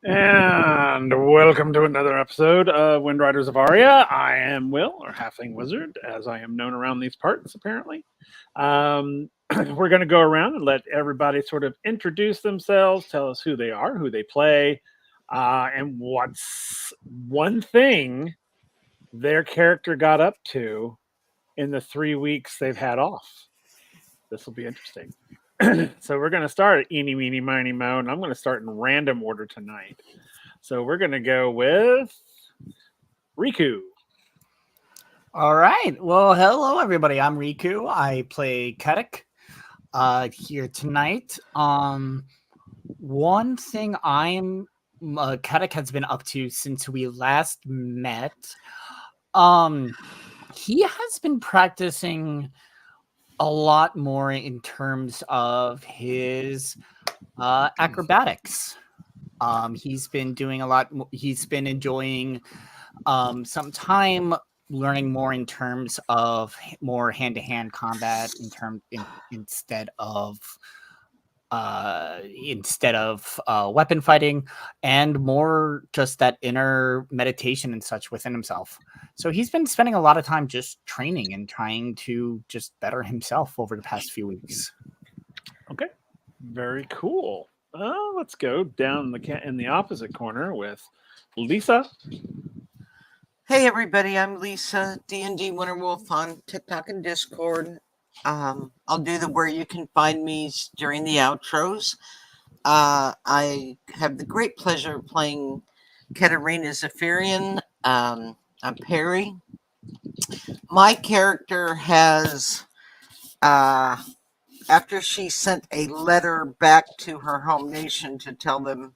And welcome to another episode of WindRiders of Aria. I am Will, or Halfling Wizard, as I am known around these parts, apparently. We're going to go around and let everybody sort of introduce themselves, tell us who they are, who they play, and what's one thing their character got up to in the 3 weeks they've had off. This will be interesting. So we're going to start at eeny, meeny, miny, mo, and I'm going to start in random order tonight. So we're going to go with Riku. All right. Well, hello, everybody. I'm Riku. I play Ketek here tonight. One thing Ketek has been up to since we last met, he has been practicing a lot more in terms of his acrobatics. He's been doing a lot. He's been enjoying some time learning more in terms of more hand-to-hand combat instead of weapon fighting, and more just that inner meditation and such within himself. So he's been spending a lot of time just training and trying to just better himself over the past few weeks. Okay, very cool. Let's go down in the opposite corner with Lisa. Hey everybody, I'm Lisa, D&D Winterwolf on TikTok and Discord. I'll do the where you can find me during the outros. I have the great pleasure of playing Katarina Zephyrian. I'm Perry. My character has, after she sent a letter back to her home nation to tell them,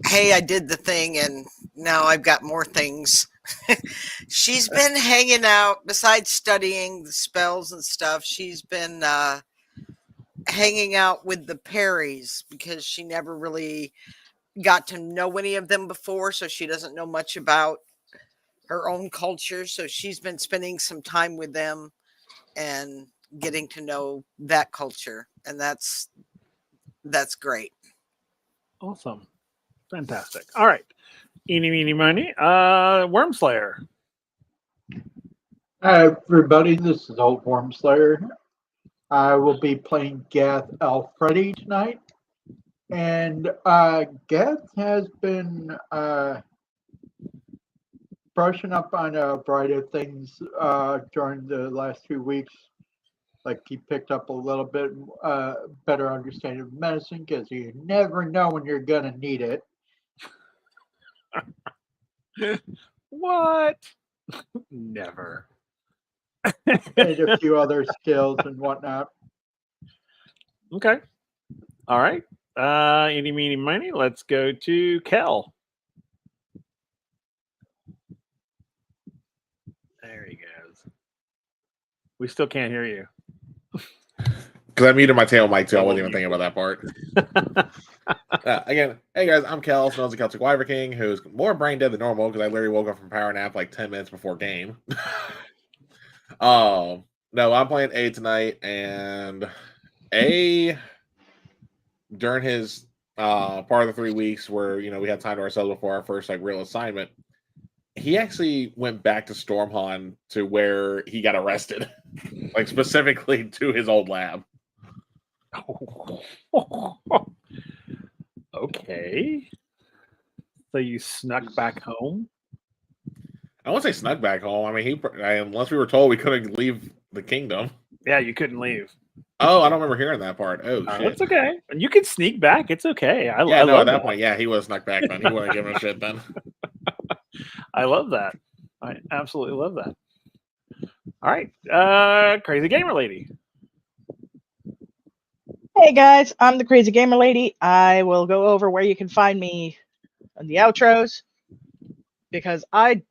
hey, I did the thing and now I've got more things. She's been hanging out, besides studying the spells and stuff, she's been hanging out with the Perrys because she never really got to know any of them before, so she doesn't know much about her own culture. So she's been spending some time with them and getting to know that culture, and that's great. Awesome. Fantastic. All right. Eeny, meeny, miny. Wormslayer. Hi, everybody. This is Old Wormslayer. I will be playing Gath Alfredi tonight. And Gath has been brushing up on a variety of things during the last few weeks. Like he picked up a little bit better understanding of medicine because you never know when you're going to need it. What? Never. And a few other skills and whatnot. Okay. All right. Eeny, meeny, miny. Let's go to Kel. There he goes. We still can't hear you. Because I muted my tail mic too. I wasn't even thinking about that part. Again, hey guys, I'm Kel, known as the Celtic Wyvern King, who's more brain dead than normal because I literally woke up from power nap like 10 minutes before game. No, I'm playing A tonight, and A, during his part of the 3 weeks where we had time to ourselves before our first real assignment, he actually went back to Stormhawn to where he got arrested, specifically to his old lab. Okay. So you snuck back home? I won't say snuck back home. I mean, unless we were told we couldn't leave the kingdom. Yeah, you couldn't leave. Oh, I don't remember hearing that part. Oh, shit. It's okay. You can sneak back. It's okay. I love at that point, yeah, he was snuck back then. He wasn't giving a shit then. I love that. I absolutely love that. All right. Crazy Gamer Lady. Hey guys, I'm the Crazy Gamer Lady. I will go over where you can find me on the outros because I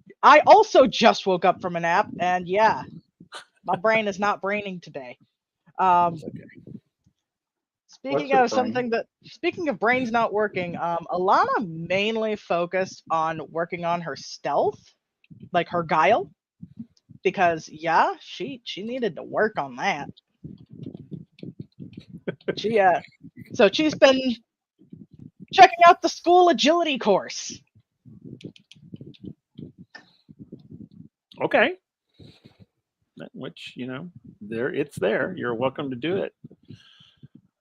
also just woke up from a nap, and yeah, my brain is not braining today. Speaking of brains not working, Alana mainly focused on working on her stealth, like her guile, because yeah, she needed to work on that. So she's been checking out the school agility course. Okay. Which, it's there. You're welcome to do it.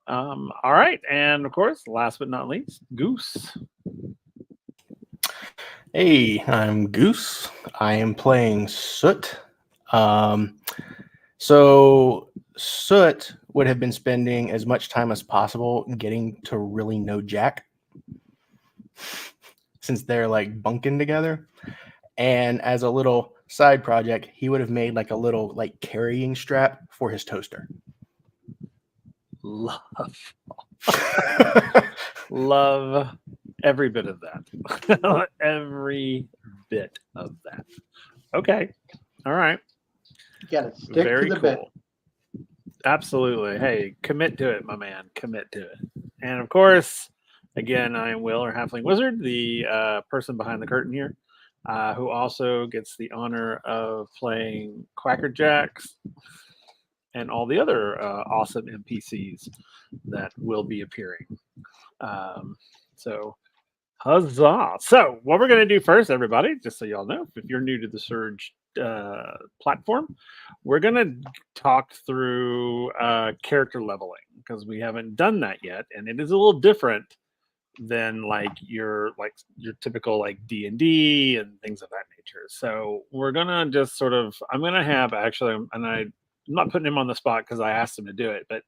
All right. And of course, last but not least, Goose. Hey, I'm Goose. I am playing Soot. So Soot would have been spending as much time as possible getting to really know Jack, since they're like bunking together. And as a little side project, he would have made like a little like carrying strap for his toaster. Love every bit of that. Every bit of that. Okay. All right. You gotta stick Very to the cool. Absolutely. Hey, commit to it, my man. Commit to it. And of course, again, I am Will, or Halfling Wizard, the person behind the curtain here, who also gets the honor of playing Quacker Jacks and all the other awesome NPCs that will be appearing. So, huzzah! So, what we're going to do first, everybody, just so y'all know, if you're new to the Surge platform, we're going to talk through character leveling, because we haven't done that yet, and it is a little different than your typical like D&D and things of that nature. So we're gonna just sort of, I'm gonna have actually, and I'm not putting him on the spot because I asked him to do it, but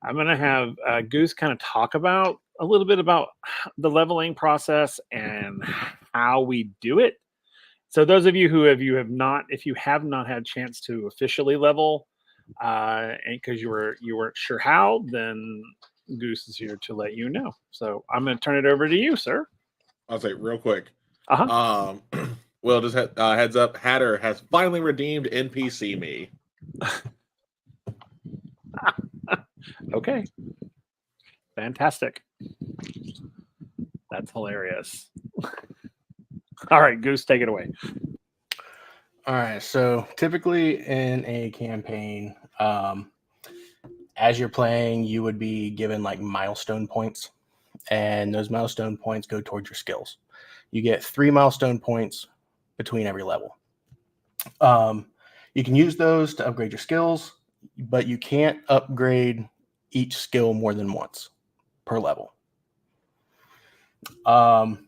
I'm gonna have Goose kind of talk about a little bit about the leveling process and how we do it. So those of you if you have not had a chance to officially level, and because you weren't sure how, then Goose is here to let you know. So I'm going to turn it over to you, sir. I'll say real quick. Uh-huh. Well, just heads up, Hatter has finally redeemed NPC me. Okay. Fantastic. That's hilarious. All right, Goose, take it away. All right. So typically in a campaign, as you're playing, you would be given like milestone points, and those milestone points go towards your skills. You get 3 milestone points between every level. You can use those to upgrade your skills, but you can't upgrade each skill more than once per level. And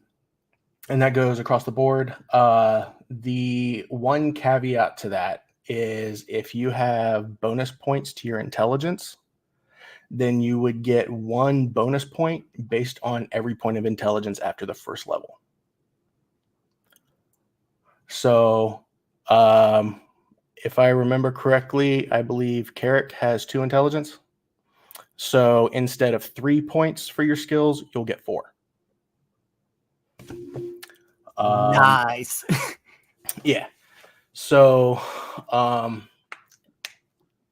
that goes across the board. The one caveat to that is if you have bonus points to your intelligence, then you would get 1 bonus point based on every point of intelligence after the first level. So, if I remember correctly, I believe Carrick has 2 intelligence. So instead of 3 points for your skills, you'll get 4. Nice. Yeah. So,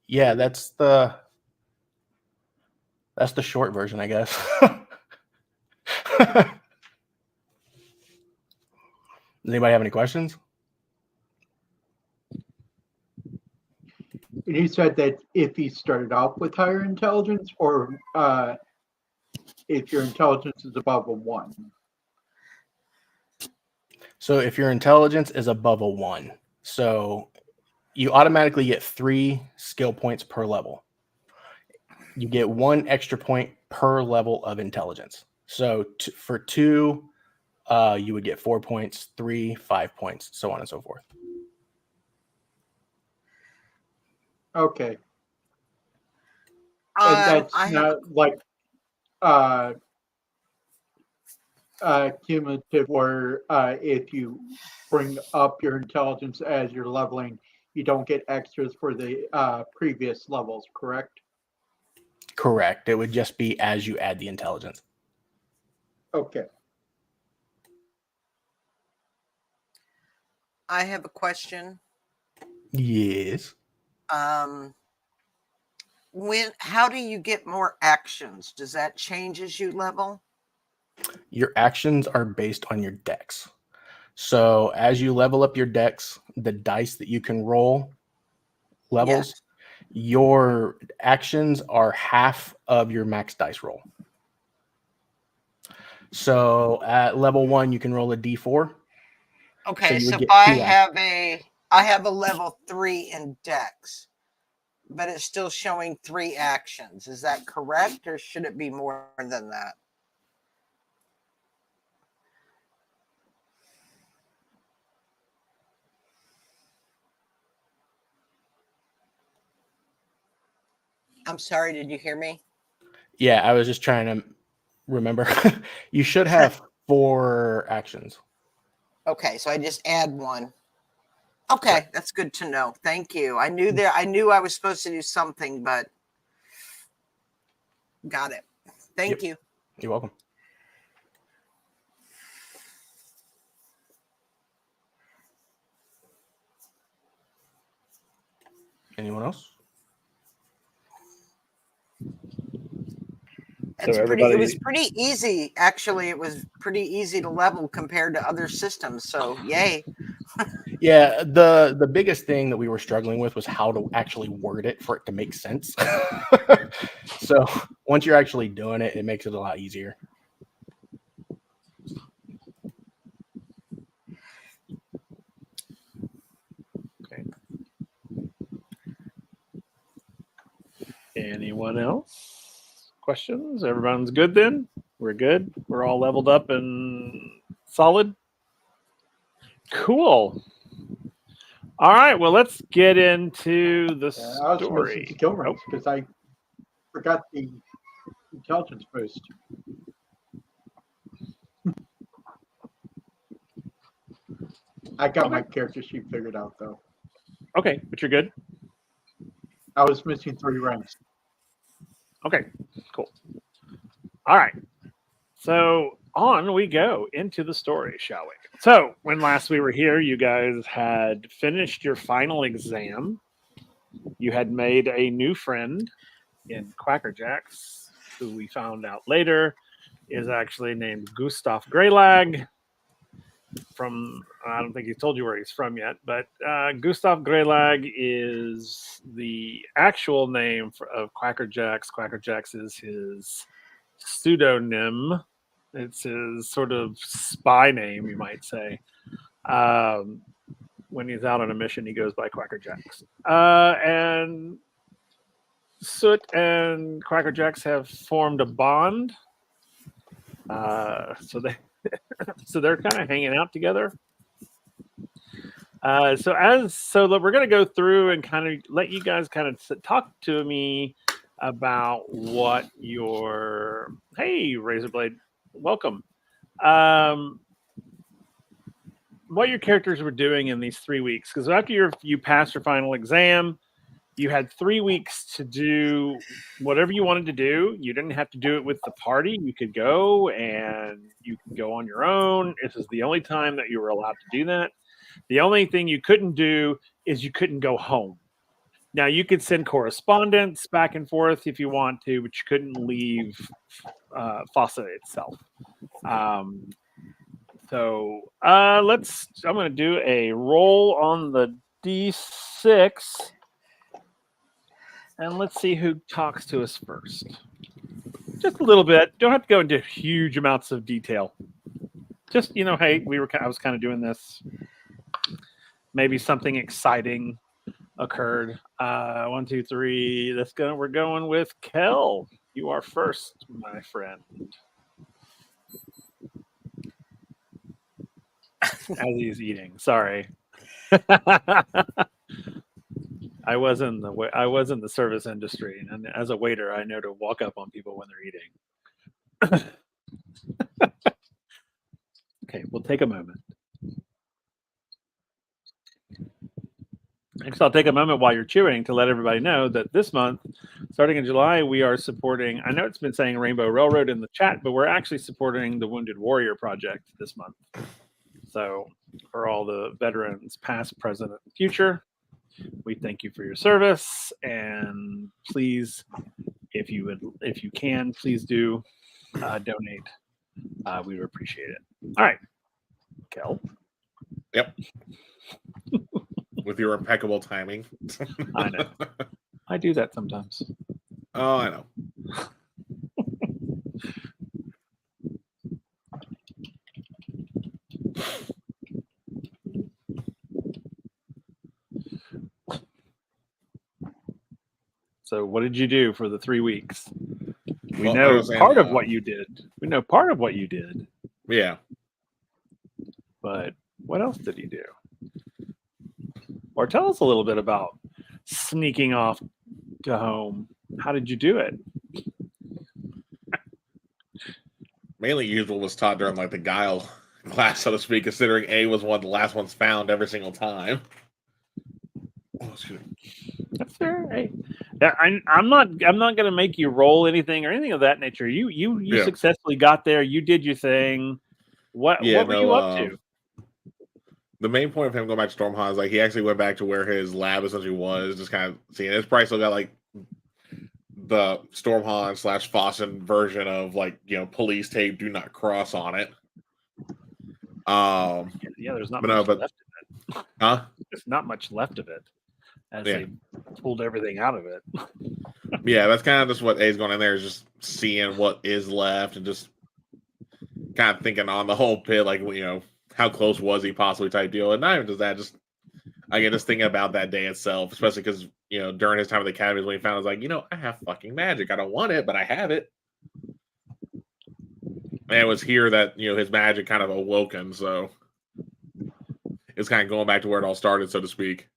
yeah, that's the short version, I guess. Does anybody have any questions? And you said that if he started off with higher intelligence, or if your intelligence is above a 1. So if your intelligence is above a 1, so you automatically get 3 skill points per level. You get 1 extra point per level of intelligence. So for 2, you would get 4 points, 3, 5 points, so on and so forth. Okay. And that's not like cumulative, where if you bring up your intelligence as you're leveling, you don't get extras for the previous levels, correct? Correct. It would just be as you add the intelligence. Okay. I have a question. Yes. How do you get more actions? Does that change as you level? Your actions are based on your dex. So as you level up your dex, the dice that you can roll levels, Yes. your actions are half of your max dice roll. So at level 1, you can roll a d4. Okay, you so, would if get I 2 have a level 3 in Dex, but it's still showing 3 actions. Is that correct, or should it be more than that? I'm sorry, did you hear me? Yeah, I was just trying to remember. You should have 4 actions. Okay, so I just add 1. Okay, Correct. that's good to know. Thank you. I knew I was supposed to do something, but got it. Thank you. You're welcome. Anyone else? It everybody, was pretty easy. Actually, it was pretty easy to level compared to other systems. So yay. Yeah, the biggest thing that we were struggling with was how to actually word it for it to make sense. So once you're actually doing it, it makes it a lot easier. okay. Anyone else? Questions? Everyone's good then? We're good. We're all leveled up and solid. Cool. All right. Well, let's get into the I was story. missing skill ranks because I forgot the intelligence boost. I got my character sheet figured out though. Okay, but you're good. I was missing 3 ranks. Okay, cool. All right. So on we go into the story, shall we? So when last we were here, you guys had finished your final exam. You had made a new friend in Quacker Jacks, who we found out later is actually named Goosestav Greylag. From I don't think he told you where he's from yet, but Goosestav Greylag is the actual name of Quacker Jacks. Quacker Jacks is his pseudonym. It's his sort of spy name, you might say. When he's out on a mission, he goes by Quacker Jacks. And Soot and Quacker Jacks have formed a bond. So they're kind of hanging out together. So we're going to go through and kind of let you guys kind of talk to me about what your Razorblade, welcome. What your characters were doing in these 3 weeks, because after you passed your final exam, you had 3 weeks to do whatever you wanted to do. You didn't have to do it with the party. You could go and you could go on your own. This is the only time that you were allowed to do that. The only thing you couldn't do is you couldn't go home. Now, you could send correspondence back and forth if you want to, but you couldn't leave Fossa itself. I'm going to do a roll on the D6, and let's see who talks to us first. Just a little bit. Don't have to go into huge amounts of detail. Just, hey, I was kind of doing this. Maybe something exciting occurred. 1, 2, 3. We're going with Kel. You are first, my friend. As he's eating. Sorry. I was in the service industry, and as a waiter, I know to walk up on people when they're eating. Okay, we'll take a moment. Next, I'll take a moment while you're chewing to let everybody know that this month, starting in July, we are supporting, I know it's been saying Rainbow Railroad in the chat, but we're actually supporting the Wounded Warrior Project this month. So for all the veterans, past, present, and future, we thank you for your service. And please, if you can, please do donate. We would appreciate it. All right, Kel. Yep. With your impeccable timing. I know. I do that sometimes. Oh, I know. So what did you do for the 3 weeks? We Well, I know was saying, part of what you did. We know part of what you did, Yeah. but what else did you do? Or tell us a little bit about sneaking off to home. How did you do it? Mainly usual was taught during like the guile class, so to speak, considering A was one of the last ones found every single time. Oh, excuse me. That's fair. Hey, yeah, I'm not going to make you roll anything or anything of that nature. You Yeah. successfully got there. You did your thing. What Yeah, were you up to? The main point of him going back to Stormhawk is like he actually went back to where his lab essentially was, just kind of seeing it's probably still got like the Stormhawk / Fossen version of like, you know, police tape, do not cross on it. Yeah, there's not but no, much but left of it. huh? There's not much left of it, as Yeah. they pulled everything out of it. Yeah, that's kind of just what A's going in there is just seeing what is left and just kind of thinking on the whole pit, like, you know, how close was he possibly type deal. And not even just that, just again, just thinking about that day itself, especially because, you know, during his time at the academy, when he found, I was like, you know, I have fucking magic. I don't want it, but I have it. And it was here that, you know, his magic kind of awoken. So it's kind of going back to where it all started, so to speak.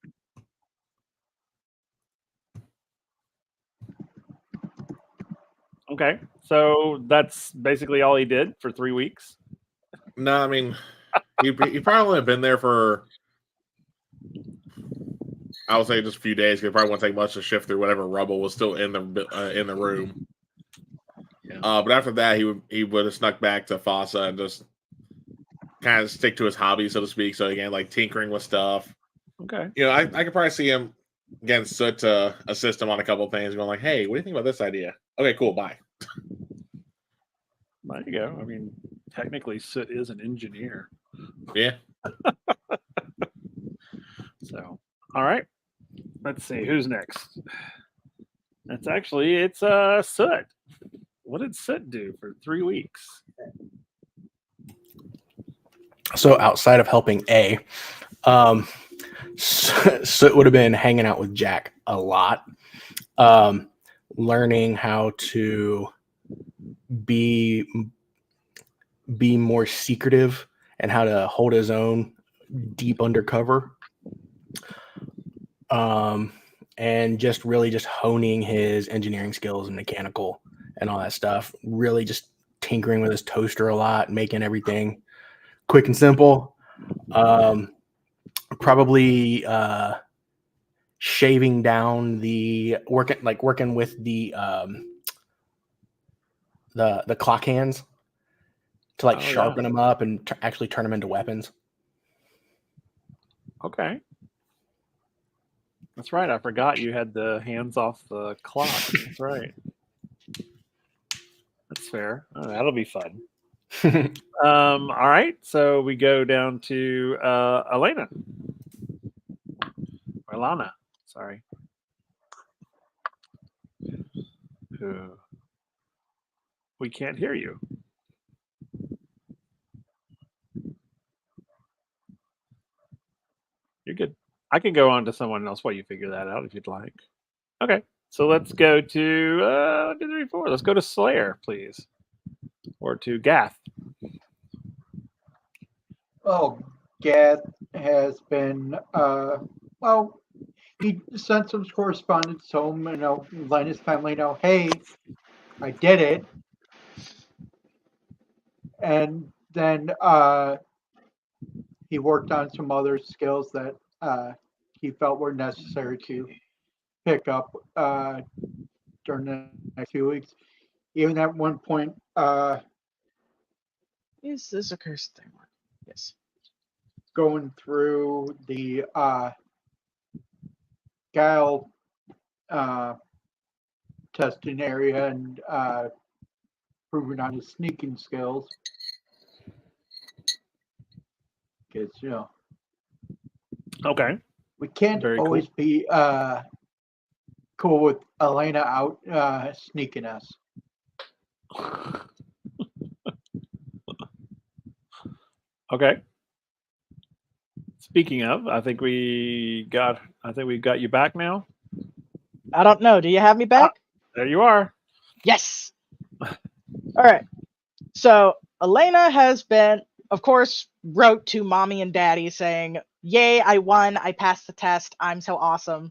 Okay, so that's basically all he did for 3 weeks. No, I mean, he probably have been there for, I would say, just a few days. Because it probably won't take much to shift through whatever rubble was still in the room. Yeah. But after that, he would have snuck back to Fossa and just kind of stick to his hobby, so to speak. So again, like tinkering with stuff. Okay. You know, I could probably see him getting Soot to assist him on a couple of things, going like, "Hey, what do you think about this idea?" Okay, cool, bye. There you go. I mean, technically, Soot is an engineer. Yeah. So, all right. Let's see who's next. It's Soot. What did Soot do for 3 weeks? So outside of helping A, Soot would have been hanging out with Jack a lot, learning how to be more secretive and how to hold his own deep undercover, and just really just honing his engineering skills and mechanical and all that stuff. Really just tinkering with his toaster a lot, making everything quick and simple. Probably shaving down working with the clock hands to sharpen them up and actually turn them into weapons. Okay. That's right. I forgot you had the hands off the clock. That's right. That's fair. Oh, that'll be fun. All right. So we go down to Elena. Or Lana. Sorry. We can't hear you. You're good. I can go on to someone else while you figure that out if you'd like. Okay. So let's go to 1, 2, 3, 4. Let's go to Slayer, please. Or to Gath. Oh, Gath has been, well, he sent some correspondence home, letting his family know, hey, I did it. And then he worked on some other skills that he felt were necessary to pick up during the next few weeks. Even at one point, Is this a cursed thing? Yes. going through the guile testing area and proving on his sneaking skills. Because, Okay. we can't Very always be cool with Elena out sneaking us. Okay. Speaking of, I think we've got you back now. I don't know. Do you have me back? There you are. Yes. All right. So Elena has been, of course, wrote to mommy and daddy saying, "Yay, I won. I passed the test. I'm so awesome."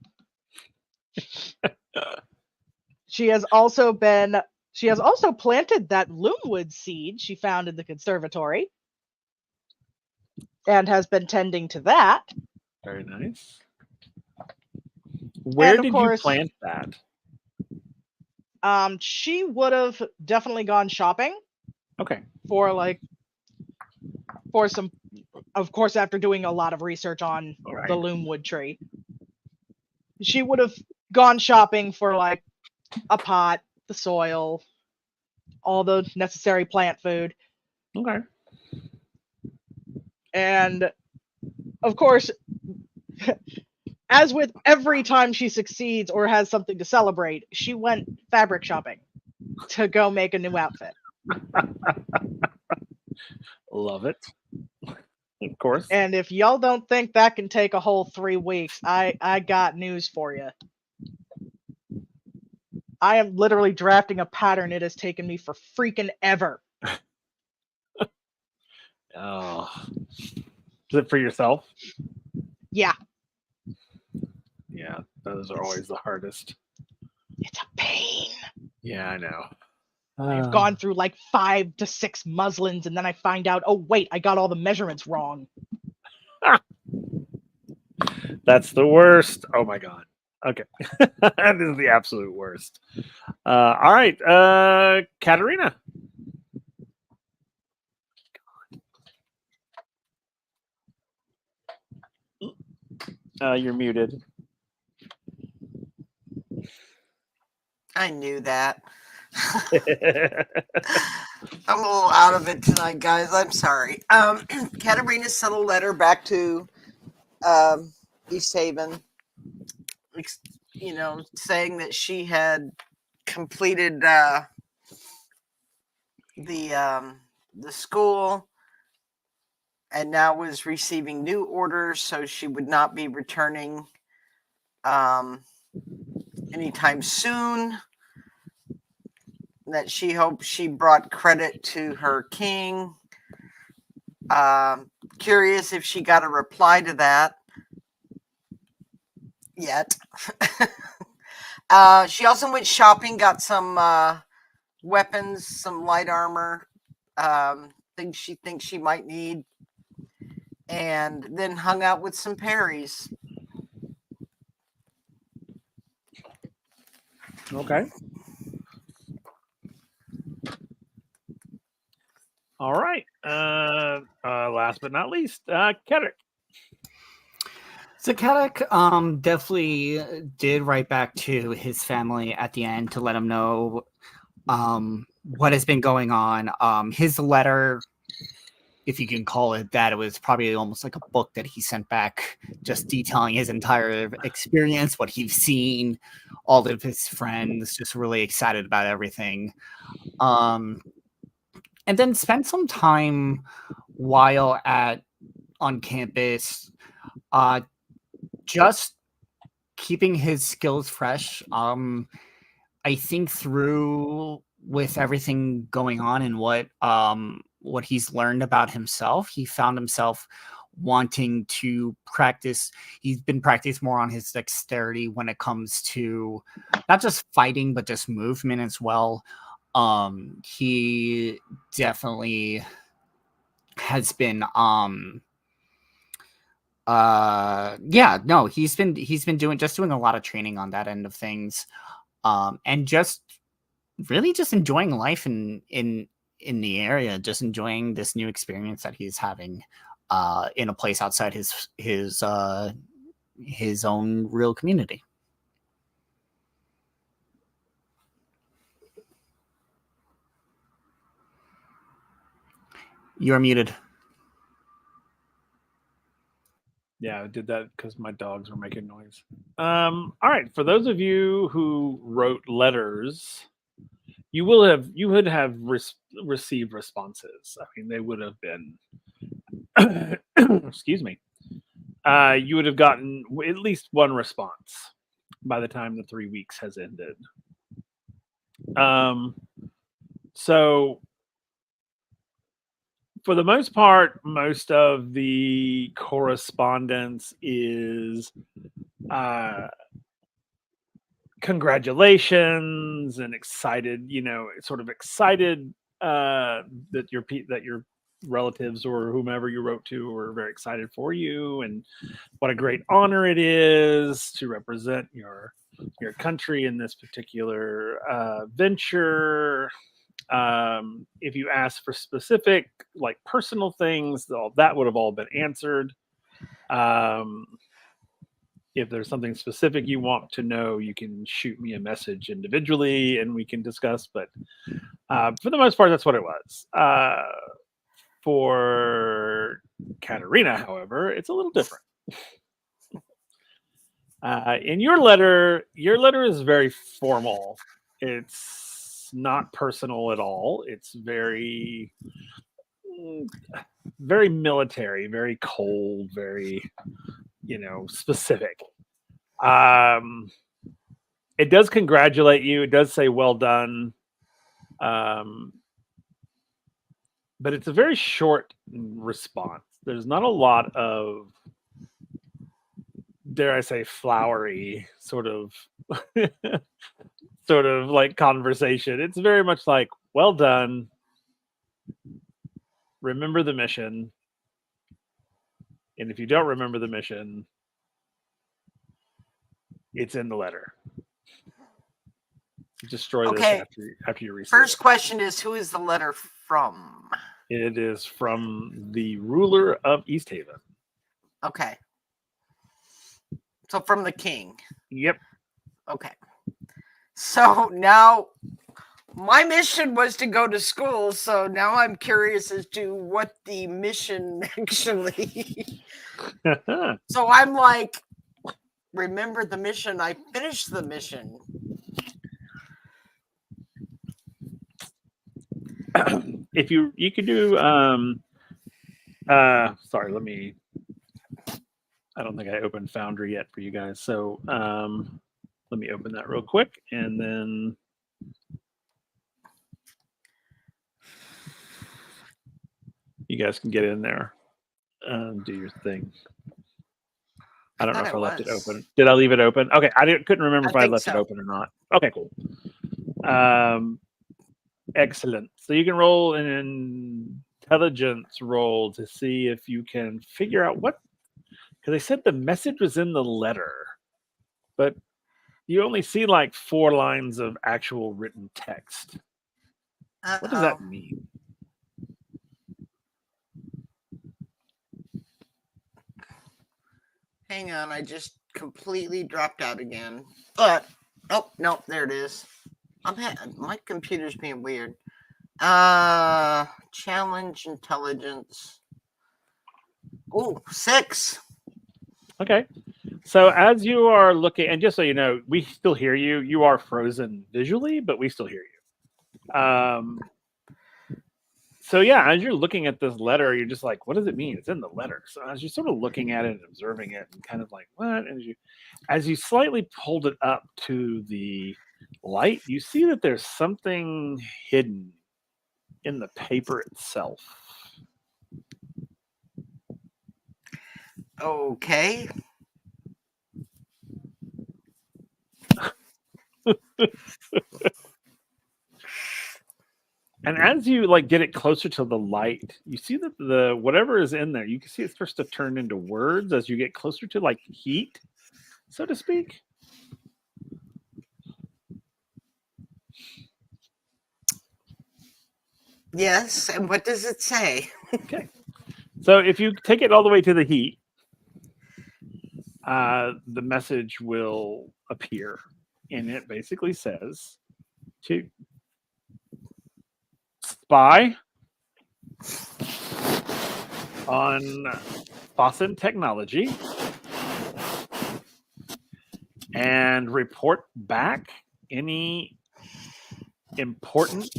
She has also planted that loomwood seed she found in the conservatory and has been tending to that. Very nice. Where And of did course, you plant that? She would have definitely gone shopping Okay. for some, of course, after doing a lot of research on Right. the loomwood tree. She would have gone shopping for like a pot, the soil, all the necessary plant food. Okay. And of course, as with every time she succeeds or has something to celebrate, she went fabric shopping to go make a new outfit. Love it. Of course. And if y'all don't think that can take a whole 3 weeks, I got news for you. I am literally drafting a pattern it has taken me for freaking ever. Oh. Is it for yourself? Yeah, Yeah, those are always the hardest. it's a pain. Yeah, I know. I've gone through like 5 to 6 muslins and then I find out, oh wait, I got all the measurements wrong. That's the worst. Oh my god. Okay. That is the absolute worst. All right. Katerina. You're muted. I knew that. I'm a little out of it tonight, guys. I'm sorry. Katerina sent a letter back to East Haven, saying that she had completed the school and now was receiving new orders, so she would not be returning anytime soon. That she hoped she brought credit to her king. Curious if she got a reply to that yet. She also went shopping, got some weapons, some light armor, things she thinks she might need, and then hung out with some Perrys. Okay. All right. Last but not least, Kedrick. So Kadek definitely did write back to his family at the end to let him know what has been going on. His letter, if you can call it that, it was probably almost like a book that he sent back, just detailing his entire experience, what he's seen, all of his friends, just really excited about everything. And then spent some time while on campus, just keeping his skills fresh. I think through with everything going on and what he's learned about himself, he found himself wanting to practice. He's been practicing more on his dexterity when it comes to not just fighting, but just movement as well. He definitely has been he's been doing a lot of training on that end of things, and just really just enjoying life in the area, just enjoying this new experience that he's having in a place outside his own real community. You're muted. Yeah, I did that because my dogs were making noise. All right. For those of you who wrote letters, you would have received responses. I mean, they would have been. Excuse me. You would have gotten at least one response. by the time the 3 weeks has ended. So for the most part, most of the correspondence is congratulations and excited, sort of excited that your relatives or whomever you wrote to are very excited for you, and what a great honor it is to represent your country in this particular venture. If you ask for specific, like personal things, that would have all been answered. If there's something specific you want to know, you can shoot me a message individually and we can discuss. But for the most part, that's what it was. For Katerina, however, it's a little different. In your letter is very formal. It's not personal at all. It's very, very military, very cold, very, specific. It does congratulate you. It does say well done. But it's a very short response. There's not a lot of, dare I say, flowery sort of like conversation. It's very much like, well done. Remember the mission. And if you don't remember the mission, it's in the letter. Destroy this after you read. First question is, who is the letter from? It is from the ruler of East Haven. Okay. So from the king. Yep. Okay. So now my mission was to go to school, so now I'm curious as to what the mission actually. So I'm like, remember the mission. I finished the mission. If you could do sorry, I don't think I opened Foundry yet for you guys, so let me open that real quick and then you guys can get in there and do your thing. I don't know if I left it open. Did I leave it open? Okay, couldn't remember if I left it open or not. Okay, cool. Excellent. So you can roll an intelligence roll to see if you can figure out what, because they said the message was in the letter, but you only see like 4 lines of actual written text. What does that mean? Hang on, I just completely dropped out again. But no, there it is. My computer's being weird. Challenge intelligence. Oh, 6. Okay. So as you are looking, and just so you know, we still hear you. You are frozen visually, but we still hear you. So yeah, as you're looking at this letter, you're just like, what does it mean? It's in the letter. So as you're sort of looking at it and observing it and kind of like, what? And as you slightly pulled it up to the light, you see that there's something hidden in the paper itself. Okay. And as you like get it closer to the light, you see that the whatever is in there, you can see it starts to turn into words as you get closer to like heat, so to speak. Yes, and what does it say? Okay. So if you take it all the way to the heat, the message will appear, and it basically says to spy on Fossil technology and report back any important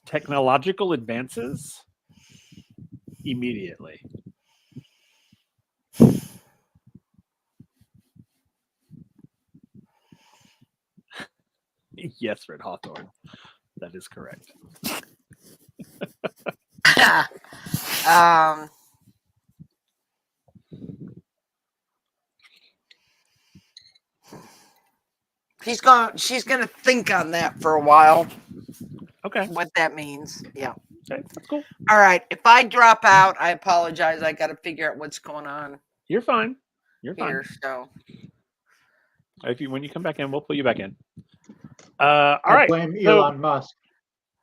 technological advances immediately. Yes, Red Hawthorne. That is correct. um, she's gonna think on that for a while. Okay. What that means. Yeah. Okay, that's cool. All right. If I drop out, I apologize. I got to figure out what's going on You're fine. You're fine. here. So When you come back in, we'll put you back in. All right. Blame So, Elon Musk.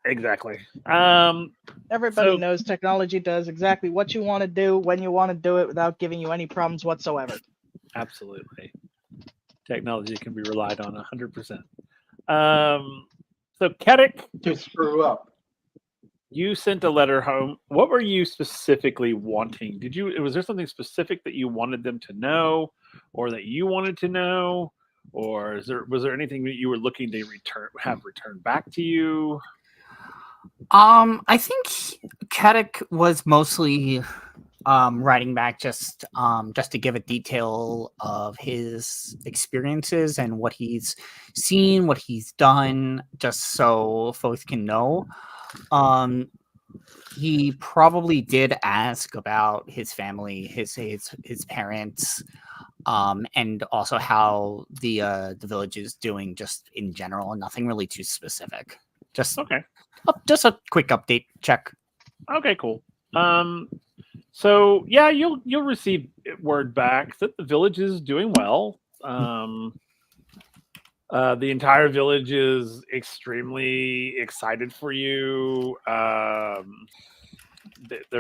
exactly. Everybody So- knows technology does exactly what you want to do when you want to do it without giving you any problems whatsoever. Absolutely. Technology can be relied on 100%. So, Kedek, To screw up. you sent a letter home. What were you specifically wanting? Was there something specific that you wanted them to know, or that you wanted to know, or was there anything that you were looking to have returned back to you? I think Kadek was mostly writing back just to give a detail of his experiences and what he's seen, what he's done, just so folks can know. He probably did ask about his family, his parents, and also how the village is doing, just in general, and nothing really too specific. Just Okay. Just a quick update check. Okay, cool. So yeah, you'll receive word back that the village is doing well. The entire village is extremely excited for you. They're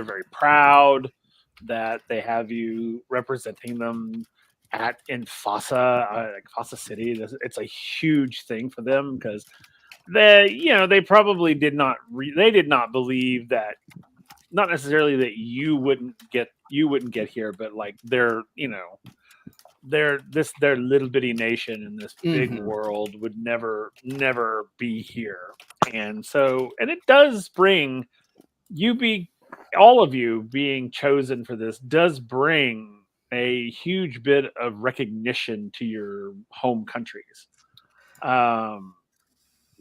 very proud that they have you representing them in Fossa, Fossa City. It's a huge thing for them because they probably did not believe that, not necessarily that you wouldn't get here, but like their little bitty nation in this big world would never be here. And it does bring all of you being chosen for this does bring a huge bit of recognition to your home countries.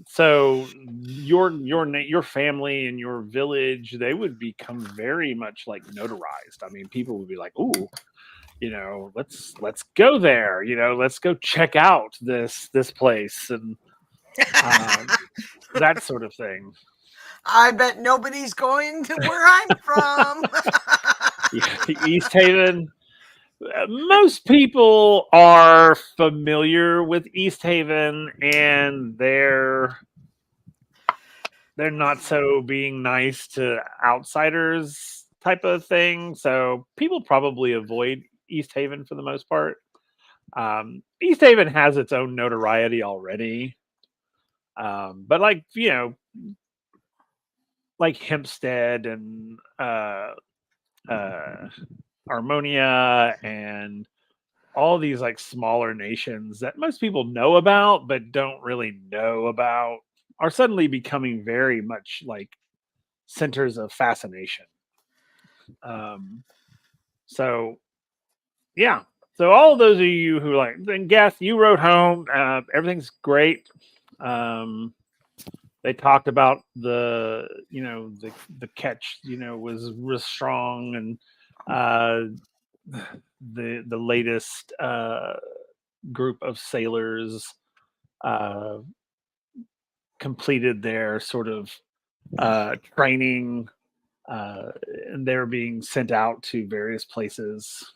So your family and your village, they would become very much like notarized. I mean, people would be like, "Ooh, let's go there. Let's go check out this place," and that sort of thing. I bet nobody's going to where I'm from. East Haven. Most people are familiar with East Haven, and they're not so being nice to outsiders type of thing. So people probably avoid East Haven for the most part. East Haven has its own notoriety already. But like Hempstead and Harmonia and all these like smaller nations that most people know about but don't really know about are suddenly becoming very much like centers of fascination. So yeah. So all of those of you who then Gath, you wrote home, everything's great. They talked about the catch, was strong, and the latest group of sailors completed their sort of training, and they're being sent out to various places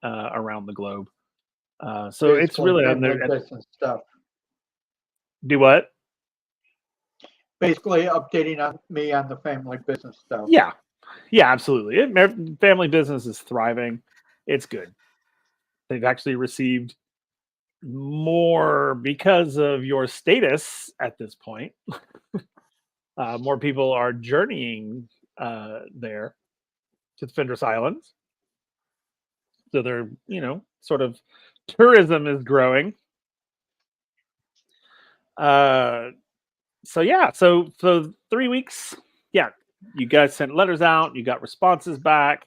around the globe. So it's really on their business stuff. Do what? Basically, updating me on the family business stuff. Yeah, absolutely. Family business is thriving. It's good. They've actually received more because of your status at this point. More people are journeying there to the Fenris Islands. So they're, sort of tourism is growing. So 3 weeks. Yeah, you guys sent letters out. You got responses back.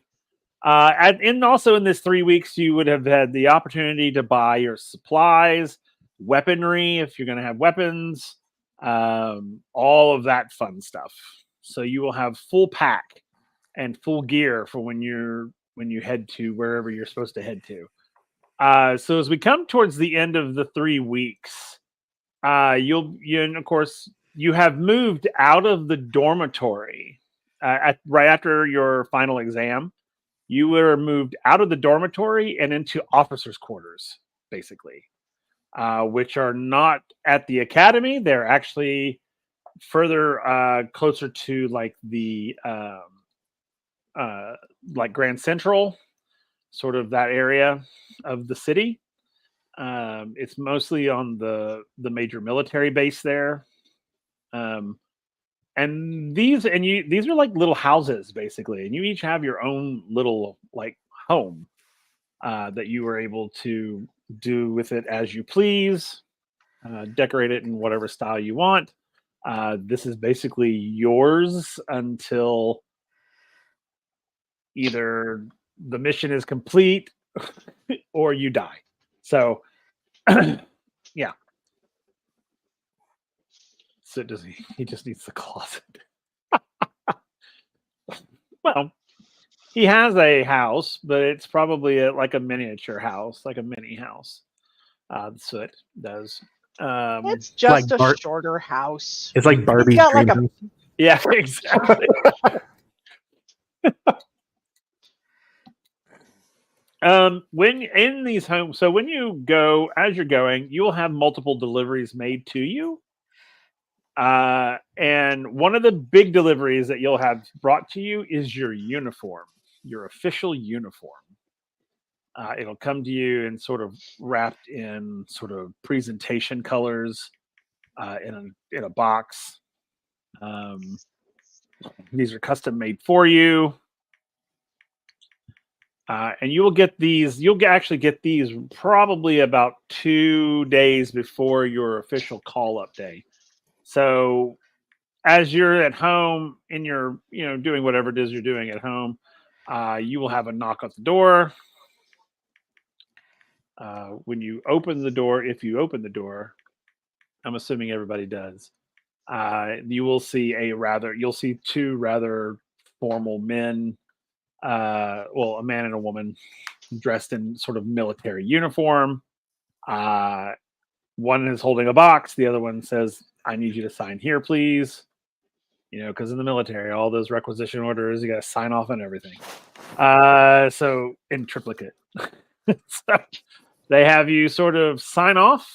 And also in this 3 weeks, you would have had the opportunity to buy your supplies, weaponry, if you're going to have weapons, all of that fun stuff. So you will have full pack and full gear for when you head to wherever you're supposed to head to. So as we come towards the end of the 3 weeks, and of course you have moved out of the dormitory right after your final exam. You were moved out of the dormitory and into officers' quarters, basically, which are not at the academy. They're actually further closer to like the like Grand Central, sort of that area of the city. It's mostly on the major military base there. And these are like little houses basically, and you each have your own little like home that you were able to do with it as you please, decorate it in whatever style you want. This is basically yours until either the mission is complete or you die. So yeah. So does he just needs the closet. Well, he has a house, but it's probably like a miniature house, like a mini house. Soot does. It's just like a Bart- shorter house. It's like Barbie's got like dream a- house. Yeah, exactly. When in these homes, so when you go, as you're going, you will have multiple deliveries made to you. And one of the big deliveries that you'll have brought to you is your uniform, your official uniform. It'll come to you and sort of wrapped in sort of presentation colors in a box. These are custom made for you. And you will get these, actually get these probably about 2 days before your official call up day. So as you're at home in your, doing whatever it is you're doing at home, you will have a knock at the door. When you open the door, if you open the door, I'm assuming everybody does. You will see you'll see 2 rather formal men, a man and a woman dressed in sort of military uniform. One is holding a box. The other one says, "I need you to sign here, please." Because in the military, all those requisition orders, you got to sign off on everything. So in triplicate. So they have you sort of sign off.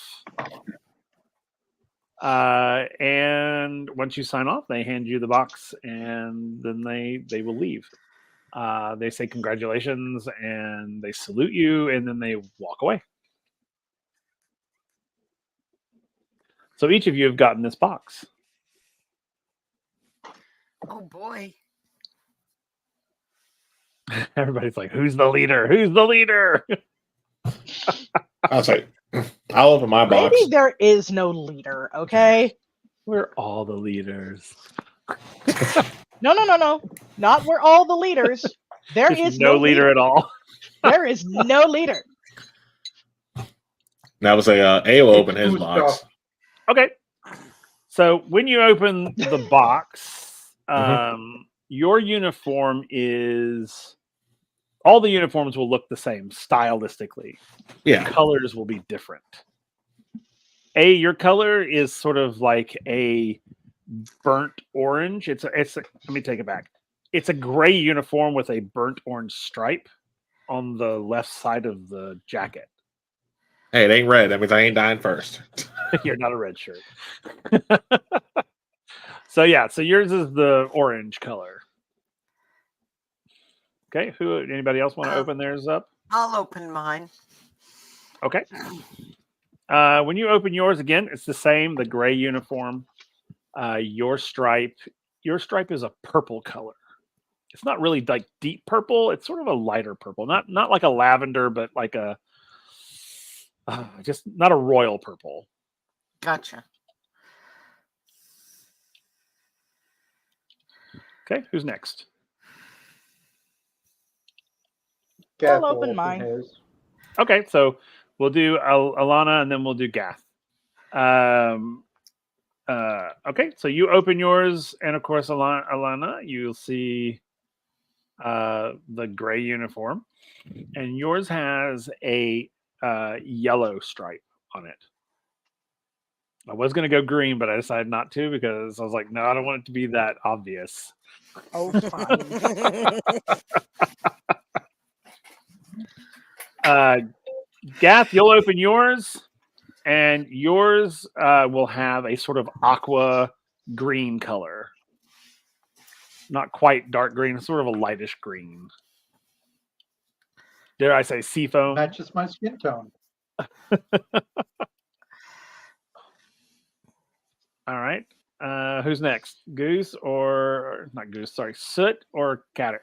And once you sign off, they hand you the box and then they will leave. They say congratulations and they salute you and then they walk away. So each of you have gotten this box. Oh boy. Everybody's like, "Who's the leader? Who's the leader?" I'll say, I'll open my box. Maybe there is no leader, okay? We're all the leaders. No. Not we're all the leaders. There Just is no leader at all. There is no leader. Now we'll say, A will open his Gustav. box. Okay. So when you open the box, Mhm. your uniform is all the uniforms will look the same stylistically. Yeah. Colors will be different. Your color is sort of like a burnt orange. Let me take it back. It's a gray uniform with a burnt orange stripe on the left side of the jacket. Hey, it ain't red. That means I ain't dying first. You're not a red shirt. So yours is the orange color. Okay, anybody else want to open theirs up? I'll open mine. Okay. When you open yours again, it's the same, the gray uniform. Your stripe is a purple color. It's not really like deep purple. It's sort of a lighter purple, not like a lavender, but like a just not a royal purple. Gotcha. Okay, who's next? Gav I'll will open mine. his. Okay, so we'll do Alana and then we'll do Gath. Okay, so you open yours, and of course, Alana, you'll see the gray uniform, and yours has a yellow stripe on it. I was going to go green, but I decided not to because I was like, no, I don't want it to be that obvious. Oh, fine. Gath, you'll open yours, and yours will have a sort of aqua green color. Not quite dark green, sort of a lightish green. Dare I say seafoam? Matches my skin tone. All right. Who's next? Goose or not Goose? Sorry, Soot or Caddick?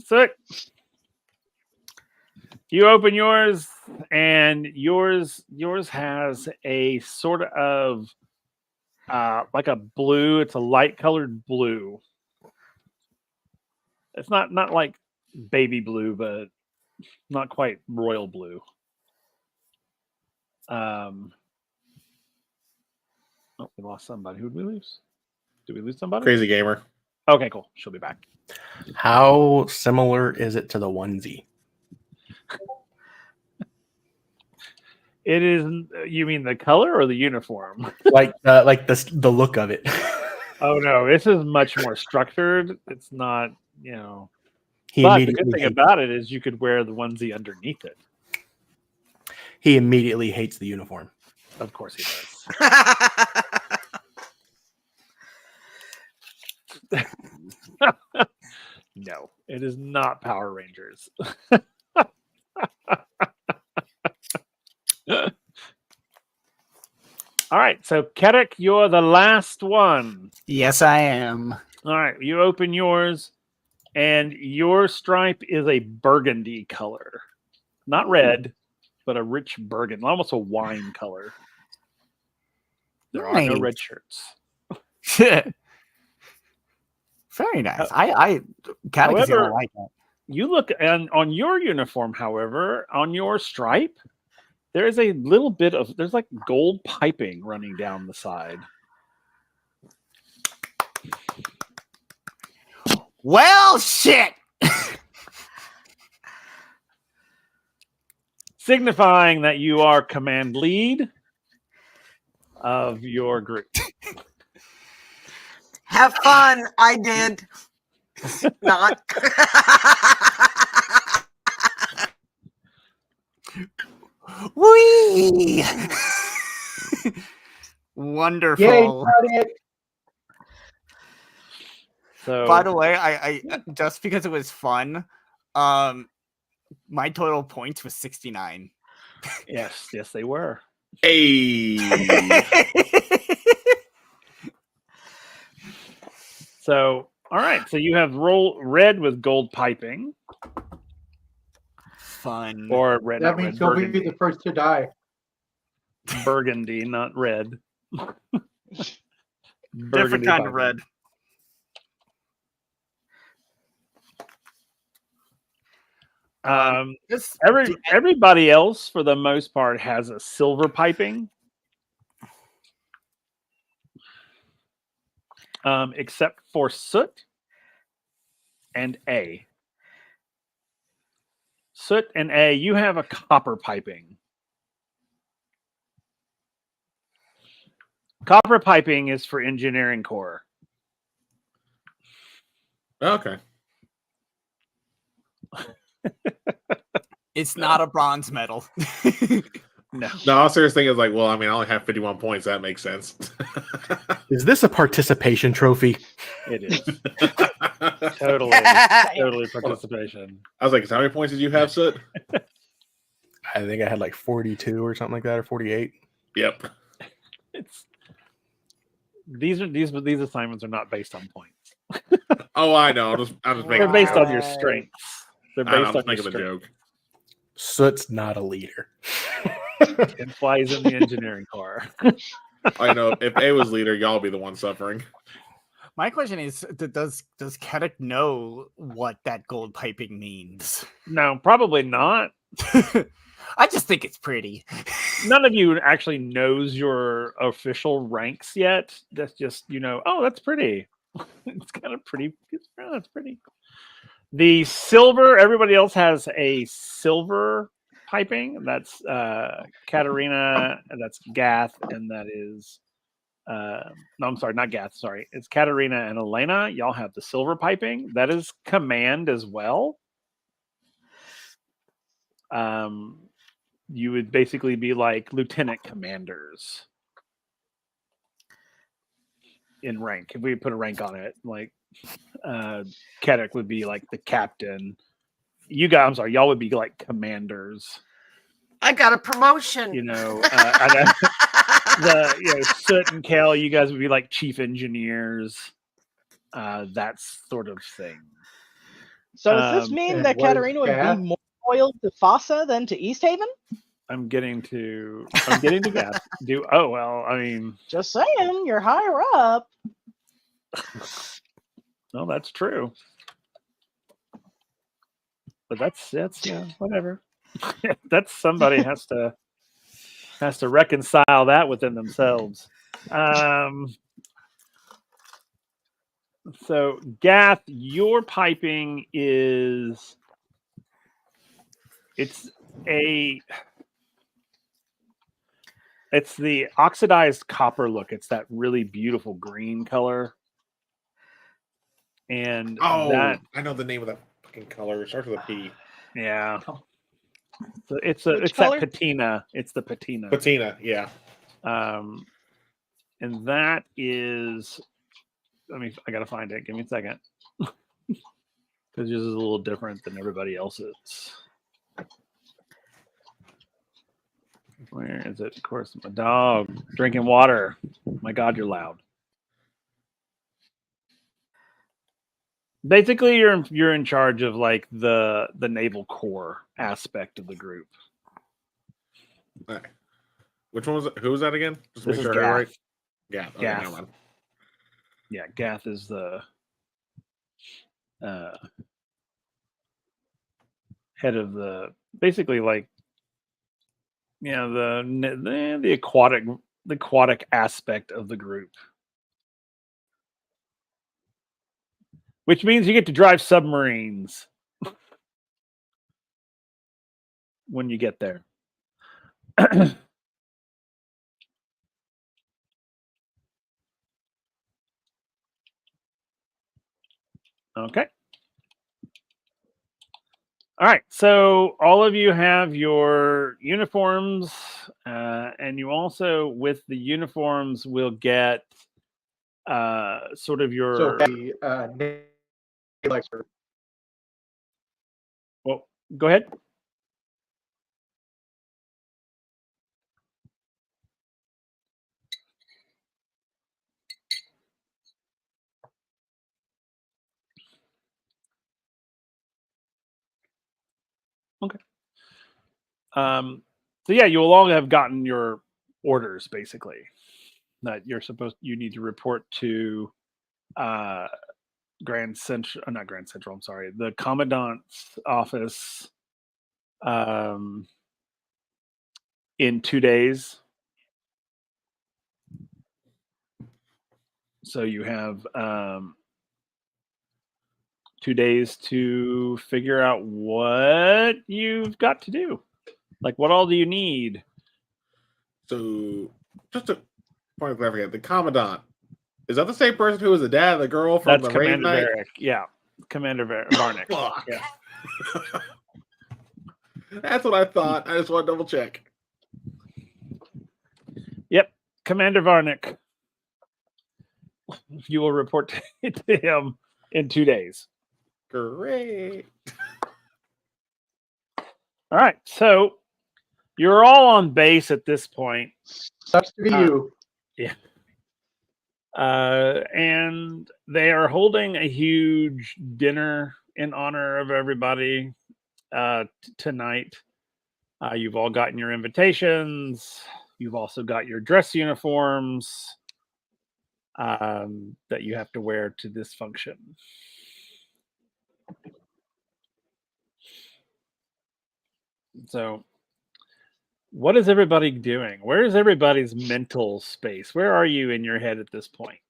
Soot. You open yours, and yours has a sort of like a blue. It's a light colored blue. It's not like baby blue, but not quite royal blue. Oh, we lost somebody. Who did we lose? Did we lose somebody? Crazy gamer. Okay, cool. She'll be back. How similar is it to the onesie? It is. You mean the color or the uniform? Like the look of it. Oh no, this is much more structured. It's not, He But the good immediately thing hates, about it is you could wear the onesie underneath it. he immediately hates the uniform. Of course he does. No, it is not Power Rangers. All right, so Kedek, you're the last one. Yes, I am. All right, you open yours, and your stripe is a burgundy color. Not red, but a rich burgundy, almost a wine color. There are no Nice. red shirts. Very nice. I Caddick is gonna However, like that. You look and on your uniform, however, on your stripe, there is a little bit of there's like gold piping running down the side. Well, shit. Signifying that you are command lead of your group. Have fun. I did. Not. Whee! Wonderful. Yay, got it. So By the way, I just because it was fun, my total points was 69. yes, they were. Hey. So all right, so you have roll red with gold piping, Fun. or red. That not means red, he'll be burgundy. the first to die. Burgundy, not red. Different kind of red. This Everybody else, for the most part, has a silver piping, except for Soot and A. Soot and A, you have a copper piping. Copper piping is for engineering core. Okay. it's not a bronze medal. No. No, I was serious thinking is like, well, I mean, I only have 51 points. That makes sense. Is this a participation trophy? It is. Totally participation. I was like, so how many points did you have, Soot? I think I had like 42 or something like that, or 48. Yep. It's these assignments are not based on points. Oh, I know. I'm just making They're a based joke. on your strengths. They're I know, based I'm on just your making a strengths. joke. Soot's not a leader. It flies in the engineering car. I know. If A was leader, y'all be the one suffering. My question is, does Kedek know what that gold piping means? No, probably not. I just think it's pretty. None of you actually knows your official ranks yet. That's just, oh, that's pretty. It's kind of pretty. That's pretty. The silver, everybody else has a silver piping. That's Katarina, and that's Gath, and that is no, I'm sorry, not Gath, sorry. It's Katarina and Elena. Y'all have the silver piping. That is command as well. You would basically be like lieutenant commanders in rank. If we put a rank on it, like Kedek would be like the captain. You guys, I'm sorry, y'all would be like commanders. I got a promotion. Soot and Kale, you guys would be like chief engineers. That sort of thing. So does this mean and that what is Katarina would Gath? be more loyal to Fossa than to East Haven? I'm getting to Gath. Just saying, you're higher up. No, that's true. But that's whatever. That's somebody has to reconcile that within themselves. So Gath, your piping is it's the oxidized copper look. It's that really beautiful green color. And I know the name of that fucking color. It starts with a P. Yeah. So it's Which that color? patina. It's the patina. Patina, yeah. And that is. I gotta find it. Give me a second. Because yours is a little different than everybody else's. Where is it? Of course, my dog drinking water. My God, you're loud. Basically, you're in charge of like the naval core aspect of the group. All right. Which one was it? Who was that again? Just to This make is sure I heard Gath. right. Gath. Okay, Gath. never mind. Yeah, Gath is the head of the basically like the aquatic aspect of the group, which means you get to drive submarines when you get there. Okay. All right. So all of you have your uniforms, and you also, with the uniforms, will get sort of your. So the Well, go ahead. Okay. So yeah, you will all have gotten your orders basically that you need to report to Grand Central, not Grand Central. I'm sorry, the Commandant's office in 2 days. So you have 2 days to figure out what you've got to do. Like, what all do you need? So, just a point of clarification: the Commandant, is that the same person who was the dad of the girl from That's the raid Commander night? Varric. Yeah, Commander Varnick. Fuck. Yeah. That's what I thought. I just want to double check. Yep, Commander Varnick. You will report to him in 2 days. Great. All right, so you're all on base at this point. Sucks to be you. Yeah. And they are holding a huge dinner in honor of everybody tonight. You've all gotten your invitations. You've also got your dress uniforms that you have to wear to this function. So, what is everybody doing? Where is everybody's mental space? Where are you in your head at this point?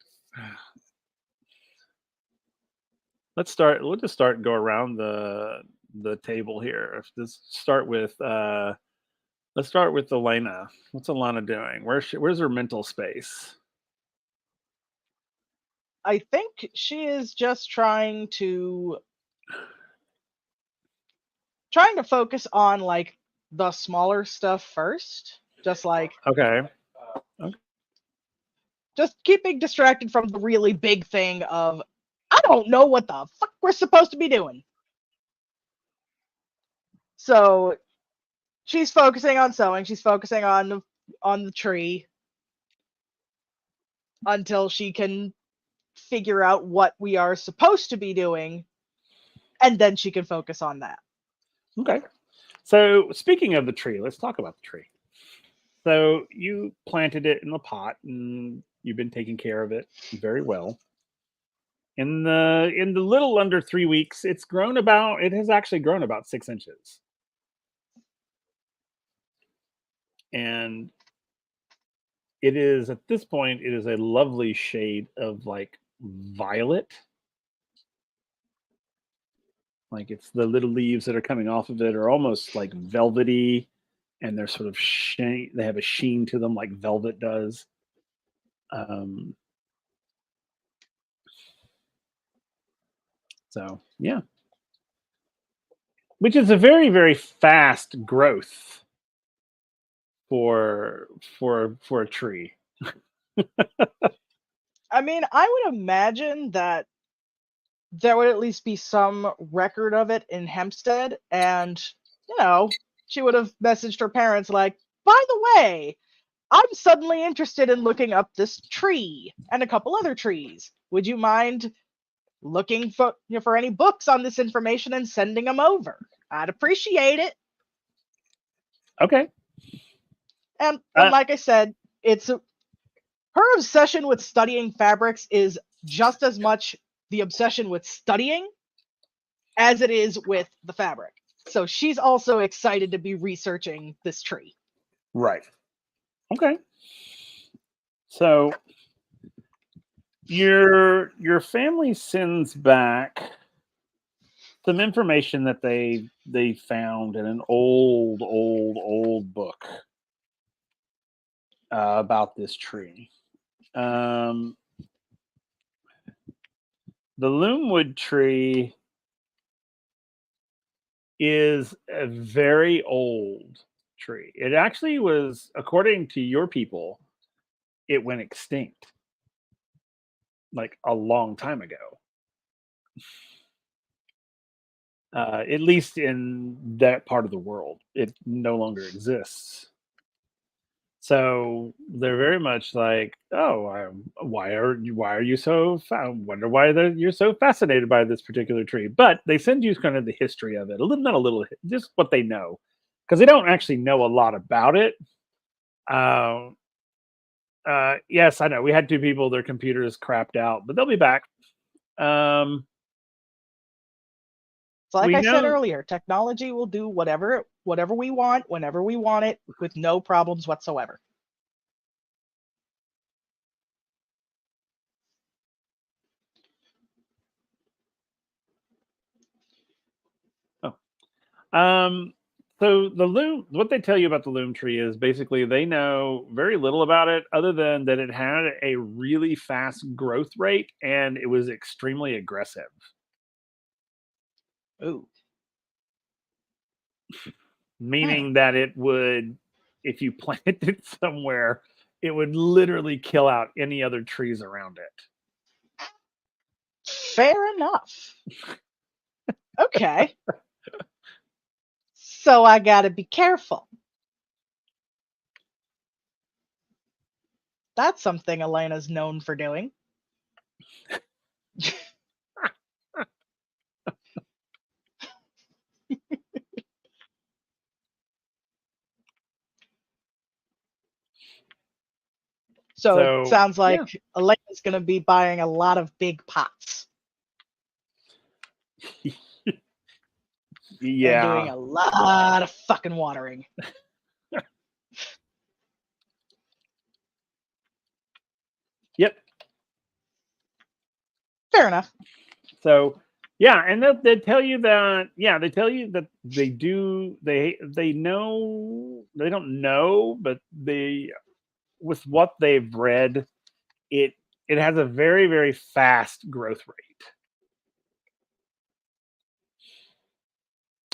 Let's start. We'll just start and go around the table here. Let's start with Elena. What's Elena doing? Where's her mental space? I think she is just trying to focus on like the smaller stuff first. Just like Okay. just keeping distracted from the really big thing of I don't know what the fuck we're supposed to be doing. So she's focusing on sewing, she's focusing on the tree until she can figure out what we are supposed to be doing, and then she can focus on that. Okay. So speaking of the tree, let's talk about the tree. So you planted it in the pot and you've been taking care of it very well. In the little under 3 weeks, it has actually grown about 6 inches. And it is at this point, it is a lovely shade of like violet. Like it's the little leaves that are coming off of it are almost like velvety, and they're sort of they have a sheen to them like velvet does. So yeah, which is a very, very fast growth for a tree. I mean, I would imagine that there would at least be some record of it in Hempstead, and she would have messaged her parents like, by the way, I'm suddenly interested in looking up this tree and a couple other trees. Would you mind looking for any books on this information and sending them over? I'd appreciate it. Okay. And like I said, her obsession with studying fabrics is just as much the obsession with studying as it is with the fabric. So she's also excited to be researching this tree. Right. Okay. So your family sends back some information that they found in an old book about this tree. The loomwood tree is a very old tree. It actually was, according to your people, it went extinct like a long time ago. At least in that part of the world, it no longer exists. So they're very much like, oh, why are you so? Wonder why you're so fascinated by this particular tree. But they send you kind of the history of it, just what they know, because they don't actually know a lot about it. Yes, I know. We had 2 people; their computers crapped out, but they'll be back. So like We I said know- earlier, technology will do whatever we want, whenever we want it, with no problems whatsoever. So the loom, what they tell you about the loom tree is basically they know very little about it, other than that it had a really fast growth rate and it was extremely aggressive. Ooh. Meaning that it would, if you planted it somewhere, it would literally kill out any other trees around it. Fair enough. Okay. So I gotta be careful. That's something Elena's known for doing. So it sounds like Elena's going to be buying a lot of big pots. and doing a lot of fucking watering. Yep. Fair enough. So yeah, and they tell you that they tell you that they know, they don't know, but they, with what they've read, it has a very, very fast growth rate.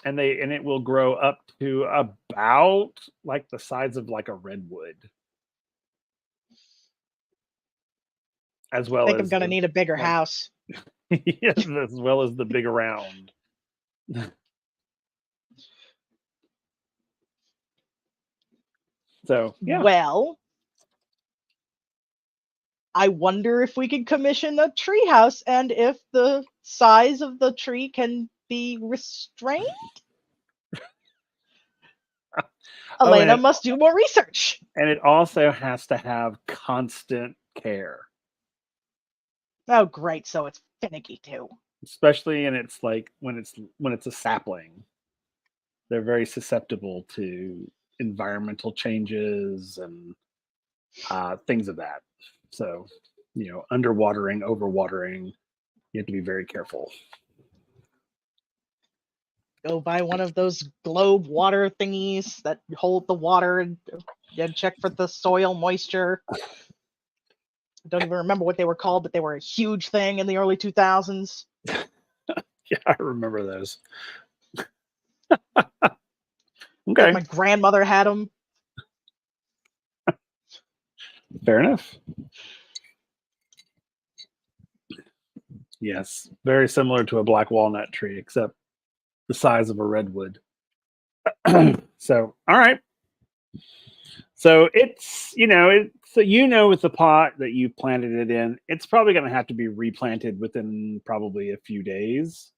And it will grow up to about like the size of like a redwood. As well I think as I'm gonna need a bigger house. Yes, as well as the big around. So yeah. Well, I wonder if we could commission a tree house and if the size of the tree can be restrained. Elena must do more research. And it also has to have constant care. Oh, great! So it's finicky too. Especially in it's like when it's a sapling, they're very susceptible to environmental changes and things of that. So, underwatering, overwatering, you have to be very careful. Go buy one of those globe water thingies that hold the water and check for the soil moisture. I don't even remember what they were called, but they were a huge thing in the early 2000s. Yeah, I remember those. Okay. My grandmother had them. Fair enough. Yes, very similar to a black walnut tree, except the size of a redwood. So, all right. So it's, with the pot that you planted it in, it's probably going to have to be replanted within probably a few days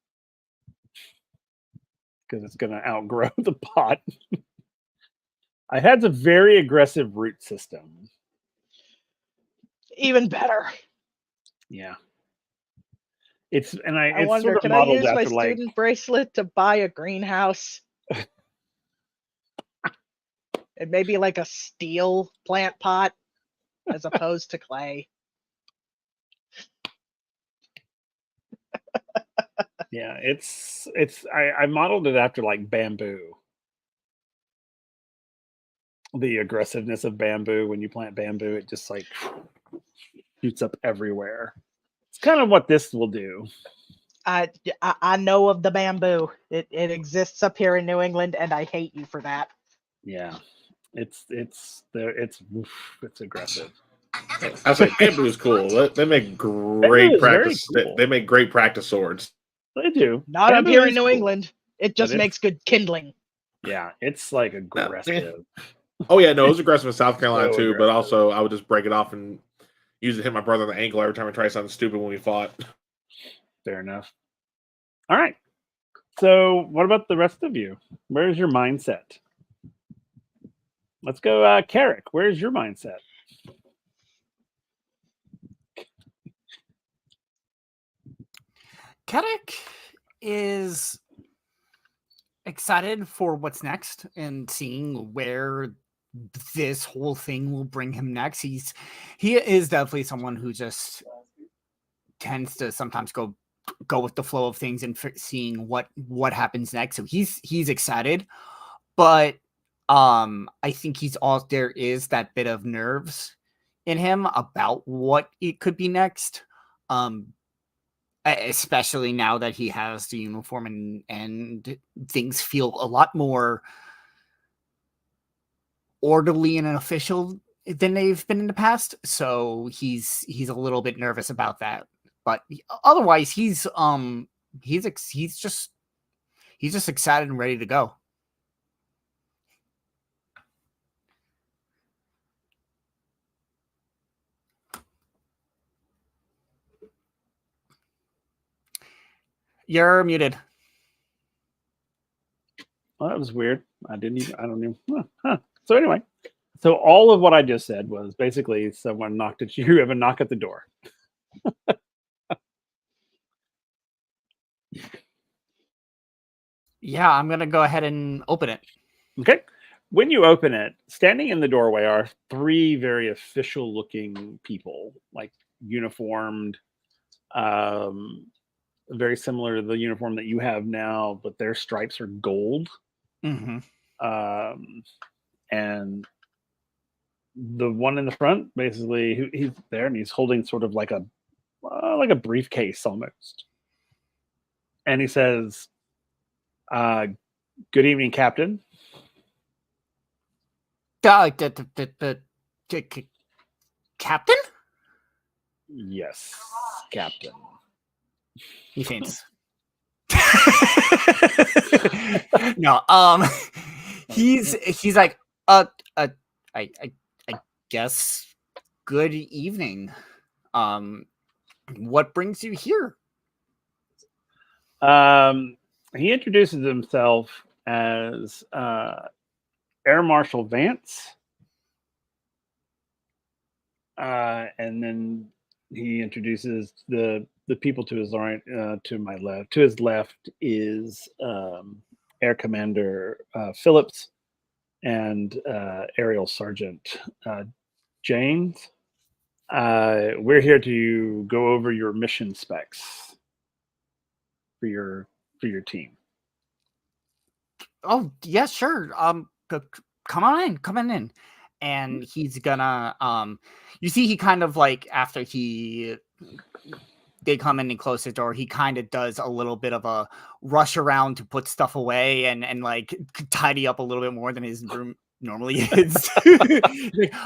because it's going to outgrow the pot. It has a very aggressive root system. Even better. Yeah. It's wonder, sort of can I modeled use my after student bracelet to buy a greenhouse? It may be like a steel plant pot as opposed to clay. Yeah, I modeled it after like bamboo. The aggressiveness of bamboo, when you plant bamboo, it just like shoots up everywhere. It's kind of what this will do. I know of the bamboo. It exists up here in New England, and I hate you for that. Yeah, it's aggressive. I say bamboo is cool. They make great practice. Cool. They make great practice swords. They do. Not bamboo up here in New cool. England. It just makes good kindling. Yeah, it's like aggressive. Oh yeah, no, it was aggressive in South Carolina So too. aggressive. But also, I would just break it off and use it to hit my brother in the ankle every time I try something stupid when we fought. Fair enough. All right. So, what about the rest of you? Where's your mindset? Let's go, Carrick. Where's your mindset? Carrick is excited for what's next and seeing where this whole thing will bring him next. He is definitely someone who just tends to sometimes go with the flow of things and seeing what happens next. So he's excited, but I think there is that bit of nerves in him about what it could be next. Especially now that he has the uniform and things feel a lot more orderly and official than they've been in the past. So he's a little bit nervous about that. But otherwise, he's just excited and ready to go. You're muted. Well, that was weird. I don't even. Huh. So anyway, so all of what I just said was basically someone knocked at you. You have a knock at the door. Yeah, I'm gonna go ahead and open it. Okay. When you open it, standing in the doorway are three very official looking people, like uniformed, very similar to the uniform that you have now, but their stripes are gold. Mm-hmm. And the one in the front, basically, he's there and he's holding sort of like a briefcase almost. And he says, "Good evening, Captain." The captain? Yes, Captain. He faints. No, he's like, I guess. Good evening. What brings you here? He introduces himself as Air Marshal Vance, and then he introduces the people to his right, to my left. To his left is Air Commander Phillips and Aerial Sergeant James. We're here to go over your mission specs for your team. Oh, yeah, sure. Come on in. And he's gonna you see he kind of like after they come in and close the door, he kind of does a little bit of a rush around to put stuff away and like tidy up a little bit more than his room normally is.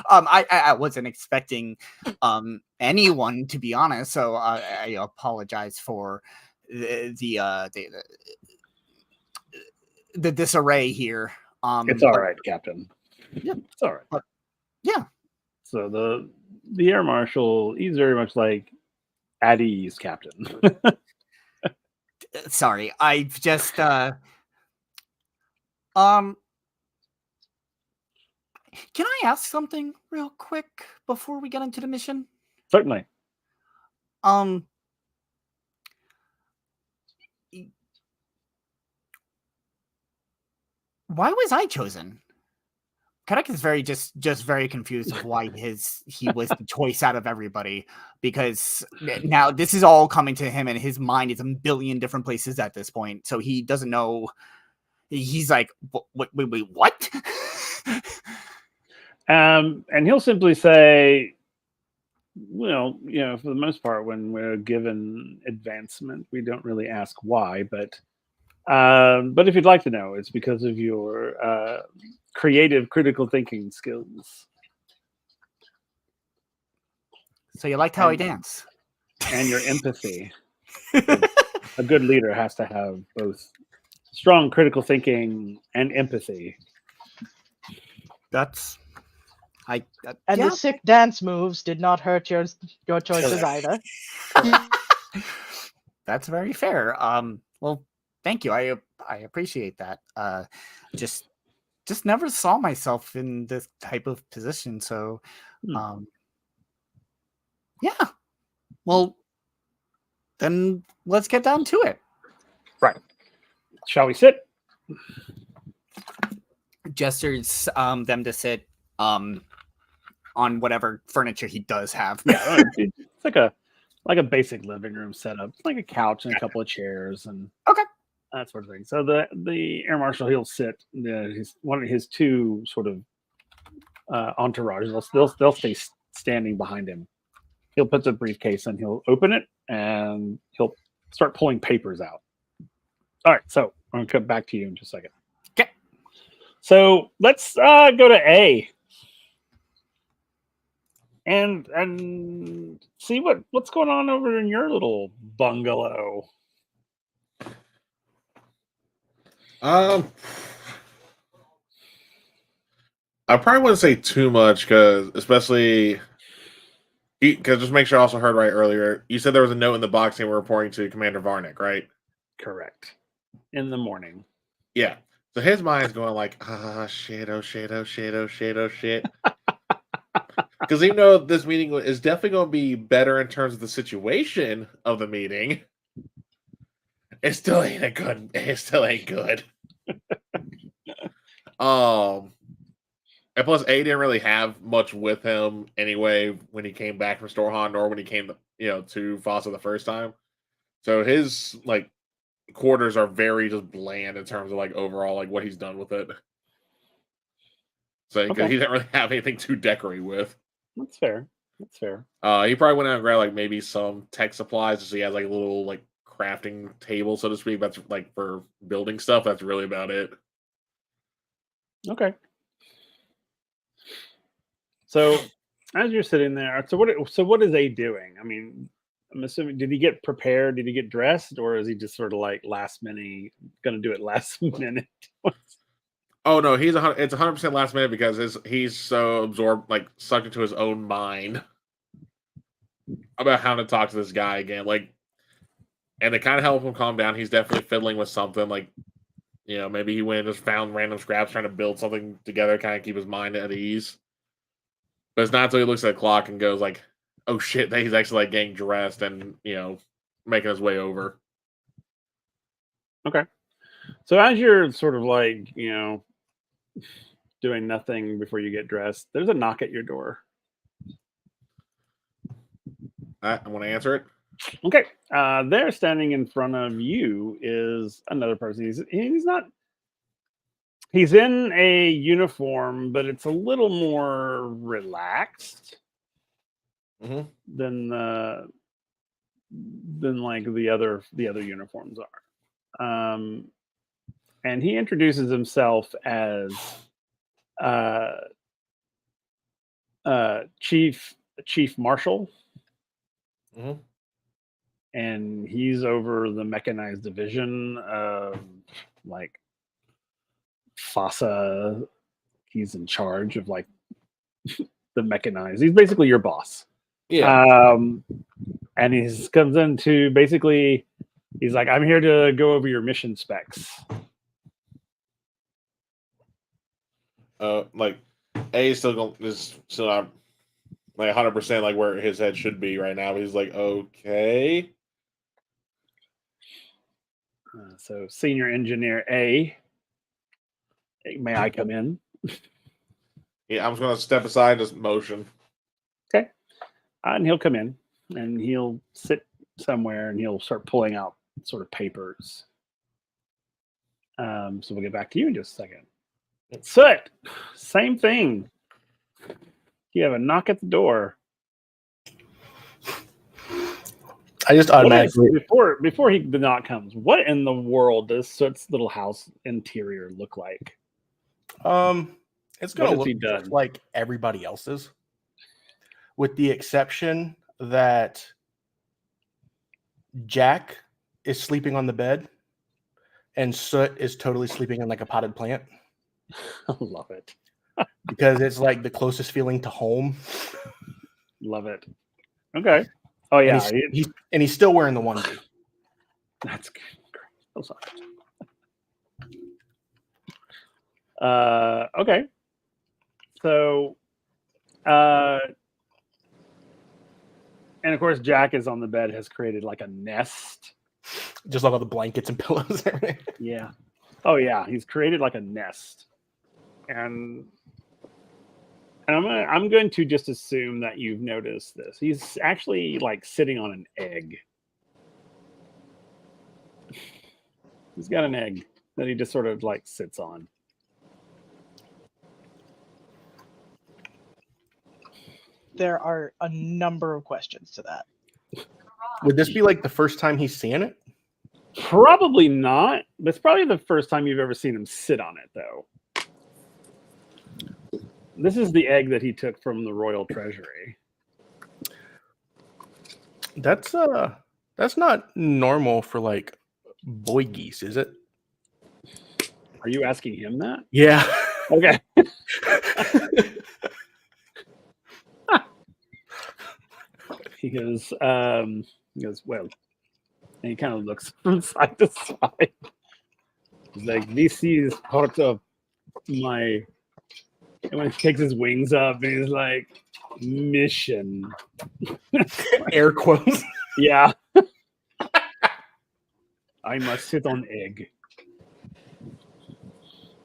I wasn't expecting anyone, to be honest, so I apologize for the disarray here. It's all right, Captain. Yeah, It's all right. Yeah. So the air marshal, he's very much like at ease, Captain. Sorry, I've just can I ask something real quick before we get into the mission? Certainly. Why was I chosen? Kadak is very just very confused of why he was the choice out of everybody, because now this is all coming to him and his mind is a billion different places at this point, so he doesn't know. He's like, wait, what? And he'll simply say, well, for the most part, when we're given advancement, we don't really ask why, but if you'd like to know, it's because of your creative, critical thinking skills. So you liked how I dance, and your empathy. A good leader has to have both strong critical thinking and empathy. And yeah. the sick dance moves did not hurt your choices either. That's very fair. Well, thank you. I appreciate that. Just never saw myself in this type of position. So, yeah. Well, then let's get down to it. Right. Shall we sit? Gestures them to sit on whatever furniture he does have. Yeah, it's like a basic living room setup. It's like a couch and a couple of chairs and that sort of thing. So the air marshal, he'll sit. One of his two sort of entourage. They'll stay standing behind him. He'll put the briefcase and he'll open it and he'll start pulling papers out. All right, so I'm gonna come back to you in just a second. Okay. So let's go to A and see what's going on over in your little bungalow. I probably wouldn't say too much because just make sure I also heard right earlier. You said there was a note in the box and we're reporting to Commander Varnick, right? Correct. In the morning. Yeah. So his mind's going like, shit, oh shit, oh shit, oh shit, oh shit. Because even though this meeting is definitely going to be better in terms of the situation of the meeting, It still ain't a good. It still ain't good. And plus, A didn't really have much with him anyway when he came back from Storhan, nor when he came, to Fossa the first time. So his quarters are very just bland in terms of overall what he's done with it. So because he didn't really have anything to decorate with. That's fair. That's fair. He probably went out and grabbed maybe some tech supplies, so he has a little crafting table, so to speak. That's for building stuff. That's really about it. Okay. So as you're sitting there, so what is A doing? I mean, I'm assuming, did he get prepared? Did he get dressed, or is he just sort of last minute going to do it last minute? Oh no, it's 100% last minute because he's so absorbed, sucked into his own mind about how to talk to this guy again. And to kind of help him calm down, he's definitely fiddling with something. Maybe he went and just found random scraps trying to build something together, kind of keep his mind at ease. But it's not until he looks at the clock and goes oh shit, that he's actually getting dressed and making his way over. Okay. So as you're sort of doing nothing before you get dressed, there's a knock at your door. I want to answer it. Okay. There, standing in front of you, is another person. He's in a uniform, but it's a little more relaxed than the other uniforms are. And he introduces himself as Chief Marshal. And he's over the mechanized division of Fossa. He's in charge of the mechanized. He's basically your boss. Yeah. And he comes in to basically, he's like, I'm here to go over your mission specs. A is still not 100% where his head should be right now. He's okay. So senior engineer A, may I come in? Yeah, I'm just gonna step aside, just motion. Okay. And he'll come in and he'll sit somewhere and he'll start pulling out sort of papers. So we'll get back to you in just a second. Soot, same thing. You have a knock at the door. I just automatically before the knock comes, what in the world does Soot's little house interior look like? It's gonna look just like everybody else's, with the exception that Jack is sleeping on the bed and Soot is totally sleeping in a potted plant. I love it. Because it's the closest feeling to home. Love it. Okay. Oh yeah. And he's still wearing the onesie. That's great. Okay. So and of course Jack is on the bed, has created a nest. Just all the blankets and pillows. Yeah. Oh yeah, he's created a nest. And I'm going to just assume that you've noticed this. He's actually sitting on an egg. He's got an egg that he just sort of sits on. There are a number of questions to that. Would this be the first time he's seeing it? Probably not. That's probably the first time you've ever seen him sit on it, though. This is the egg that he took from the Royal Treasury. That's not normal for boy geese, is it? Are you asking him that? Yeah. Okay. He goes, well, and he kind of looks from side to side. He's like, this is part of my, and when he takes his wings up, and he's like, mission. Air quotes. Yeah. I must sit on egg.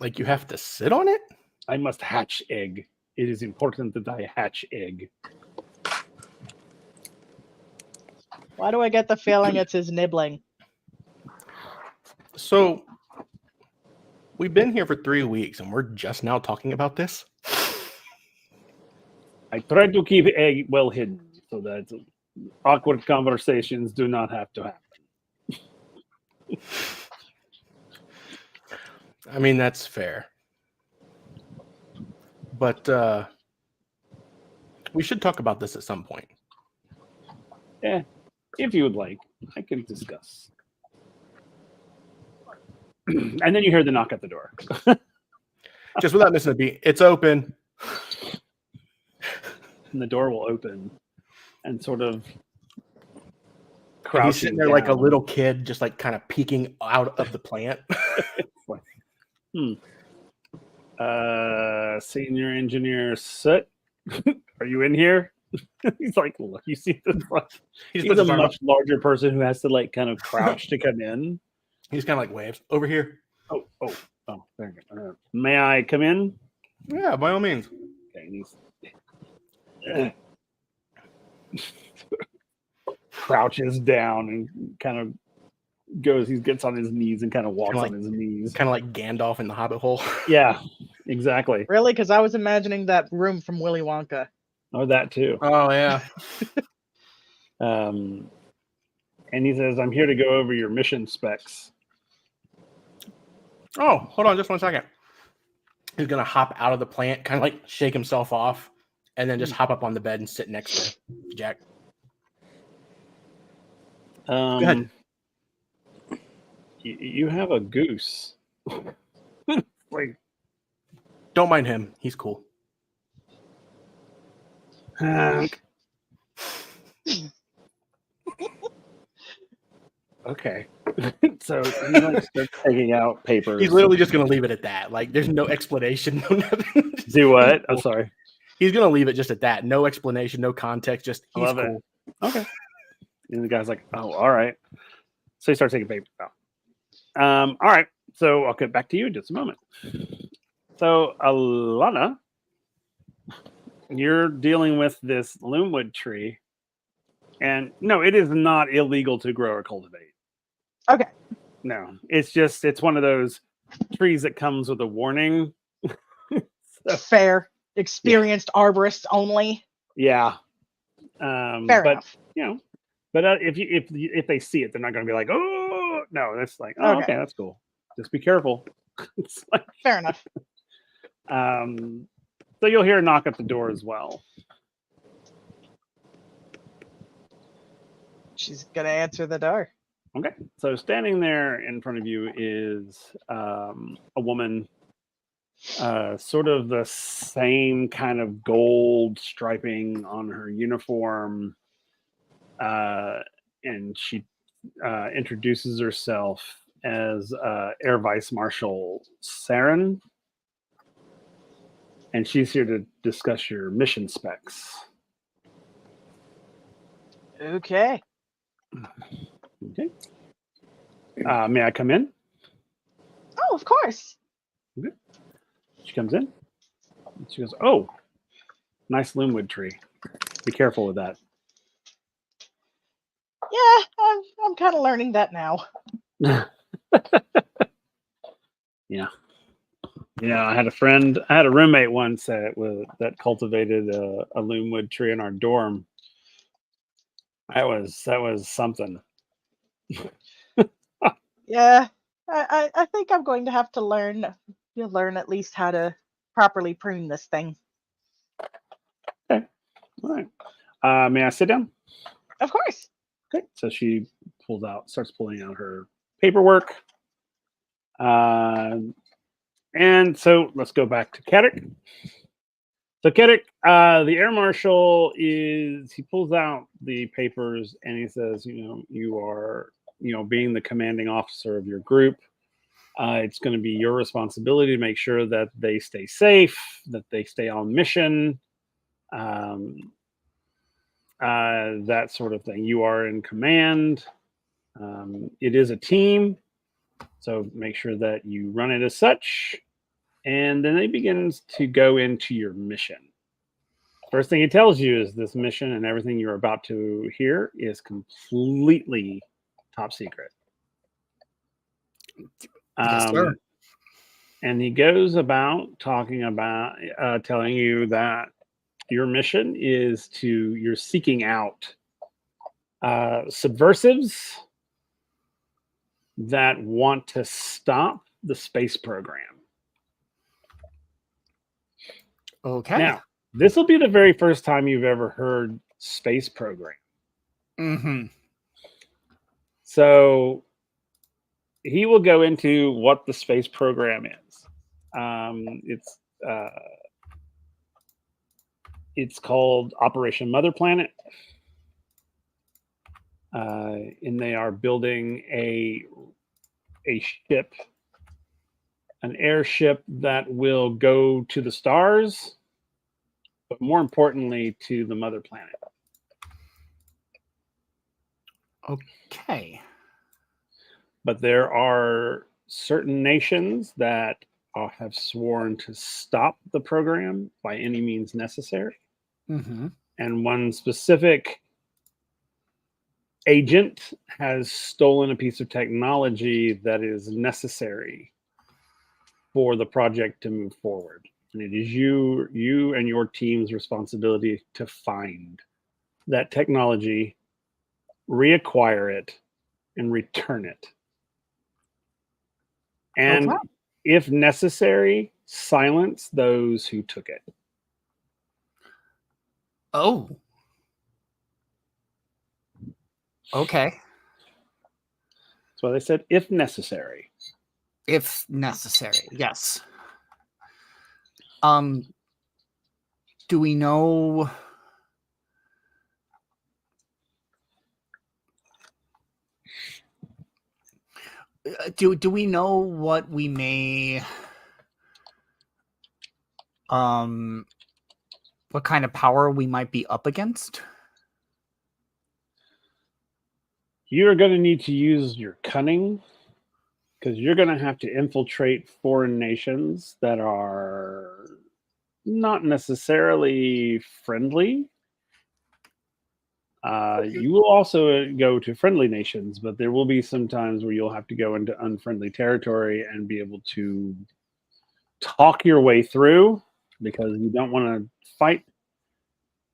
Like you have to sit on it? I must hatch egg. It is important that I hatch egg. Why do I get the feeling it's his nibbling? So we've been here for 3 weeks and we're just now talking about this. I try to keep egg well hidden so that awkward conversations do not have to happen. I mean, that's fair. But we should talk about this at some point. If you would like, I can discuss. And then you hear the knock at the door. Just without missing a beat. It's open. And the door will open and sort of And he's sitting there crouching like a down. little kid, just like kind of peeking out of the plant. Senior engineer Soot, are you in here? He's like, look, you see this? He just He's puts a his arm up. much larger person who has to like kind of crouch to come in. He's kind of like waves over here. Oh, there you go. May I come in? Yeah, by all means. Okay, and he's crouches down and kind of goes. He gets on his knees and kind of walks Kinda on his knees. Kind of like Gandalf in the Hobbit hole. Yeah, exactly. Really? Because I was imagining that room from Willy Wonka. Oh, that too. Oh yeah. And he says, "I'm here to go over your mission specs." Oh, hold on just 1 second. He's gonna hop out of the plant, kind of like shake himself off, and then just hop up on the bed and sit next to Jack. Go ahead. You have a goose. Like, Don't mind him. He's cool. Okay. So he like starts taking out papers. He's literally just gonna leave it at that. Like, there's no explanation, no nothing. Do what? I'm sorry. He's gonna leave it just at that. No explanation, no context. Just I he's love it. cool. Okay. And the guy's like, "Oh, all right." So he starts taking papers out. All right. So I'll get back to you in just a moment. So Alana, you're dealing with this loomwood tree, and no, it is not illegal to grow or cultivate. Okay. No, it's one of those trees that comes with a warning. Fair. Experienced arborists only. Yeah. Fair but enough. you know, but if they see it, they're not going to be like, oh no, that's like, oh, okay, that's cool. Just be careful. It's like, Fair enough. so you'll hear a knock at the door as well. She's gonna answer the door. Okay, so standing there in front of you is a woman, sort of the same kind of gold striping on her uniform, and she introduces herself as Air Vice Marshal Saren, and she's here to discuss your mission specs. Okay. Okay. May I come in? Oh, of course. She comes in. She goes, "Oh, nice loomwood tree. Be careful with that." Yeah, I'm kind of learning that now. Yeah. I had a roommate once that cultivated a loomwood tree in our dorm. That was something. Yeah, I think I'm going to have to learn at least how to properly prune this thing. Okay. All right. May I sit down? Of course. Okay. So she starts pulling out her paperwork. And so let's go back to Kedrick. So Kedrick, the air marshal he pulls out the papers and he says, you are, being the commanding officer of your group, it's going to be your responsibility to make sure that they stay safe, that they stay on mission, that sort of thing. You are in command. It is a team, so make sure that you run it as such. And then it begins to go into your mission. First thing it tells you is this mission and everything you're about to hear is completely top secret. Yes, sir. And he goes about talking about telling you that your mission is you're seeking out subversives that want to stop the space program. Okay. Now, this will be the very first time you've ever heard space program. Mm-hmm. So he will go into what the space program is. It's called Operation Mother Planet. And they are building a ship, an airship that will go to the stars, but more importantly, to the mother planet. Okay. But there are certain nations that have sworn to stop the program by any means necessary. Mm-hmm. And one specific agent has stolen a piece of technology that is necessary for the project to move forward. And it is you and your team's responsibility to find that technology, reacquire it, and return it. And Okay. if necessary, silence those who took it. Oh. Okay. That's why they said if necessary. If necessary, yes. Do we know do we know what we may what kind of power we might be up against? You're going to need to use your cunning, because you're going to have to infiltrate foreign nations that are not necessarily friendly. You will also go to friendly nations, but there will be some times where you'll have to go into unfriendly territory and be able to talk your way through, because you don't want to fight,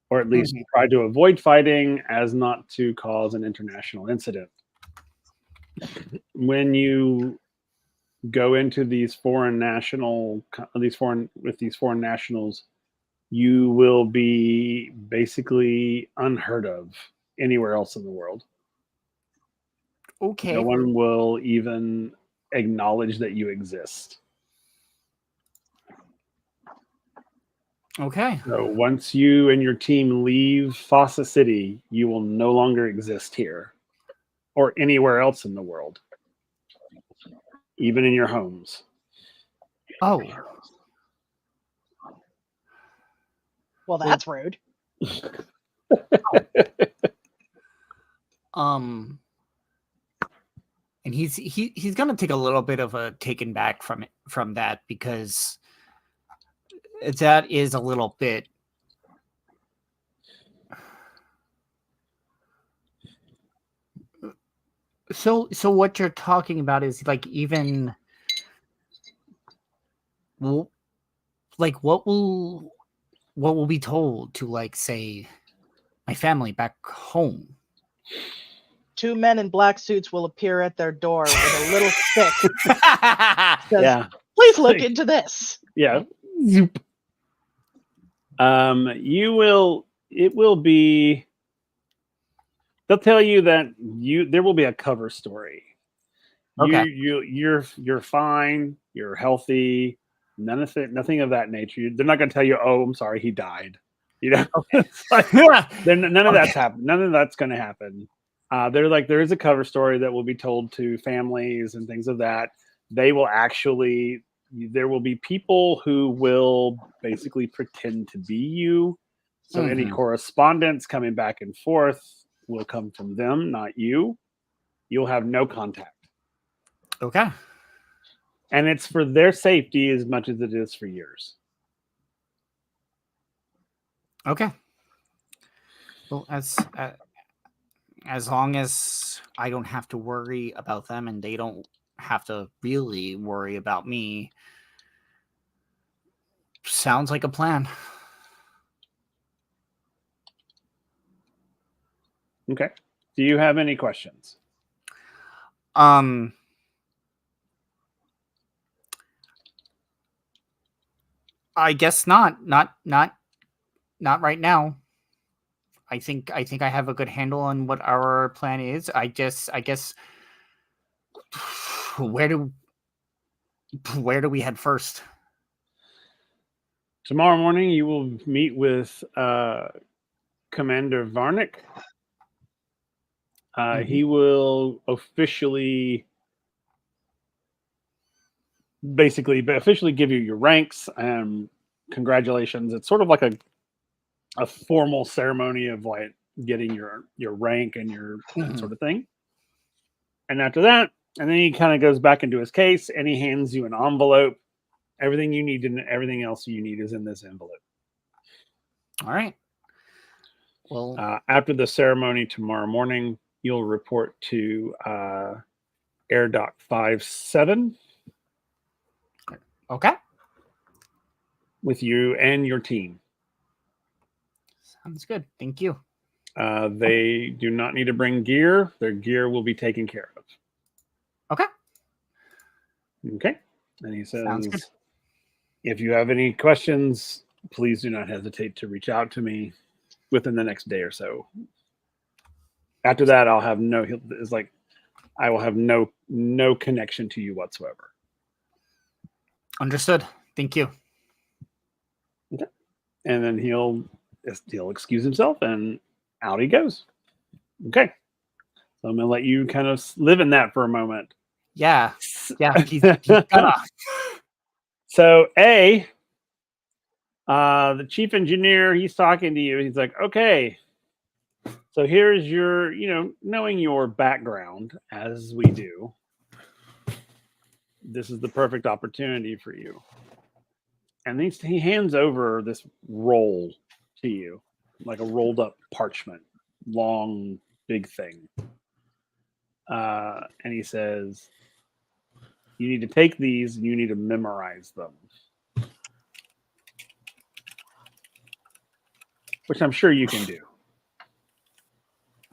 or at least try to avoid fighting as not to cause an international incident. When you go into these foreign nationals, you will be basically unheard of anywhere else in the world. Okay. No one will even acknowledge that you exist. Okay. So once you and your team leave Fossa City, you will no longer exist here or anywhere else in the world, even in your homes. Oh. Well, that's rude. And he's gonna take a little bit of a taken back from that, because that is a little bit so what you're talking about is like, even like what will be told to, like, say, my family back home? 2 men in black suits will appear at their door with a little stick. Says, Yeah. please look into this. Yeah. Zoop. It will be, they'll tell you that there will be a cover story. Okay. You're fine, you're healthy, nothing of that nature. They're not going to tell you, oh, I'm sorry, he died. You know, it's like, none of that's happened. None of that's going to happen. They're like, there is a cover story that will be told to families and things of that. There will be people who will basically pretend to be you. So any correspondence coming back and forth will come from them, not you. you'll have no contact. Okay. And it's for their safety as much as it is for yours. Okay. Well, as long as I don't have to worry about them and they don't have to really worry about me, sounds like a plan. Okay. Do you have any questions? I guess not. Not right now. I think I have a good handle on what our plan is. I guess where do we head first? Tomorrow morning, you will meet with Commander Varnick. He will officially give you your ranks and congratulations. It's sort of like a formal ceremony of like getting your rank and your that sort of thing. And after that, and then he kind of goes back into his case and he hands you an envelope. Everything you need and everything else you need is in this envelope. All right. Well, after the ceremony tomorrow morning, you'll report to Air Dock 57. Okay. With you and your team. Sounds good. Thank you. They do not need to bring gear. Their gear will be taken care of. Okay. Okay. And he says, if you have any questions, please do not hesitate to reach out to me within the next day or so. After that, I will have no connection to you whatsoever. Understood. Thank you. Okay. And then he'll excuse himself and out he goes. Okay. So I'm going to let you kind of live in that for a moment. Yeah. He's gonna. So the chief engineer, he's talking to you. He's like, okay, so here's your, knowing your background as we do, this is the perfect opportunity for you. And he hands over this roll to you, like a rolled up parchment, long, big thing. And he says, you need to take these and you need to memorize them. Which I'm sure you can do,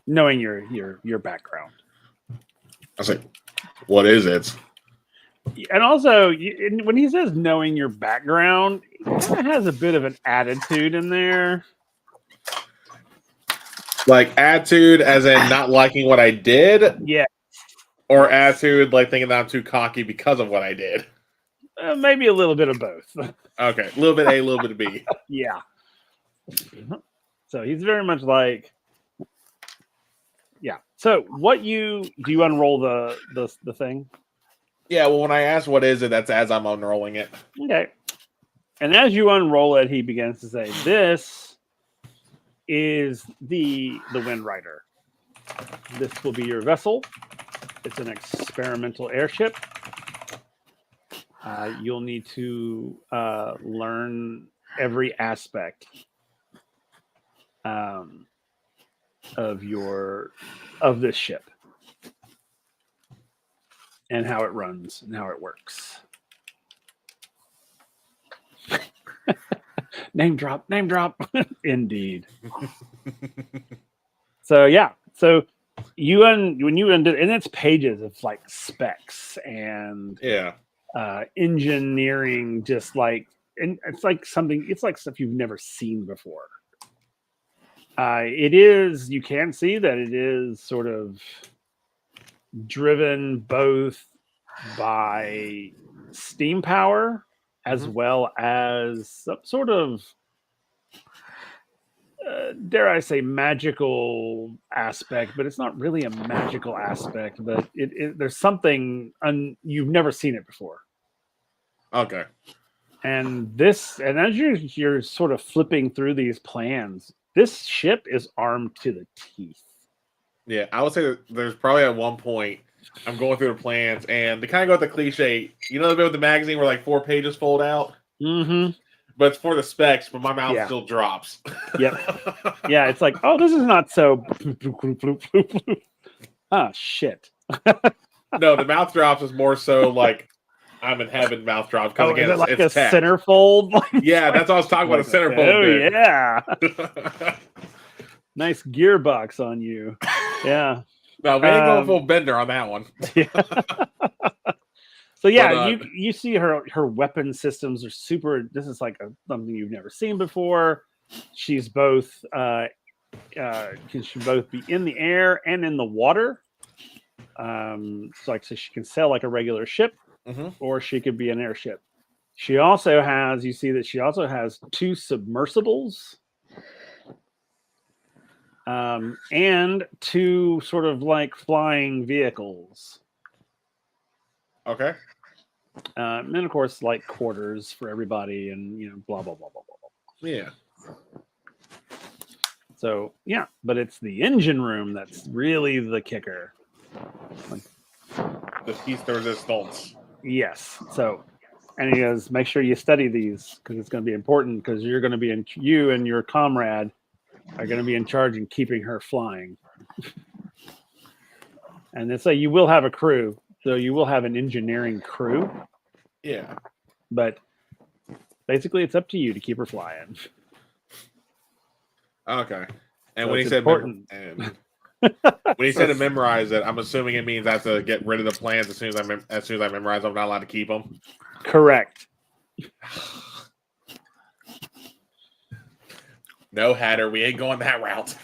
knowing your background. I was like, what is it? And also, when he says knowing your background, it kind of has a bit of an attitude in there. Like attitude as in not liking what I did? Yeah. Or attitude like thinking that I'm too cocky because of what I did? Maybe a little bit of both. Okay. A little bit A, a little bit of B. Yeah. So he's very much like, yeah. So do you unroll the thing? Yeah, well, when I ask what is it, that's as I'm unrolling it. Okay. And as you unroll it, he begins to say, this is the WindRider. This will be your vessel. It's an experimental airship. You'll need to learn every aspect of this ship and how it runs and how it works. Name drop. Indeed. So yeah. So when you ended, and it's pages of like specs and engineering, just like, and it's like stuff you've never seen before. You can see that it is sort of driven both by steam power as well as some sort of, dare I say, magical aspect, but it's not really a magical aspect, but there's something you've never seen it before. Okay. And as you're sort of flipping through these plans, this ship is armed to the teeth. Yeah, I would say that there's probably at one point I'm going through the plans, and to kind of go with the cliche, you know the bit with the magazine where like 4 pages fold out, Mm-hmm. but it's for the specs, but my mouth Yeah. still drops. Yep. Yeah, it's like, oh, this is not so. Ah, shit. No, the mouth drops is more so like I'm in heaven. Mouth drops because Oh, again, is it like it's a tech. centerfold? Yeah, that's what I was talking about. A centerfold. Oh bit. yeah, nice gearbox on you. Yeah. No, we ain't going full bender on that one. So yeah, But, you see her weapon systems are super. This is like something you've never seen before. She's both can she both be in the air and in the water. So she can sail like a regular ship, or she could be an airship. She also has, you see that she also has 2 submersibles, and 2 sort of like flying vehicles. okay. And then of course like quarters for everybody, and blah blah blah blah blah. Yeah. So yeah, but it's the engine room that's really the kicker. The piece de resistance. Yes. So, and he goes, make sure you study these because it's going to be important, because you're going to be you and your comrade are going to be in charge in keeping her flying. And then you will have a crew, so you will have an engineering crew. Yeah. But basically, it's up to you to keep her flying. Okay. And So when he it's said important. when he said to memorize it, I'm assuming it means I have to get rid of the plans as soon as I memorize them. I'm not allowed to keep them. Correct. No, Hatter, we ain't going that route.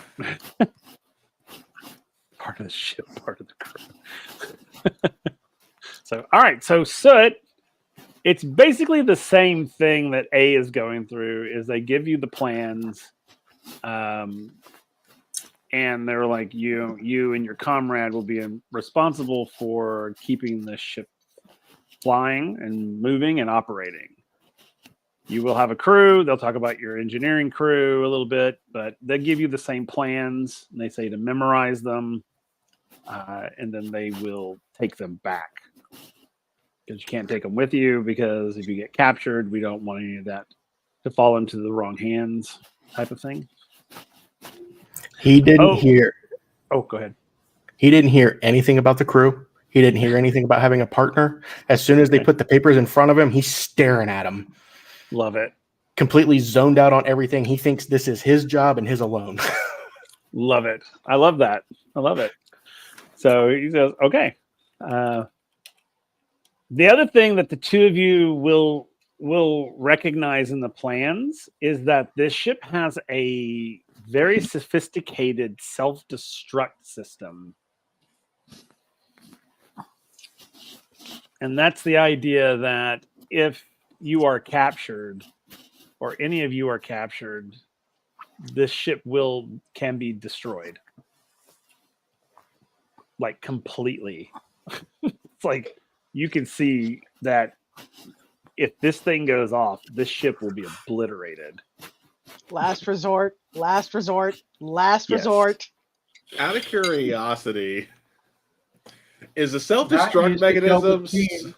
Part of the ship, part of the crew. So, all right. So Soot, it's basically the same thing that A is going through. Is they give you the plans, and they're like, you and your comrade will be responsible for keeping the ship flying and moving and operating. You will have a crew. They'll talk about your engineering crew a little bit, but they give you the same plans, and they say to memorize them, and then they will take them back. Because you can't take them with you, because if you get captured, we don't want any of that to fall into the wrong hands, type of thing. He didn't hear. Oh, go ahead. He didn't hear anything about the crew. He didn't hear anything about having a partner. As soon as they put the papers in front of him, he's staring at them. Love it. Completely zoned out on everything. He thinks this is his job and his alone. Love it. I love that. I love it. So he says, okay. The other thing that the 2 of you will recognize in the plans is that this ship has a very sophisticated self-destruct system. And that's the idea that if you are captured, or any of you are captured, this ship can be destroyed. Like completely. It's like you can see that if this thing goes off, this ship will be obliterated. Last resort, last resort, last Yes. resort. Out of curiosity, is the Not self-destruct used to kill the mechanisms? team.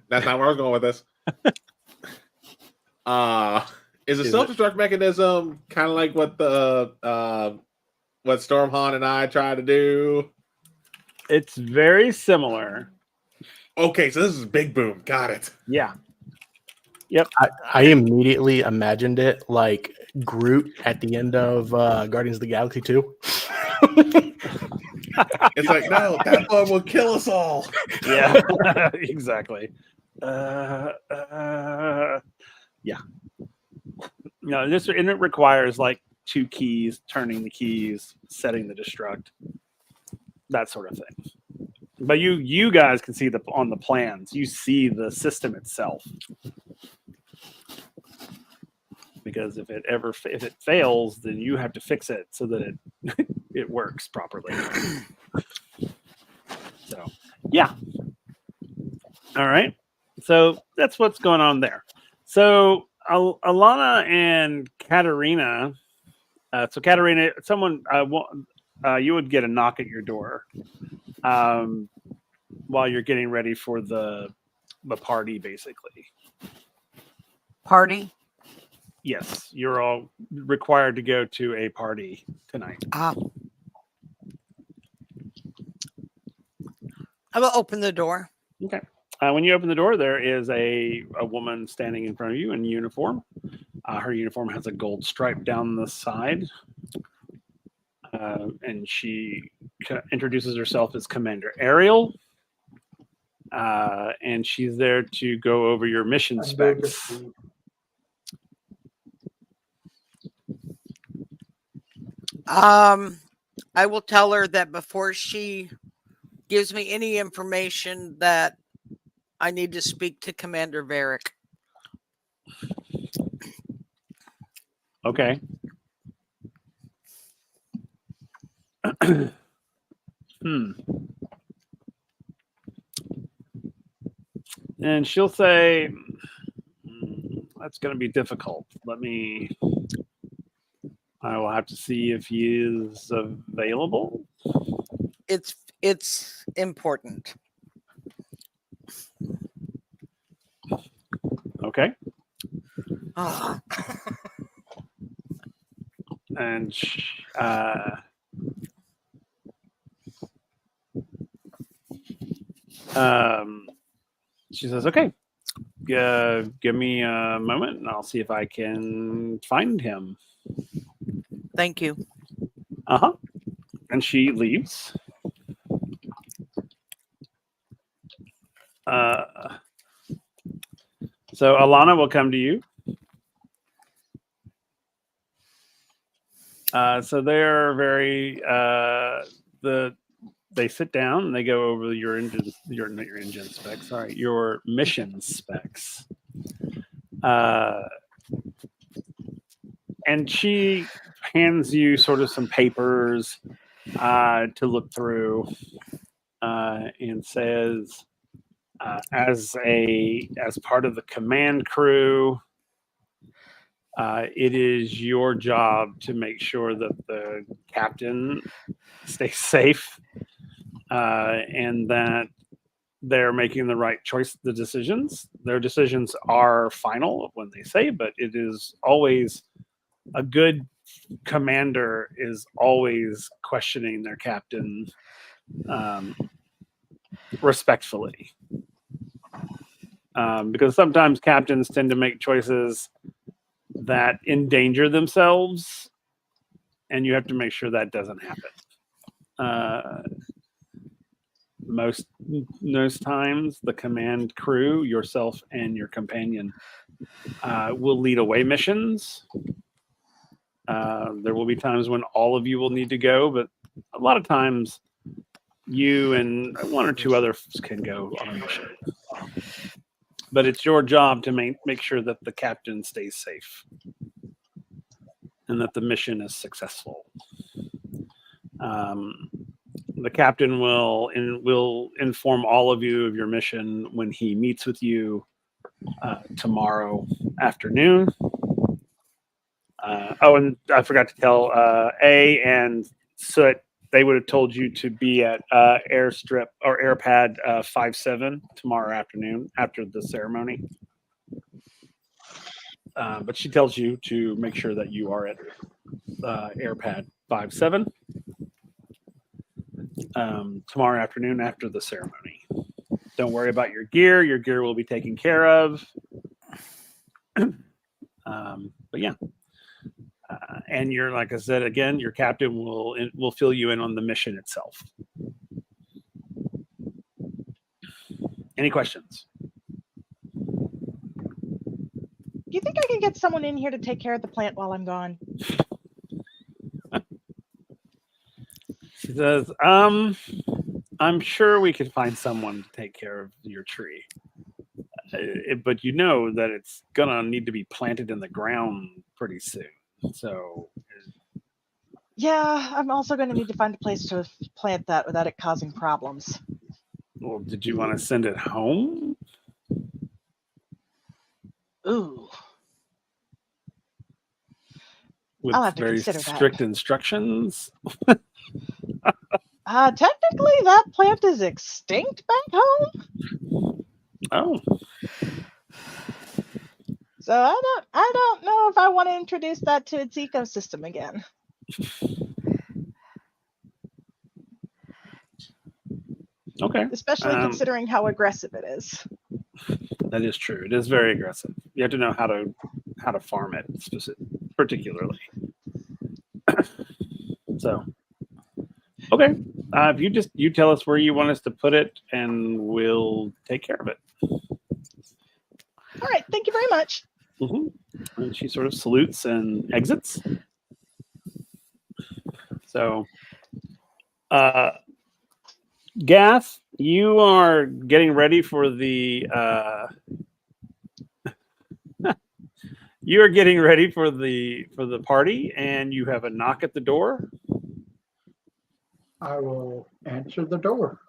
That's not where I was going with this. Is the Is self-destruct mechanism kind of like what what Stormhawk and I tried to do? It's very similar. Okay, so this is Big Boom. Got it. Yeah. I immediately imagined it like Groot at the end of Guardians of the Galaxy 2. It's like, no, that one will kill us all. Yeah. Exactly. Yeah. No, and it requires like 2 keys, turning the keys, setting the destruct, that sort of thing. But you guys can see on the plans, you see the system itself. Because if it fails, then you have to fix it so that it works properly. So, yeah. All right. So that's what's going on there. So Alana and Katarina. So Katarina, someone you would get a knock at your door while you're getting ready for the party, basically. Party? Yes, you're all required to go to a party tonight. I will open the door. Okay. When you open the door, there is a woman standing in front of you in uniform. Her uniform has a gold stripe down the side. And she introduces herself as Commander Ariel. And she's there to go over your mission specs. I will tell her that before she gives me any information that I need to speak to Commander Varick. Okay. And she'll say, that's going to be difficult. I will have to see if he is available. It's important. Okay. Oh. And she says, okay, give me a moment and I'll see if I can find him. Thank you. Uh-huh. And she leaves. So Alana will come to you. So they're very they sit down and they go over your mission specs. And she hands you sort of some papers to look through and says, as part of the command crew, it is your job to make sure that the captain stays safe and that they're making the right choice, the decisions. Their decisions are final when they say, but it is always a good commander is always questioning their captain respectfully. Because sometimes captains tend to make choices that endanger themselves, and you have to make sure that doesn't happen. Most times, the command crew, yourself and your companion, will lead away missions. There will be times when all of you will need to go, but a lot of times you and one or two others can go on a mission. But it's your job to make sure that the captain stays safe and that the mission is successful. The captain will inform all of you of your mission when he meets with you tomorrow afternoon. And I forgot to tell A and Soot, they would have told you to be at Airstrip or Airpad 57 tomorrow afternoon after the ceremony. But she tells you to make sure that you are at Airpad 57 tomorrow afternoon after the ceremony. Don't worry about your gear. Your gear will be taken care of. But yeah. And you're, like I said, again, your captain will fill you in on the mission itself. Any questions? Do you think I can get someone in here to take care of the plant while I'm gone? She says, I'm sure we could find someone to take care of your tree. But you know that it's going to need to be planted in the ground pretty soon. So, yeah, I'm also going to need to find a place to plant that without it causing problems. Well, did you want to send it home? Ooh. I'll have to very consider that. strict instructions. Technically, that plant is extinct back home, Oh, so I don't know if I want to introduce that to its ecosystem again. okay. Especially considering how aggressive it is. That is true. It is very aggressive. You have to know how to farm it particularly. So, okay. If you tell us where you want us to put it, and we'll take care of it. All right, thank you very much. And she sort of salutes and exits. So, Gath, you are getting ready for the you are getting ready for the party, and you have a knock at the door. I will answer the door.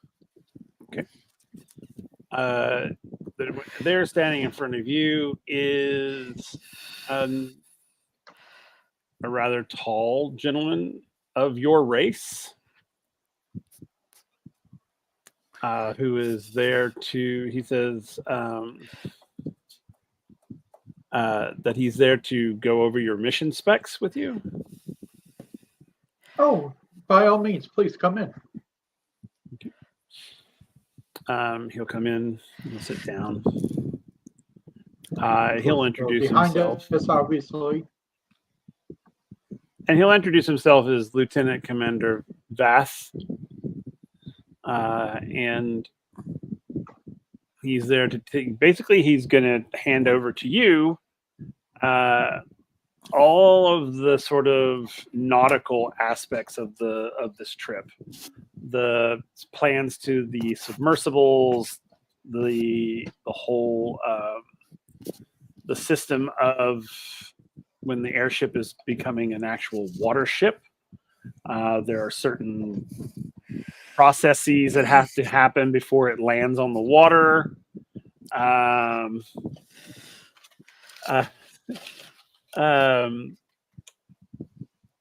There standing in front of you is a rather tall gentleman of your race, who is there to, he says, that he's there to go over your mission specs with you. Oh, by all means, please come in. He'll come in, he'll sit down. He'll introduce Behind himself. us, obviously. And he'll introduce himself as Lieutenant Commander Vath. And he's there to take, basically he's going to hand over to you all of the sort of nautical aspects of this trip. The plans to the submersibles, the whole the system of when the airship is becoming an actual water ship. There are certain processes that have to happen before it lands on the water.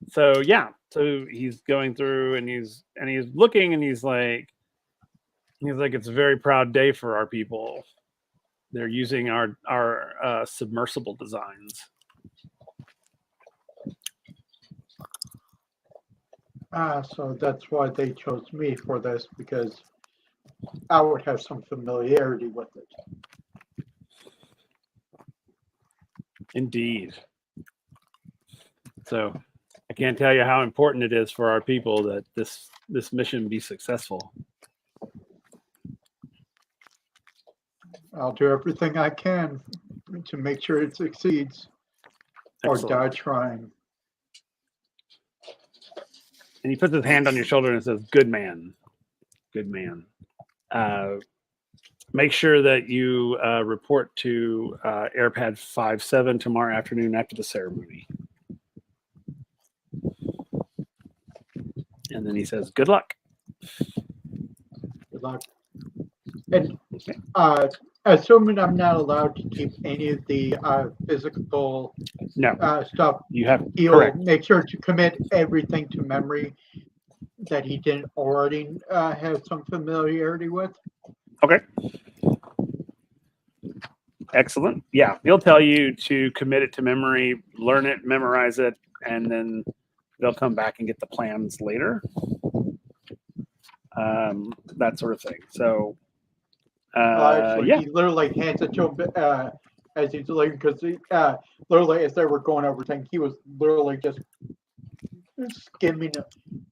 So yeah, so he's going through and he's looking and he's like it's a very proud day for our people. They're using our submersible designs. So that's why they chose me for this, because I would have some familiarity with it. Indeed. So I can't tell you how important it is for our people that this mission be successful. I'll do everything I can to make sure it succeeds. Excellent. Or die trying. And he puts his hand on your shoulder and says, "Good man. Good man. Make sure that you report to Airpad 57 tomorrow afternoon after the ceremony." And then he says, "Good luck." Good luck. And assuming I'm not allowed to keep any of the physical stuff, he'll correct. Make sure to commit everything to memory that he didn't already have some familiarity with. Okay. Excellent. Yeah, he'll tell you to commit it to memory, learn it, memorize it, and then they'll come back and get the plans later. That sort of thing. So, he literally hands it to him as he's leaving, because literally as they were going over things, he was literally just skimming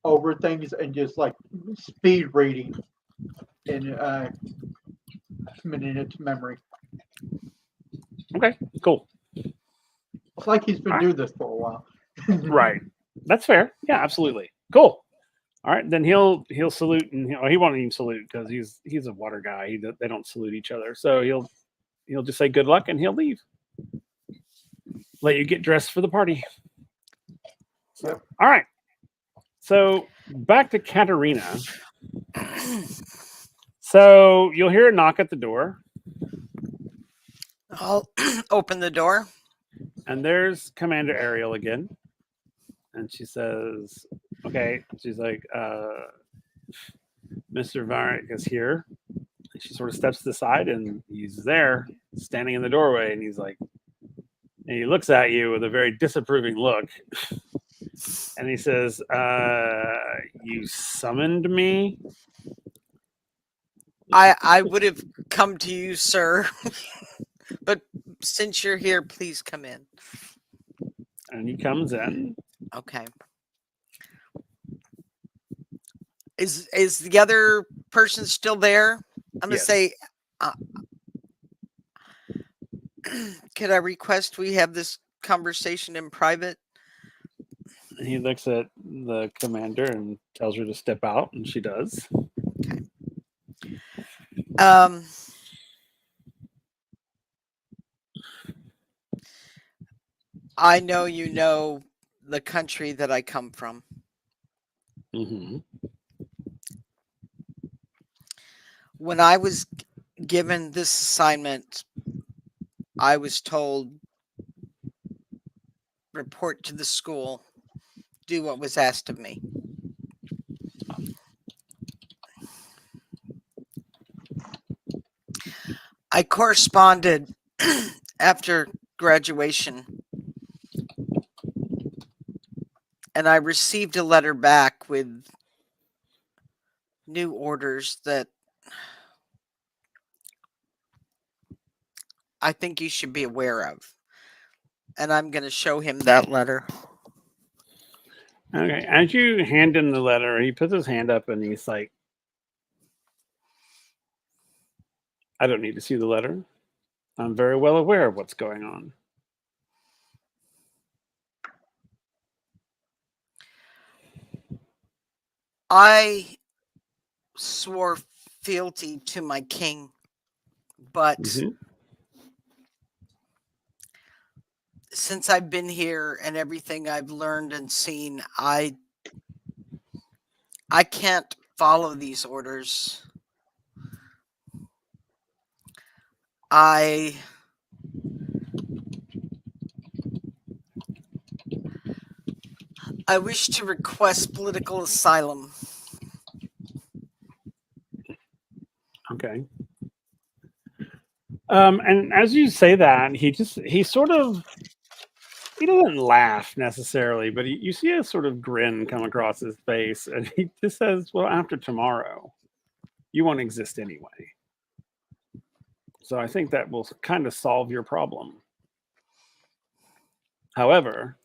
over things and just like speed reading and committing it to memory. Okay, cool. It's like he's been doing this for a while. Right. That's fair. Yeah, absolutely. Cool. All right, then he'll salute, and he won't even salute because he's a water guy. They don't salute each other, so he'll just say good luck and he'll leave. Let you get dressed for the party. Yep. All right. So back to Katerina. So you'll hear a knock at the door. I'll open the door. And there's Commander Ariel again. And she says, okay. She's like, Mr. Varric is here. And she sort of steps to the side, and he's there, standing in the doorway, and he's like, and he looks at you with a very disapproving look. And he says, you summoned me? I would have come to you, sir. But since you're here, please come in. And he comes in. Okay. Is the other person still there? I'm gonna Yes. say, could I request we have this conversation in private? And he looks at the commander and tells her to step out, and she does. I know you know the country that I come from. Mm-hmm. When I was given this assignment, I was told, report to the school, do what was asked of me. I corresponded after graduation, and I received a letter back with new orders that I think you should be aware of. And I'm going to show him that letter. Okay. As you hand him the letter, he puts his hand up and he's like, I don't need to see the letter. I'm very well aware of what's going on. I swore fealty to my king, but since I've been here and everything I've learned and seen, I can't follow these orders. I wish to request political asylum. Okay. And as you say that, he doesn't laugh necessarily, but you see a sort of grin come across his face, and he just says, well, after tomorrow, you won't exist anyway. So I think that will kind of solve your problem. However,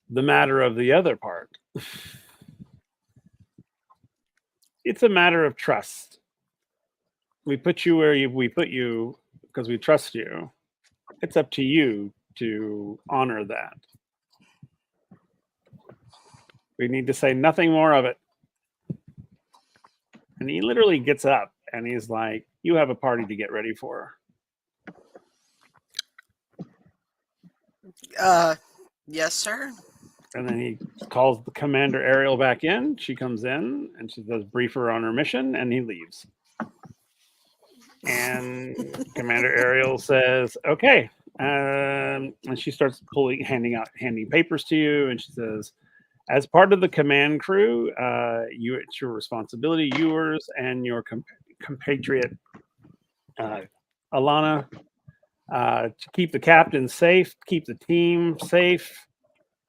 the matter of the other part, it's a matter of trust. We put you where we put you because we trust you. It's up to you to honor that. We need to say nothing more of it. And he literally gets up and he's like, you have a party to get ready for. Yes, sir. And then he calls the Commander Ariel back in. She comes in and she does brief her on her mission, and he leaves. And Commander Ariel says, okay. And she starts handing papers to you. And she says, as part of the command crew, it's your responsibility, yours and your compatriot, Alana, to keep the captain safe, keep the team safe.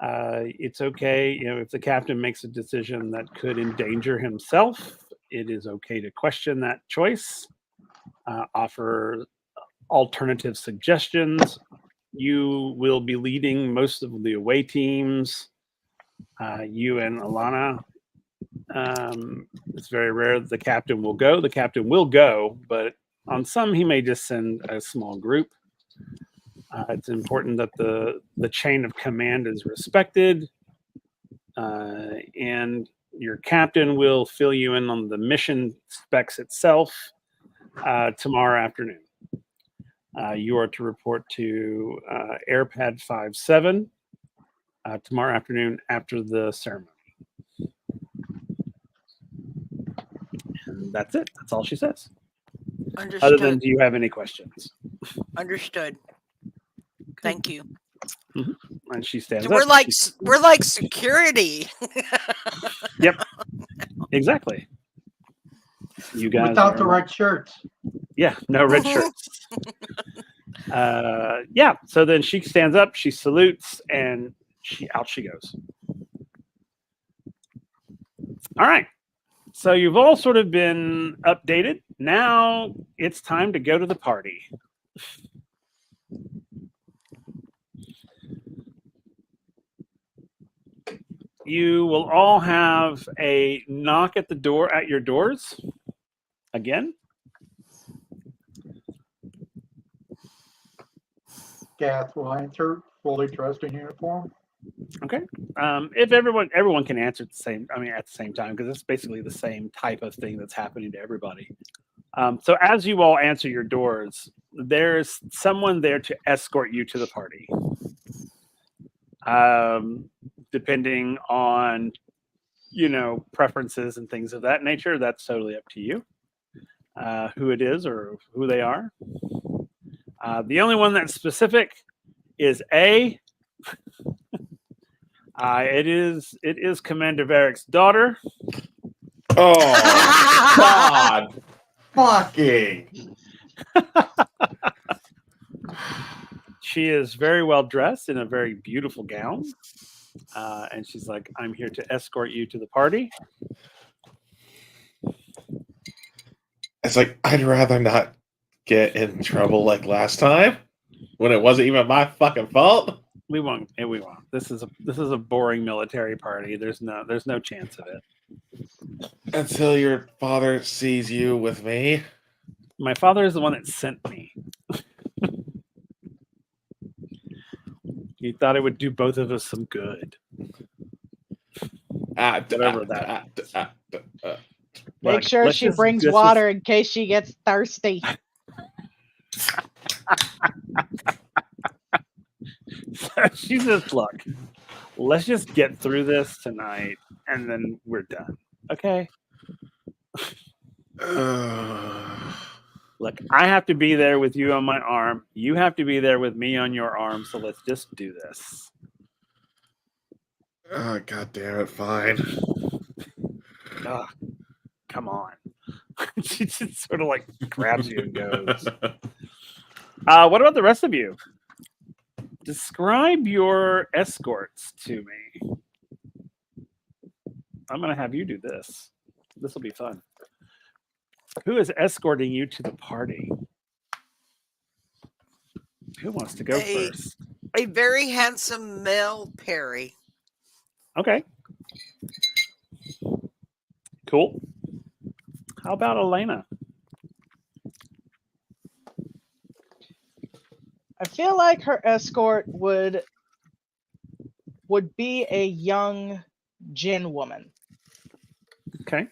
It's okay, if the captain makes a decision that could endanger himself, it is okay to question that choice, offer alternative suggestions. You will be leading most of the away teams. You and Alana. It's very rare that the captain will go. The captain will go, but on some he may just send a small group. It's important that the chain of command is respected, and your captain will fill you in on the mission specs itself tomorrow afternoon. You are to report to Airpad 57 tomorrow afternoon after the ceremony. And that's it. That's all she says. Understood. Other than, do you have any questions? Understood. Thank you. Mm-hmm. And she stands We're up. like security. Yep. Exactly. You guys Without are the red shirts. Yeah, no red shirts. Yeah. So then she stands up, she salutes, and out she goes. All right. So you've all sort of been updated. Now it's time to go to the party. You will all have a knock at the door at your doors again. Gath will answer, fully dressed in uniform. Okay. If everyone can answer at the same time, because it's basically the same type of thing that's happening to everybody. So as you all answer your doors, there's someone there to escort you to the party. Depending on, preferences and things of that nature, that's totally up to you. Who it is or who they are. The only one that's specific is A. It is Commander Varric's daughter. Oh God! Fucking. She is very well dressed in a very beautiful gown, and she's like, "I'm here to escort you to the party." It's like I'd rather not get in trouble like last time when it wasn't even my fucking fault. We won't. This is a boring military party. There's no chance of it. Until your father sees you with me. My father is the one that sent me. He thought it would do both of us some good. Whatever that. Make sure she brings water in case she gets thirsty. She says, "Look, let's just get through this tonight, and then we're done. Okay? Look, I have to be there with you on my arm. You have to be there with me on your arm. So let's just do this." Oh, God damn it! Fine. Ugh, come on. She just sort of like grabs you and goes. What about the rest of you? Describe your escorts to me. I'm going to have you do this. This will be fun. Who is escorting you to the party? Who wants to go first? A very handsome male Perry. Okay. Cool. How about Elena? I feel like her escort would be a young Jinn woman. Okay.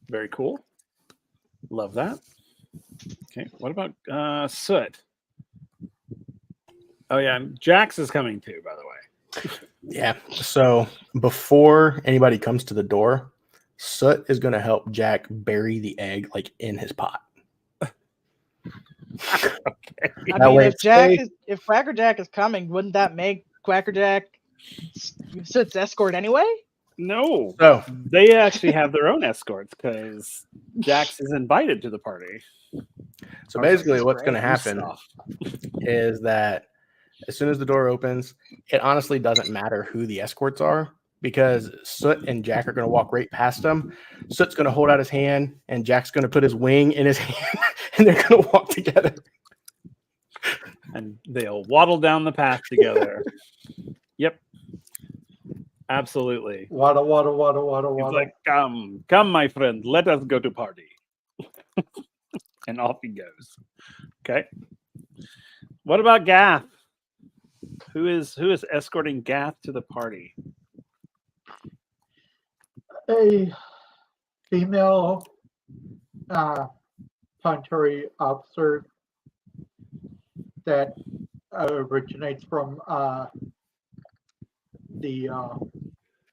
Very cool. Love that. Okay. What about Soot? Oh yeah, Jax is coming too, by the way. Yeah. So before anybody comes to the door, Soot is going to help Jack bury the egg like in his pot. Okay. I mean, if Crackerjack is coming, wouldn't that make Crackerjack Soot's escort anyway? No. So They actually have their own escorts because Jax is invited to the party. So basically, what's going to Great happen stuff. is that as soon as the door opens, it honestly doesn't matter who the escorts are because Soot and Jack are going to walk right past them. Soot's going to hold out his hand, and Jack's going to put his wing in his hand, and they're going to walk together. And they'll waddle down the path together. Yep. Absolutely. Waddle, waddle, waddle, He's waddle, waddle. like, come, my friend, let us go to party. And off he goes. Okay. What about Gath? Who is escorting Gath to the party? A female planetary officer that originates from the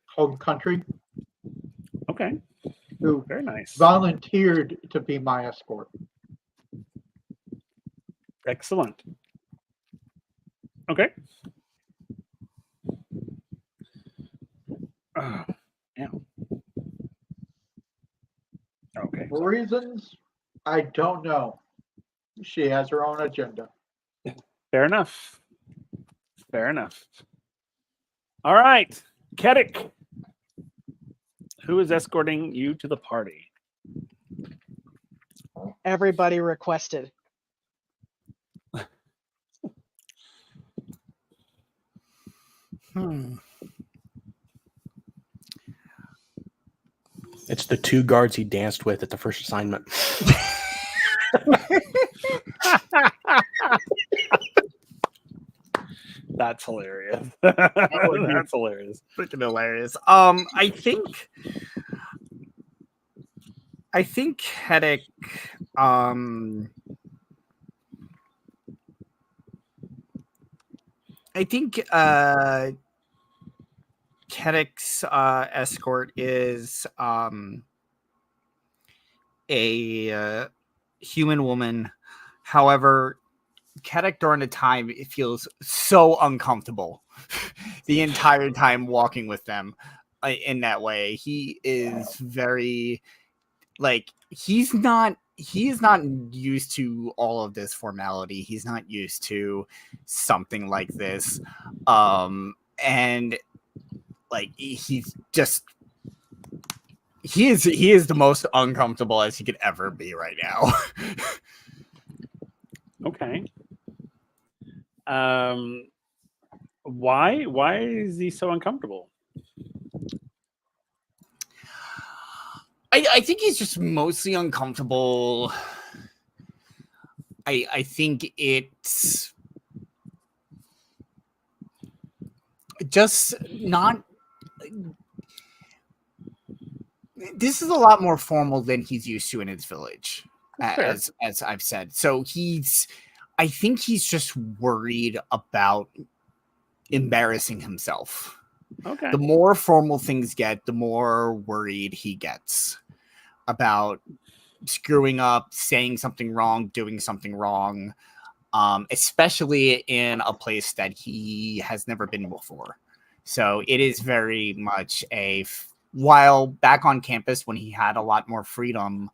home country, Okay. who Very nice. volunteered to be my escort. Excellent. Okay. Reasons? I don't know. She has her own agenda. Fair enough. Fair enough. All right, Kedek. Who is escorting you to the party? Everybody requested. It's the 2 guards he danced with at the first assignment. That's hilarious. That's hilarious. Freaking hilarious. I think Hedek, I think Kedek's escort is a human woman. However, Kedek during the time it feels so uncomfortable the entire time walking with them in that way. He is very he is not used to all of this formality. He's not used to something like this. And he's just he is the most uncomfortable as he could ever be right now. Okay. Why is he so uncomfortable? I think he's just mostly uncomfortable. I think it's just not. This is a lot more formal than he's used to in his village, as I've said. So I think he's just worried about embarrassing himself. Okay. The more formal things get, the more worried he gets about screwing up, saying something wrong, doing something wrong, especially in a place that he has never been before. So it is very much while back on campus when he had a lot more freedom,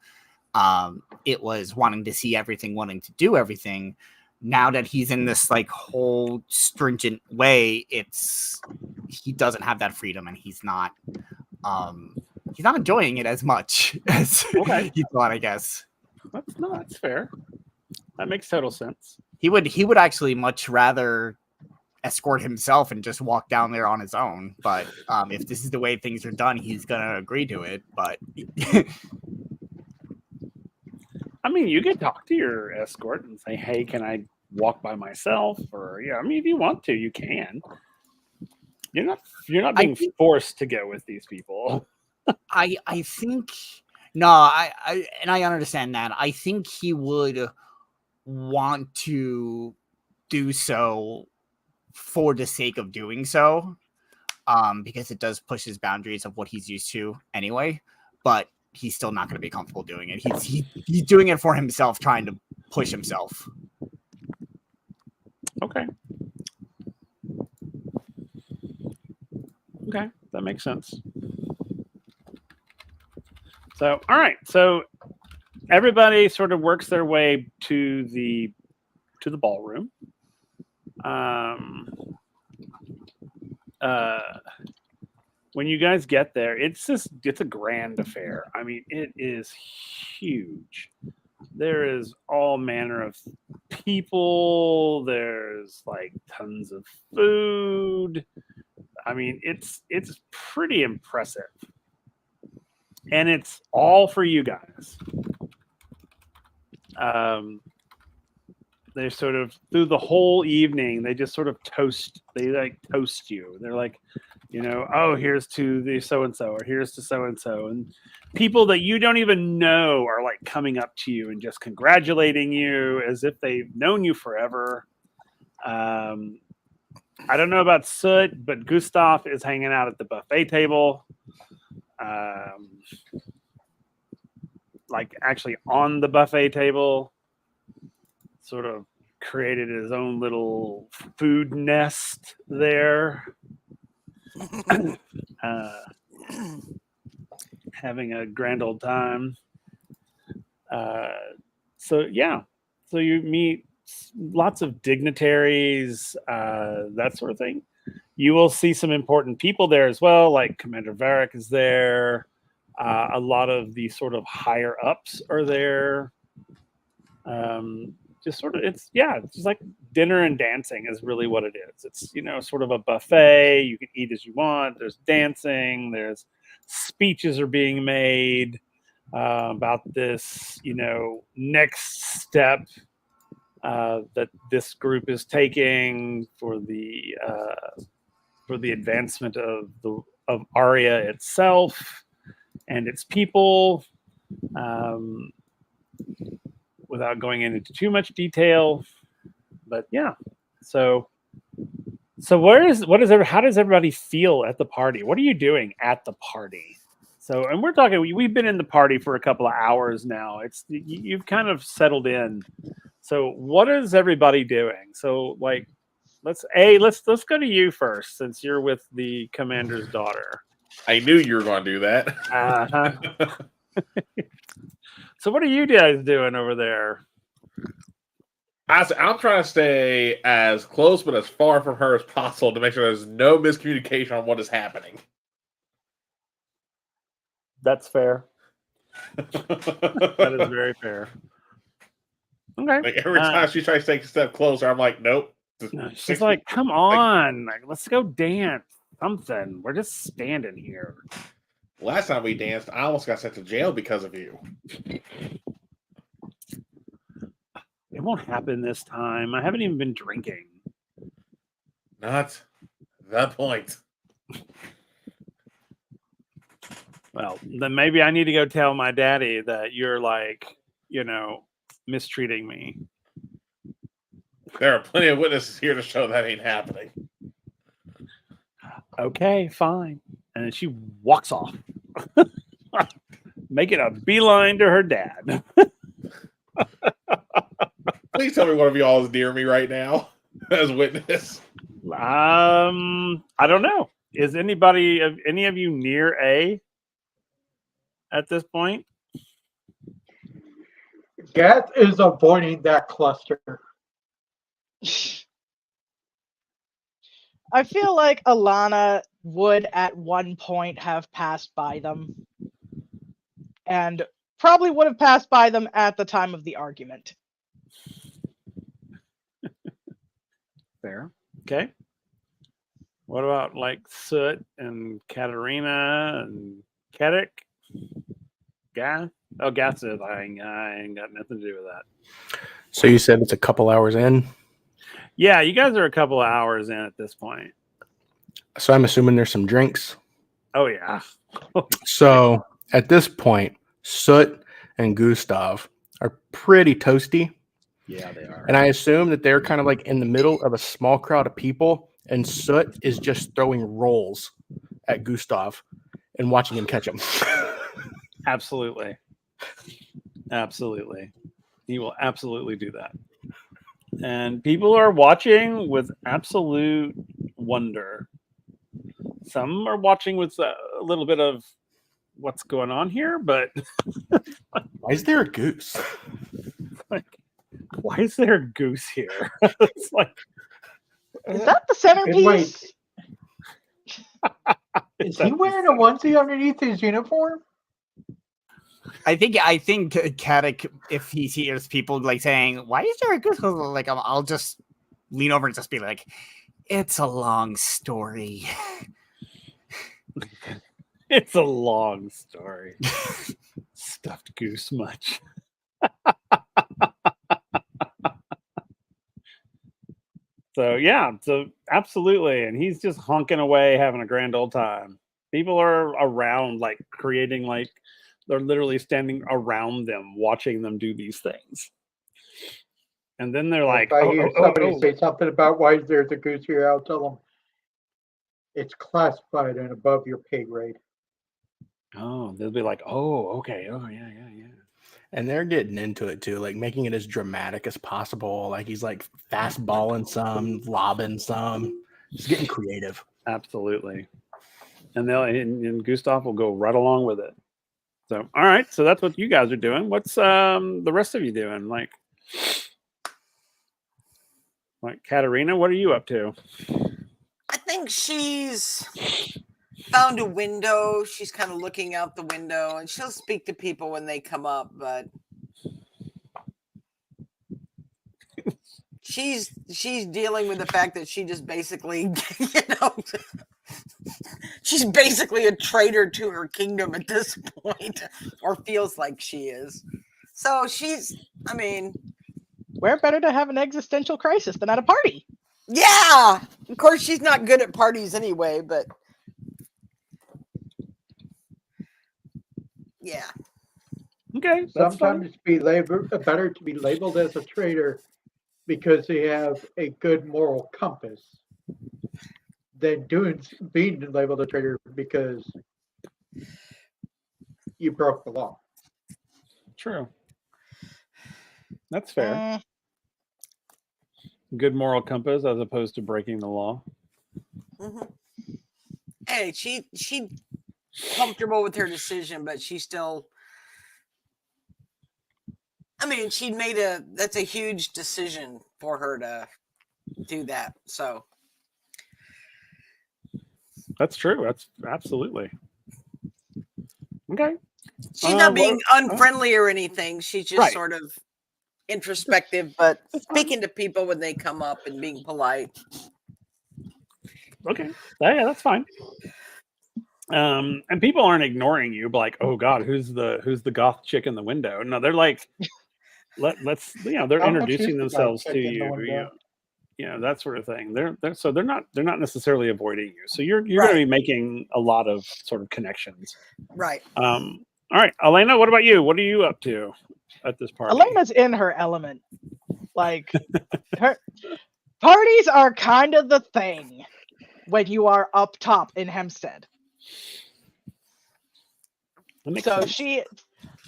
it was wanting to see everything, wanting to do everything. Now that he's in this whole stringent way, he doesn't have that freedom, and he's not enjoying it as much as he thought, I guess. That's fair. That makes total sense. He would actually much rather escort himself and just walk down there on his own. But if this is the way things are done, he's gonna agree to it. But I mean, you can talk to your escort and say, "Hey, can I walk by myself?" Or I mean, if you want to, you can. You're not being forced to go with these people. I think no, I understand that. I think he would want to do so for the sake of doing so, because it does push his boundaries of what he's used to anyway. But he's still not going to be comfortable doing it. He's doing it for himself, trying to push himself. Okay, that makes sense. So, all right. So everybody sort of works their way to the ballroom. When you guys get there, it's a grand affair. I mean, it is huge. There is all manner of people. There's tons of food. I mean, it's pretty impressive. And it's all for you guys. They sort of through the whole evening, they just sort of toast. They toast you. They're like, oh, here's to the so and so, or here's to so and so, and people that you don't even know are coming up to you and just congratulating you as if they've known you forever. I don't know about Soot, but Gustav is hanging out at the buffet table. Actually on the buffet table, sort of created his own little food nest there. Having a grand old time. So yeah, so you meet lots of dignitaries, that sort of thing. You will see some important people there as well, like Commander Varric is there. A lot of the sort of higher ups are there. Just sort of, it's just like dinner and dancing is really what it is. It's sort of a buffet. You can eat as you want. There's dancing. There's speeches are being made about this next step that this group is taking for the advancement of Aria itself and its people. Without going into too much detail, but yeah. So how does everybody feel at the party? What are you doing at the party? So, and we're talking. We've been in the party for a couple of hours now. You've kind of settled in. So, what is everybody doing? So, like, let's go to you first, since you're with the commander's daughter. I knew you were going to do that. Uh-huh. So what are you guys doing over there? I'm trying to stay as close but as far from her as possible to make sure there's no miscommunication on what is happening. That's fair. That is very fair. Okay. Like every time she tries to take a step closer, I'm like, nope. She's like, come on, like, let's go dance. Something. We're just standing here. Last time we danced, I almost got sent to jail because of you. It won't happen this time. I haven't even been drinking. Not the point. Well, then maybe I need to go tell my daddy that you're like, mistreating me. There are plenty of witnesses here to show that ain't happening. Okay, fine. And then she walks off, making a beeline to her dad. Please tell me one of you all is near me right now as witness. I don't know. Is any of you near A at this point? Gath is avoiding that cluster. I feel like Alana would at one point have passed by them. And probably would have passed by them at the time of the argument. Fair. Okay. What about like Soot and Katarina and Kedek? Gath? Oh, Gath says I ain't got nothing to do with that. So you said it's a couple hours in? Yeah, you guys are a couple of hours in at this point. So I'm assuming there's some drinks. Oh, yeah. So at this point, Soot and Goosestav are pretty toasty. Yeah, they are. And I assume that they're kind of like in the middle of a small crowd of people, and Soot is just throwing rolls at Goosestav and watching him catch them. Absolutely. Absolutely. He will absolutely do that. And people are watching with absolute wonder. Some are watching with a little bit of what's going on here, but why is there a goose? Like, why is there a goose here? It's like, is that the centerpiece? Wait, is he wearing a onesie underneath his uniform? I think Kadek, if he hears people like saying, "Why is there a goose?" Like, I'll just lean over and just be like, "It's a long story." It's a long story. Stuffed goose much. So yeah, so absolutely, and he's just honking away, having a grand old time. People are around, like creating, like they're literally standing around them, watching them do these things. And then they're like, if I hear somebody say something about why there's a goose here, I'll tell them it's classified and above your pay grade. Oh, they'll be like, oh, okay, oh yeah. And they're getting into it too, like making it as dramatic as possible. Like he's like fastballing some, lobbing some. He's getting creative. Absolutely. And and Gustav will go right along with it. So, all right. So that's what you guys are doing. What's the rest of you doing? Like Katarina, what are you up to? I think she's found a window. She's kind of looking out the window, and she'll speak to people when they come up, but she's dealing with the fact that she just basically, she's basically a traitor to her kingdom at this point, or feels like she is. So Where better to have an existential crisis than at a party? yeah, of course she's not good at parties anyway, but yeah. Okay. That's fine. Sometimes better to be labeled as a traitor because they have a good moral compass than being labeled a traitor because you broke the law. True. That's fair. Mm, Good moral compass as opposed to breaking the law. Mm-hmm. Hey, she comfortable with her decision, but she still. I mean, that's a huge decision for her to do that. So That's true. That's absolutely. Okay. she's not being unfriendly or anything. She's just Right. sort of introspective, but That's fine. speaking to people when they come up and being polite. Okay. Yeah, that's fine. And people aren't ignoring you, but like, oh God, who's the goth chick in the window? No, they're like, let's they're How much introducing is the themselves goth to chick in the you, window? that sort of thing. They're not necessarily avoiding you. So you're going to be making a lot of sort of connections. Right. All right, Elena, what about you? What are you up to at this party? Elena's in her element. Like, her parties are kind of the thing when you are up top in Hempstead. That makes So sense. she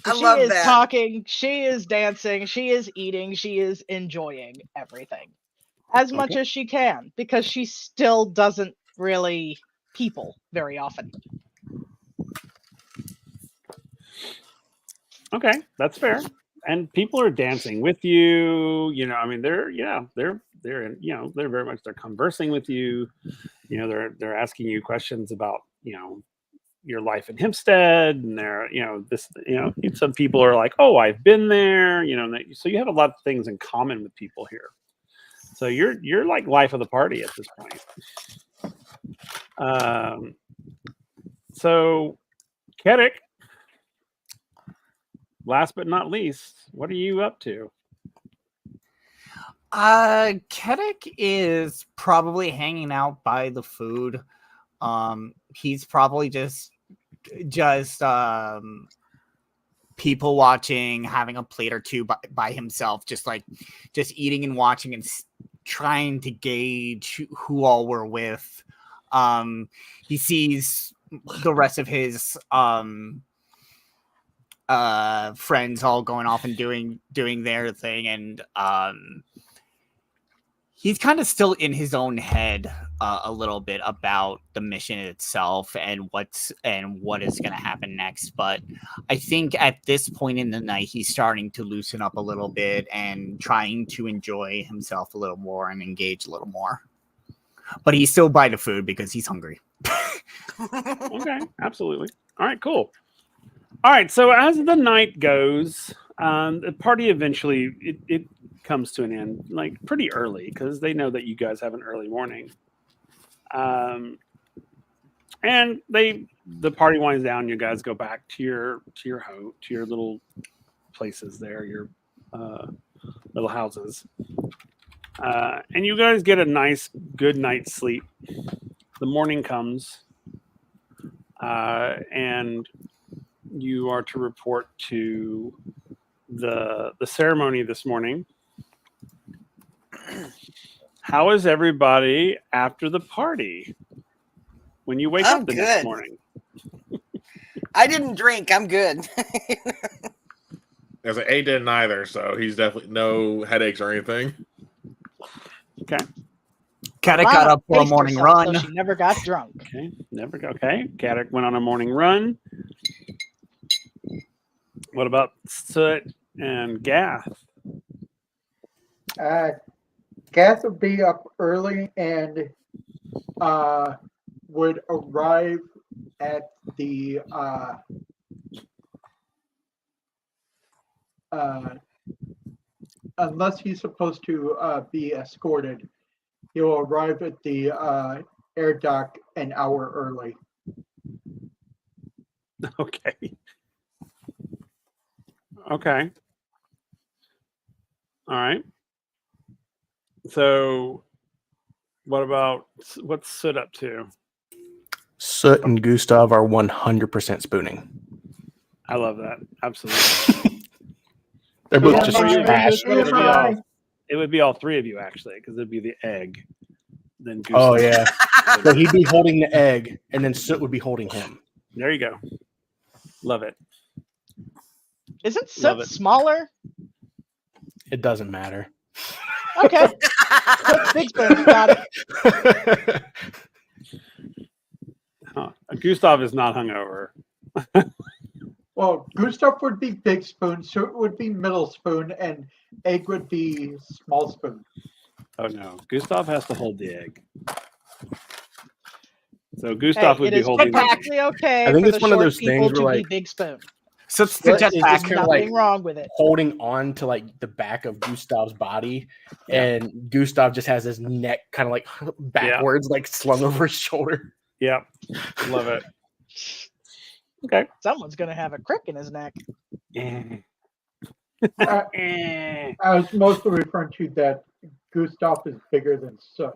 love is that. talking, she is dancing, she is eating, she is enjoying everything as much as she can because she still doesn't really people very often. Okay, that's fair. And people are dancing with you. I mean, they're very much they're conversing with you. They're asking you questions about your life in Hempstead, and they're some people are like, oh, I've been there. So you have a lot of things in common with people here. So you're like life of the party at this point. So Kedek, last but not least, what are you up to? Kedek is probably hanging out by the food. He's probably just people watching, having a plate or two by himself, just eating and watching and trying to gauge who all we're with. He sees the rest of his friends all going off and doing their thing, and he's kind of still in his own head a little bit about the mission itself and what is going to happen next. But I think at this point in the night, he's starting to loosen up a little bit and trying to enjoy himself a little more and engage a little more. But he's still by the food because he's hungry. Okay, absolutely. All right, cool. All right, so as the night goes, the party eventually it comes to an end, like pretty early, because they know that you guys have an early morning. And the party winds down. You guys go back to your little places there, your little houses, and you guys get a nice, good night's sleep. The morning comes, and you are to report to the ceremony this morning. How is everybody after the party when you wake up the next morning? I didn't drink. I'm good. As A didn't either, so he's definitely no headaches or anything. Okay. Kadek got up for a morning run. So she never got drunk. Okay. Kadek went on a morning run. What about Soot and Gath? Gath would be up early and would arrive at the unless he's supposed to be escorted, he'll arrive at the air dock an hour early. Okay. Okay. All right. So, what's Soot up to? Soot and Gustav are 100% spooning. I love that. Absolutely. They're both Yeah, just yeah, trash. yeah. It would be all three of you actually, because it'd be the egg. Then Gustav. Oh yeah. So he'd be holding the egg, and then Soot would be holding him. There you go. Love it. Isn't Love Soot it. smaller? It doesn't matter. Okay. Soot's big spoon. Got it. Gustav is not hungover. Well, Gustav would be big spoon, Soot would be middle spoon, and Egg would be small spoon. Oh no, Gustav has to hold the egg. So Gustav would It be is holding the egg. perfectly okay I think for it's the one of short those people things to where, be like, big spoon. So it's the It's jetpack. kind of Nothing like wrong with it. holding on to like the back of Gustav's body, and Gustav just has his neck kind of like backwards, like slung over his shoulder. Yep. Love it. Okay. Someone's gonna have a crick in his neck. I Eh. was mostly referring to that Gustav is bigger than Soot.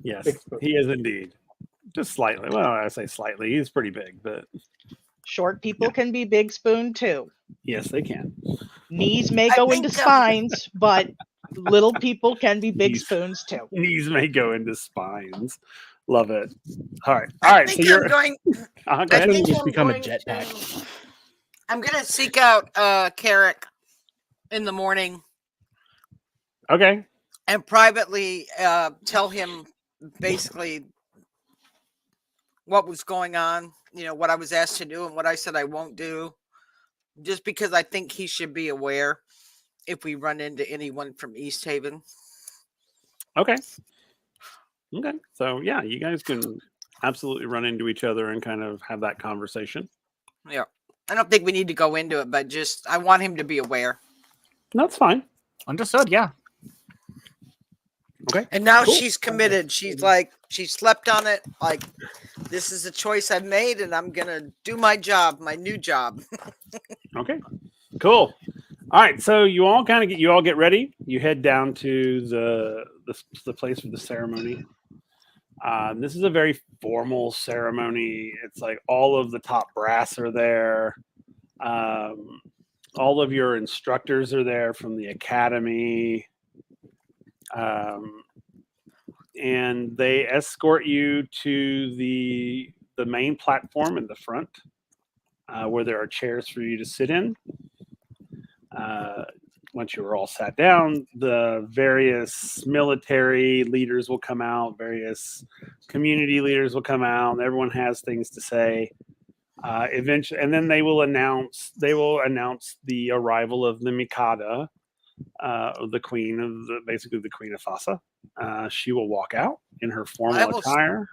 Yes, Big spoon. he is indeed. Just slightly. Well, I say slightly. He's pretty big, but Short people Yeah. can be big spoon too. yes, they can. Knees may I go think into that- spines, but little people can be big Knees. spoons too. Knees may go into spines. Love it. All right. All I right. So think you're I'm going. go I ahead. think just I'm become a going jetpack. I'm gonna seek out Carrick in the morning Okay. and privately tell him basically what was going on. You know what I was asked to do and what I said I won't do. Just because I think he should be aware if we run into anyone from East Haven. Okay. Okay. So yeah, you guys can absolutely run into each other and kind of have that conversation. Yeah. I don't think we need to go into it, but just I want him to be aware. That's fine. Understood. Yeah. Okay. And now Cool. she's committed. She's like, she slept on it. Like, this is a choice I've made, and I'm gonna do my job, my new job. Okay. Cool. All right. So you all get ready. You head down to the place for the ceremony. This is a very formal ceremony. It's like all of the top brass are there. All of your instructors are there from the academy. And they escort you to the main platform in the front, where there are chairs for you to sit in. Once you are all sat down, the various military leaders will come out, various community leaders will come out, and everyone has things to say. Eventually, and then they will announce the arrival of the Mikada, the queen basically the Queen of Fasa. She will walk out in her formal attire.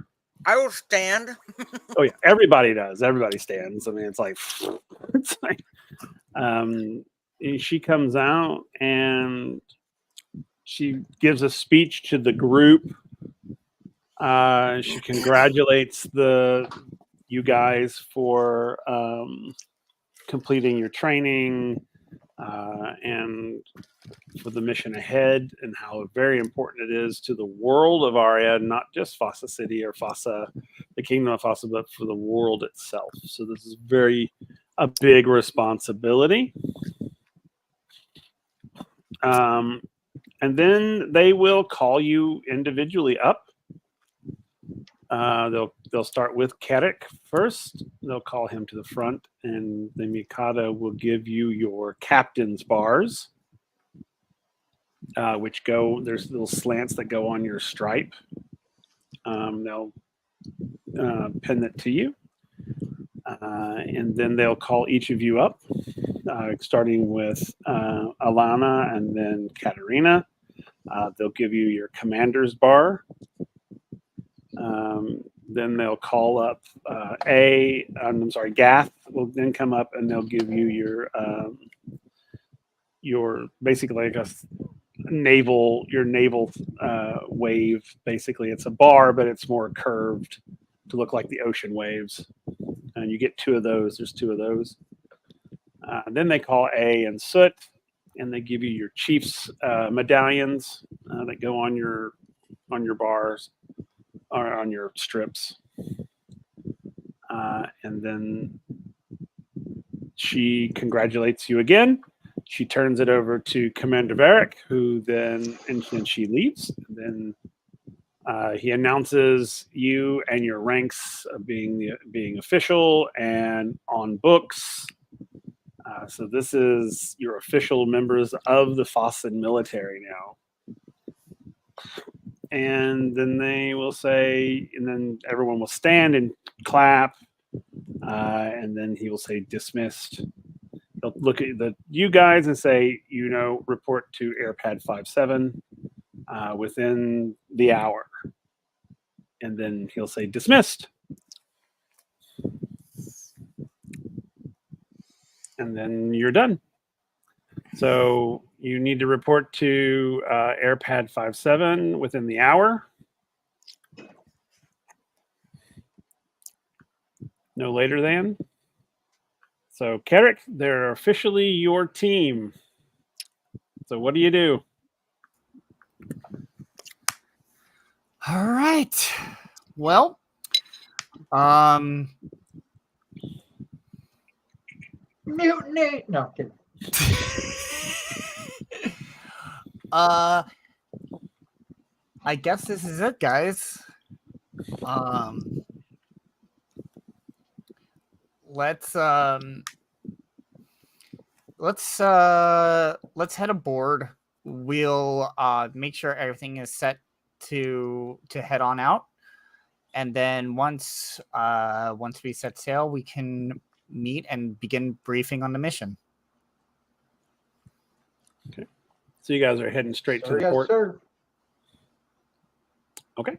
I will stand. Oh yeah, everybody does. Everybody stands. I mean, it's like she comes out and she gives a speech to the group. She congratulates you guys for completing your training and for the mission ahead, and how very important it is to the world of Aria, not just Fasa City or Fasa, the Kingdom of Fasa, but for the world itself. So this is a big responsibility. And then they will call you individually up. They'll start with Kerik first. They'll call him to the front, and the Mikado will give you your captain's bars, there's little slants that go on your stripe. They'll pin it to you. And then they'll call each of you up, starting with Alana and then Katerina. They'll give you your commander's bar. Then they'll call up Gath will then come up and they'll give you your basically like a naval wave. Basically, it's a bar, but it's more curved to look like the ocean waves. And you get 2 of those. There's 2 of those. Then they call A and Soot, and they give you your chief's medallions that go on your bars or on your strips. And then she congratulates you again. She turns it over to Commander Varric, who then she leaves. And then he announces you and your ranks of being official and on books. So this is your official members of the Fossen military now. And then they will say, and then everyone will stand and clap. And then he will say dismissed. They'll look at you guys and say, report to Airpad 57 within the hour. And then he'll say dismissed. And then you're done. So you need to report to Airpad 57 within the hour. No later than. So, Carrick, they're officially your team. So what do you do? All right. Well, Mutiny. No, kidding. I guess this is it, guys. Let's head aboard. We'll make sure everything is set to head on out, and then once we set sail, we can meet and begin briefing on the mission. Okay. So you guys are heading straight to the Yes, port. sir. Okay.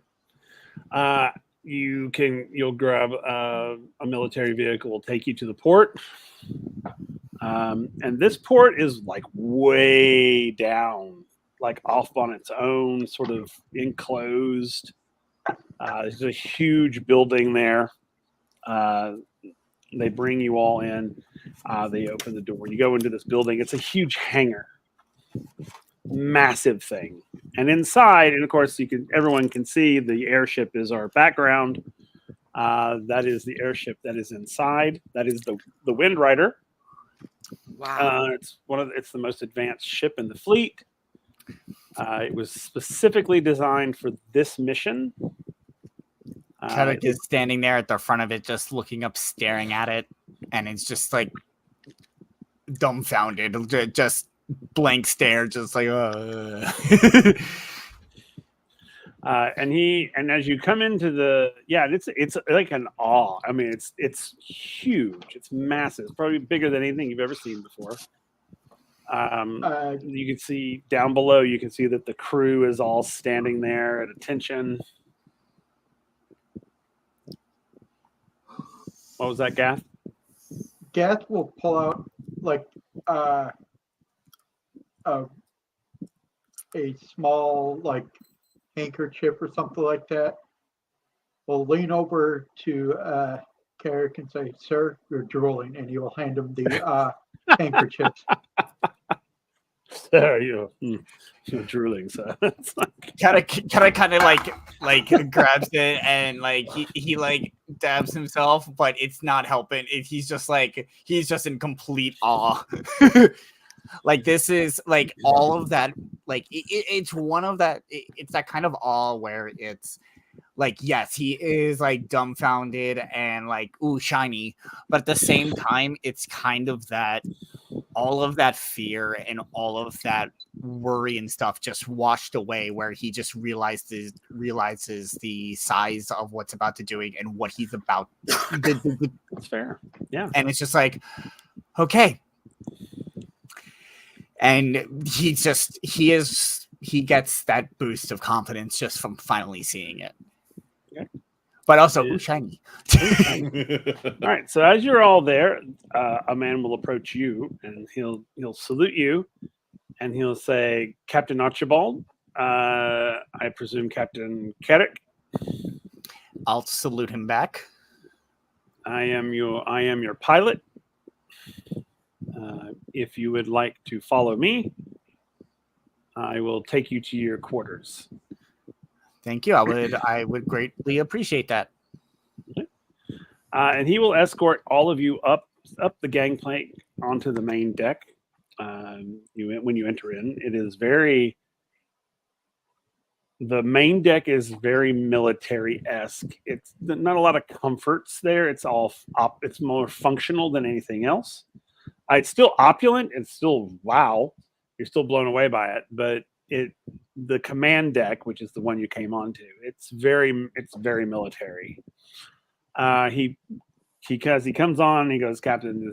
You'll grab a military vehicle, will take you to the port. And this port is like way down, like off on its own, sort of enclosed. There's a huge building there. They bring you all in. They open the door. You go into this building. It's a huge hangar. Massive thing. And inside, and of course everyone can see the airship is our background. That is the airship that is inside. That is the WindRider. Wow. It's the most advanced ship in the fleet. It was specifically designed for this mission. Kevin is standing there at the front of it, just looking up, staring at it, and it's just like dumbfounded, just blank stare, just like. And as you come into it's like an awe. I mean, it's huge. It's massive. It's probably bigger than anything you've ever seen before. You can see down below. You can see that the crew is all standing there at attention. What was that, Gath? Gath will pull out like a small like handkerchief or something like that. We'll lean over to Carrick and say, "Sir, you're drooling," and he will hand him the handkerchiefs. There you're drooling, so it's like Kind of like grabs it and like he like dabs himself, but it's not helping. He's just in complete awe. Like this is like all of that. Like it's one of that. It's that kind of awe where it's like, yes, he is like dumbfounded and like, ooh, shiny, but at the same time, it's kind of that all of that fear and all of that worry and stuff just washed away, where he just realizes the size of what's about to doing and what he's about. That's fair. Yeah. And it's just like, okay. And he gets that boost of confidence just from finally seeing it. Okay. But also, ooh, shiny. All right. So as you're all there, a man will approach you, and he'll salute you, and he'll say, "Captain Archibald, I presume Captain Carrick. I'll salute him back. I am your pilot. If you would like to follow me, I will take you to your quarters." Thank you. I would greatly appreciate that. And he will escort all of you up the gangplank onto the main deck. When you enter in, the main deck is very military-esque. It's not a lot of comforts there. It's more functional than anything else. It's still opulent. It's still wow. You're still blown away by it, but the command deck, which is the one you came onto, it's very military. He comes on, he goes, "Captain,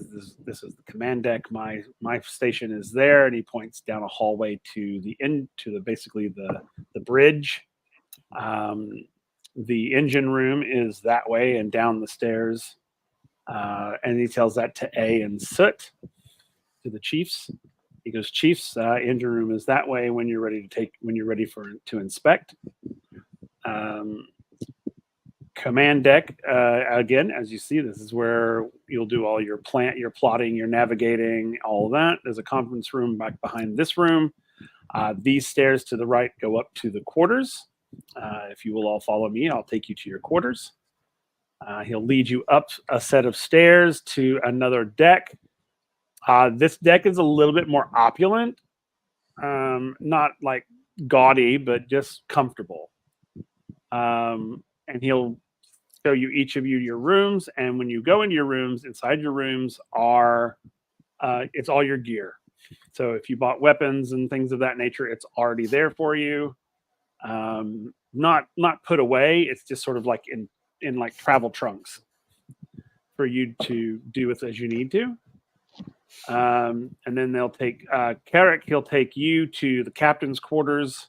this is the command deck. My station is there," and he points down a hallway to basically the bridge. The engine room is that way and down the stairs. And he tells that to A and Soot, to the chiefs. He goes, "Chiefs, engine room is that way when you're ready to inspect." Command deck, again, as you see, this is where you'll do all your plotting, your navigating, all of that. There's a conference room back behind this room. These stairs to the right go up to the quarters. If you will all follow me, I'll take you to your quarters. He'll lead you up a set of stairs to another deck. This deck is a little bit more opulent, not like gaudy, but just comfortable. And he'll show you each of your rooms. And when you go into your rooms, inside your rooms it's all your gear. So if you bought weapons and things of that nature, it's already there for you. Not put away. It's just sort of like in like travel trunks for you to do with as you need to. And then they'll take Carrick. He'll take you to the captain's quarters,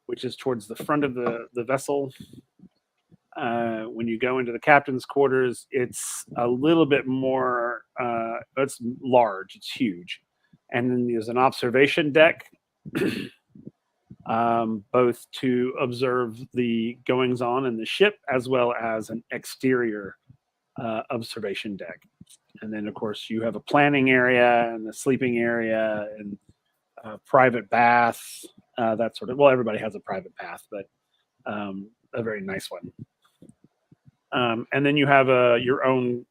which is towards the front of the vessel. When you go into the captain's quarters, it's a little bit more. It's large. It's huge, and then there's an observation deck, both to observe the goings on in the ship, as well as an exterior observation deck. And then, of course, you have a planning area and a sleeping area and a private bath. That sort of. Well, everybody has a private bath, but a very nice one. And then you have your own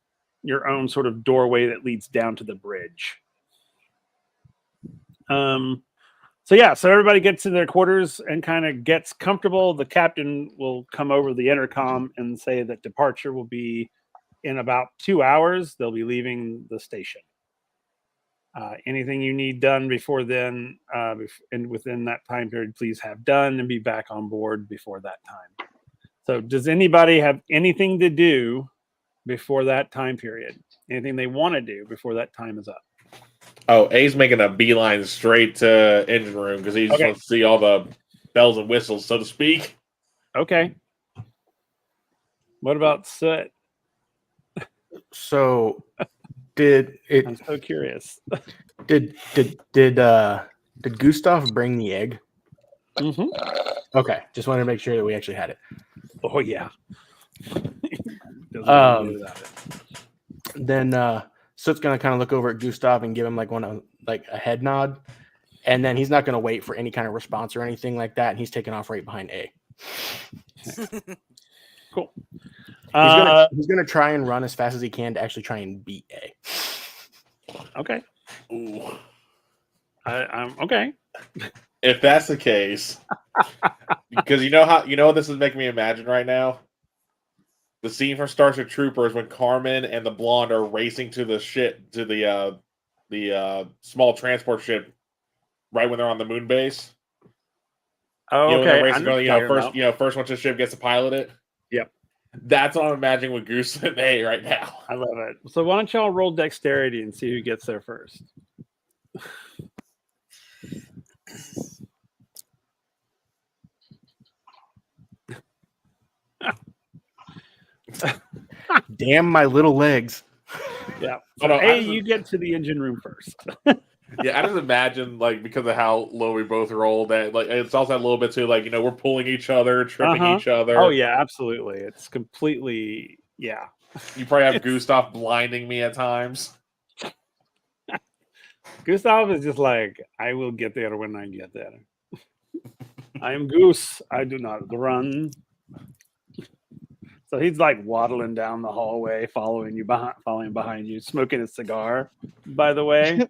sort of doorway that leads down to the bridge. So everybody gets to their quarters and kind of gets comfortable. The captain will come over the intercom and say that departure will be in about 2 hours. They'll be leaving the station. Anything you need done before then, and within that time period, please have done and be back on board before that time. So does anybody have anything to do before that time period? Anything they want to do before that time is up? Oh, A's making a beeline straight to engine room because he just wants to see all the bells and whistles, so to speak. Okay. What about Soot? So I'm so curious. Did Gustav bring the egg? Mm-hmm. Okay, just wanted to make sure that we actually had it. Oh yeah. Then Soot's gonna kind of look over at Gustav and give him like a head nod, and then he's not gonna wait for any kind of response or anything like that. And he's taking off right behind A. Cool. He's gonna try and run as fast as he can to actually try and beat A. Okay. Ooh. I'm okay. If that's the case, because you know what this is making me imagine right now? The scene from Starship Troopers when Carmen and the blonde are racing to the the small transport ship right when they're on the moon base. Oh, When okay. they're I racing, know what you're talking about. first once the ship gets to pilot it. Yep. That's what I'm imagining with Goose and A right now. I love it. So why don't y'all roll dexterity and see who gets there first? Damn my little legs. Yeah. Oh, no, A, you get to the engine room first. Yeah, I just imagine because of how low we both rolled that it's also a little bit too we're pulling each other, tripping each other. Oh yeah, absolutely. It's completely yeah. You probably have Gustav blinding me at times. Gustav is just like, I will get there when I get there. I am Goose. I do not run. So he's like waddling down the hallway, following behind you, smoking a cigar. By the way,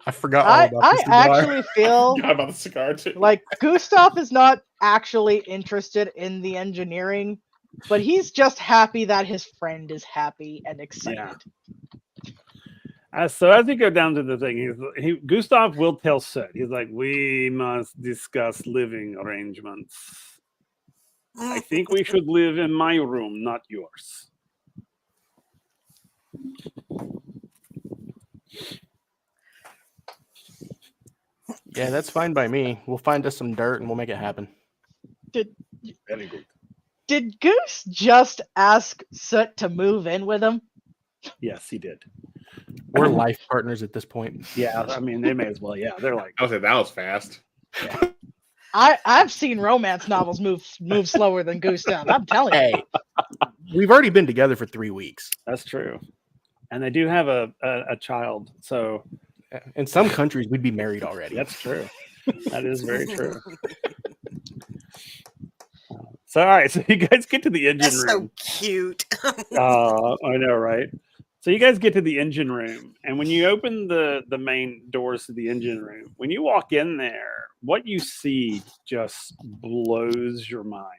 I forgot all about I the cigar. actually feel Forgot about the cigar too. like Gustav is not actually interested in the engineering, but he's just happy that his friend is happy and excited. so as we go down to the thing, Gustav will tell Soot. He's like, we must discuss living arrangements. I think we should live in my room, not yours. Yeah, that's fine by me. We'll find us some dirt and we'll make it happen. Very good. Did Goose just ask Soot to move in with him? Yes, he did. We're life partners at this point. Yeah, I mean, they may as well. Yeah, they're like, I would say that was fast. yeah. I've seen romance novels move slower than Gustav. I'm telling you. Hey, we've already been together for 3 weeks. That's true. And they do have a child. So In some countries, we'd be married already. that's true. That is very true. So, all right. So you guys get to the engine That's room. so cute. I know, right? So you guys get to the engine room, and when you open the main doors to the engine room, when you walk in there, what you see just blows your minds.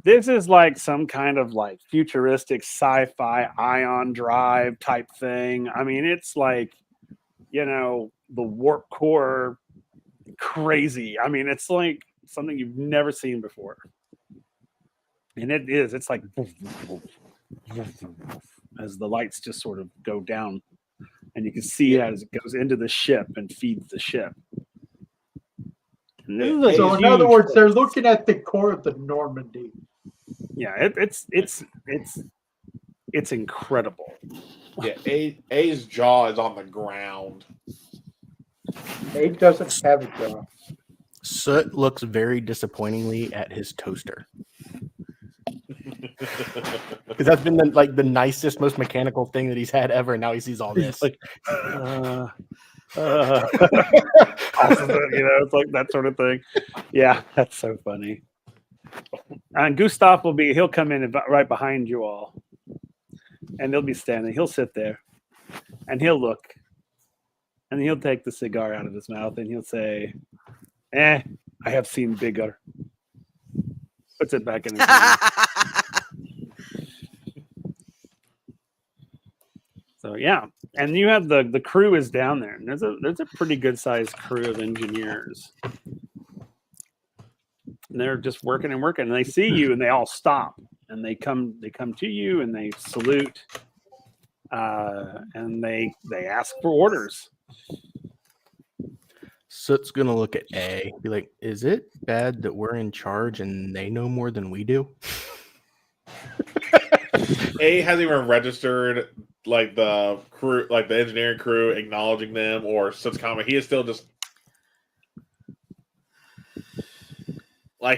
This is like some kind of like futuristic sci-fi ion drive type thing. I mean, it's like, the warp core crazy. I mean, it's like something you've never seen before. And it's like as the lights just sort of go down, and you can see as it goes into the ship and feeds the ship. And this is a So in other huge words, place. they're looking at the core of the Normandy. Yeah, it's incredible. Yeah, A's jaw is on the ground. Abe doesn't have a jaw. Soot looks very disappointingly at his toaster. Because that's been the nicest, most mechanical thing that he's had ever. And now he sees all this. Like, awesome, it's like that sort of thing. Yeah, that's so funny. And Gustav he'll come in right behind you all, and they'll be standing. He'll sit there, and he'll look, and he'll take the cigar out of his mouth, and he'll say, I have seen bigger. Puts it back in his mouth. So yeah, and you have the crew is down there, and there's a pretty good sized crew of engineers, and they're just working, and they see you, and they all stop, and they come to you, and they salute, and they ask for orders. Soot's gonna look at A, be like, "Is it bad that we're in charge and they know more than we do?" A hasn't even registered the crew, the engineering crew acknowledging them or such comment. He is still just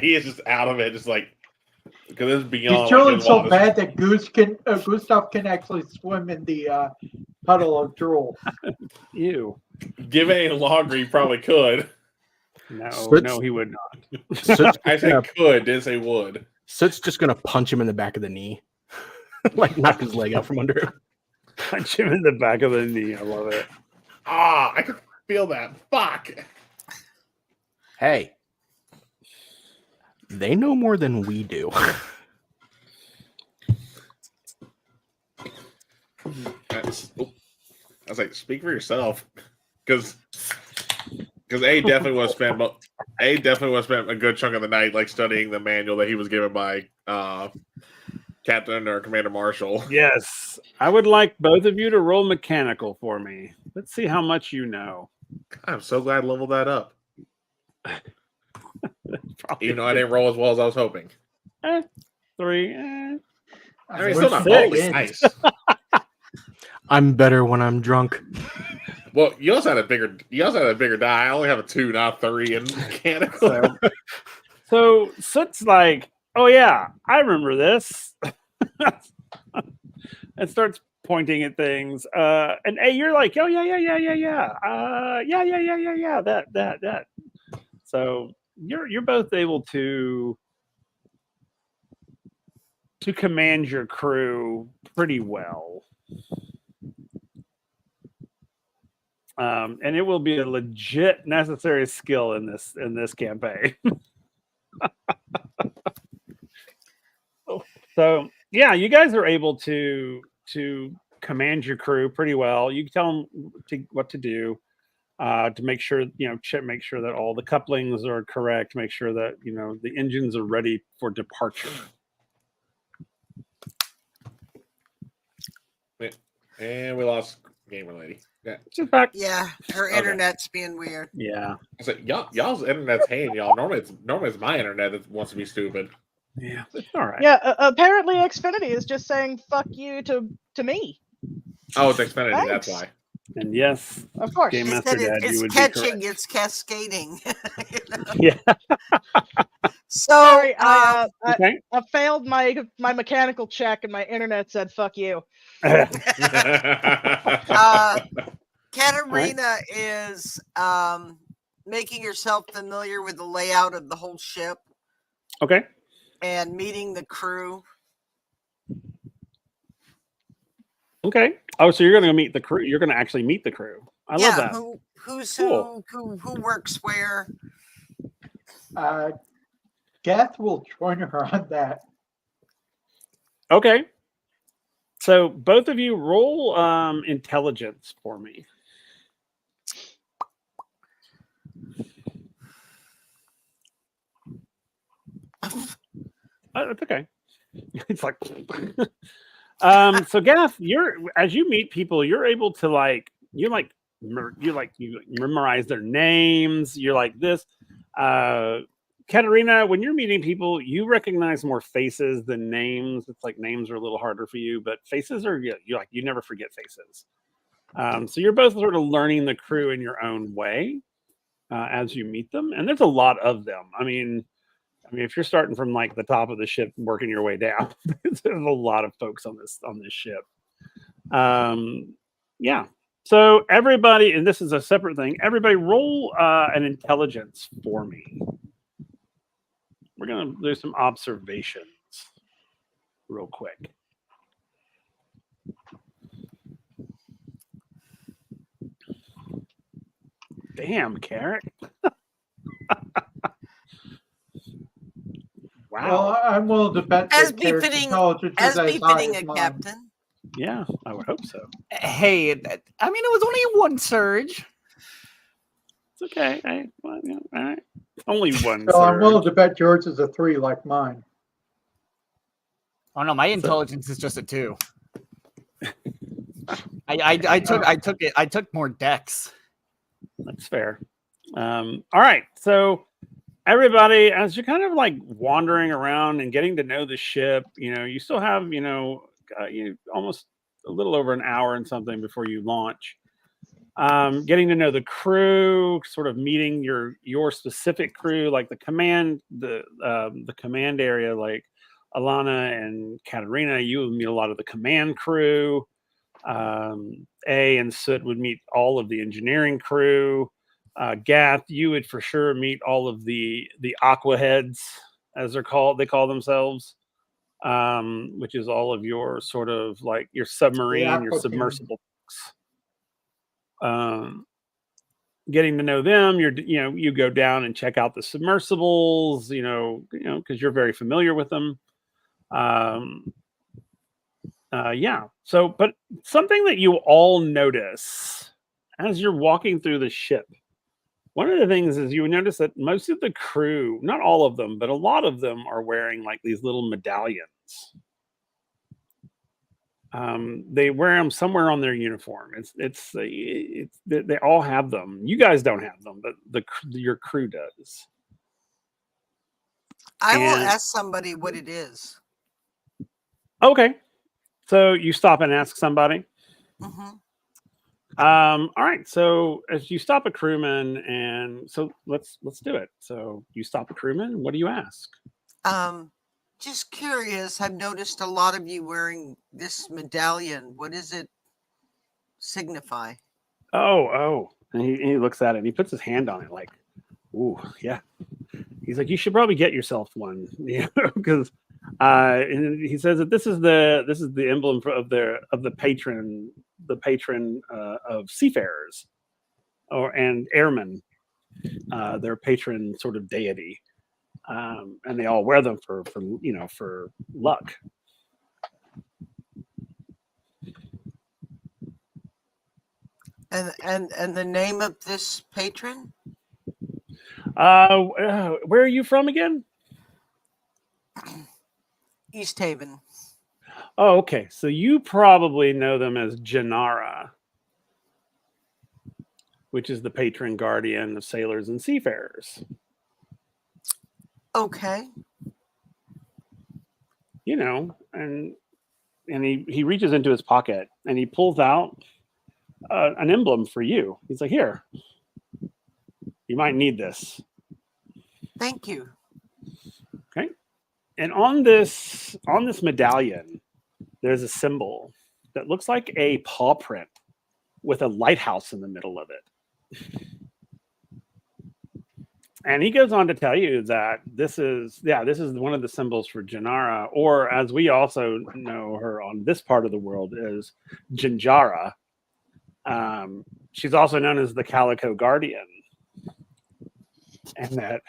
he is just out of it, just because it's beyond. He's drooling his so wildest- bad that Gustav can actually swim in the puddle of drool. Ew. Given any longer, he probably could. No, Soot's- no, he would not. Soot's I said gonna, could, didn't say would. Soot's just gonna punch him in the back of the knee, knock his leg out from under him. Punch him in the back of the knee. I love it. I could feel that. Fuck. Hey, they know more than we do. I was like, speak for yourself, because A definitely was spent a good chunk of the night like studying the manual that he was given by Captain or Commander Marshall. Yes, I would like both of you to roll mechanical for me. Let's see how much you know. I'm so glad I leveled that up, Probably even though I didn't roll as well as I was hoping. 3. I mean, still not Six. always nice. I'm better when I'm drunk. Well, you also had a bigger die. I only have a 2, not 3 in mechanical. So Soot's like, oh yeah, I remember this. And starts pointing at things. And A, you're like, oh yeah. Yeah. That. So you're both able to command your crew pretty well. And it will be a legit necessary skill in this campaign. So yeah, you guys are able to command your crew pretty well. You can tell them what to do to make sure make sure that all the couplings are correct. Make sure that the engines are ready for departure. And we lost Gamer Lady. Yeah. She's back. Yeah, her Okay. internet's being weird. Yeah. I was like, y'all's internet's hating y'all. Normally it's my internet that wants to be stupid. Yeah. It's all right. Yeah, apparently Xfinity is just saying "fuck you" to me. Oh, it's Xfinity. Thanks. That's why. And yes, Of course. Game It's, Master that Dad, you it's would be catching, correct. it's cascading. Yeah. So, Sorry, I Okay. failed my mechanical check and my internet said "fuck you." Katarina is making herself familiar with the layout of the whole ship Okay. and meeting the crew. Okay. Oh, so you're going to meet the crew. You're going to actually meet the crew. I love that. Who's Cool. who works where. Gath will join her on that. Okay. So both of you roll intelligence for me. It's okay. It's like so Gath, as you meet people, you're able to you memorize their names. You're like this. Katarina, when you're meeting people, you recognize more faces than names. It's like names are a little harder for you, but faces are you never forget faces. So you're both sort of learning the crew in your own way as you meet them, and there's a lot of them. I mean, if you're starting from like the top of the ship and working your way down, there's a lot of folks on this ship. Yeah. So everybody, and this is a separate thing. Everybody, roll an intelligence for me. We're gonna do some observations real quick. Damn, Carrot. Wow. Well, I'm willing to bet As that Carrot's befitting- intelligence As is high befitting as a mine. captain. Yeah, I would hope so. Hey, I mean, it was only one surge. It's okay. Hey, well, all right. Only one. So I'm surge. willing to bet yours is a 3 like mine. Oh no, my intelligence is just a 2. I took more decks. That's fair. All right. So everybody, as you're kind of like wandering around and getting to know the ship, you still have, you almost a little over an hour and something before you launch. Getting to know the crew, sort of meeting your specific crew, like the command area, like Alana and Katarina, you would meet a lot of the command crew. A and Soot would meet all of the engineering crew. Gath, you would for sure meet all of the aqua heads, as they call themselves, which is all of your sort of like your submarine, your aqua submersible. Getting to know them, you go down and check out the submersibles, because you're very familiar with them. Yeah. So, but something that you all notice as you're walking through the ship, one of the things is you notice that most of the crew, not all of them, but a lot of them are wearing like these little medallions. They wear them somewhere on their uniform. They all have them. You guys don't have them, but your crew does. I will And- ask somebody what it is. Okay. So you stop and ask somebody. Hmm. All right. So as you stop a crewman, and so let's do it. So you stop a crewman. What do you ask? Just curious. I've noticed a lot of you wearing this medallion. What does it signify? Oh. And he looks at it and he puts his hand on it like, ooh, yeah. He's like, you should probably get yourself one, because and he says that this is the emblem of the patron of seafarers and airmen, their patron sort of deity, and they all wear them for luck. And the name of this patron? Where are you from again? East Haven. Oh, okay. So you probably know them as Janara, which is the patron guardian of sailors and seafarers. Okay. And he reaches into his pocket and he pulls out an emblem for you. He's like, here, you might need this. Thank you. Okay. And on this medallion, there's a symbol that looks like a paw print with a lighthouse in the middle of it. And he goes on to tell you that this is one of the symbols for Janara, or as we also know her on this part of the world is Jinjara. She's also known as the Calico Guardian. And that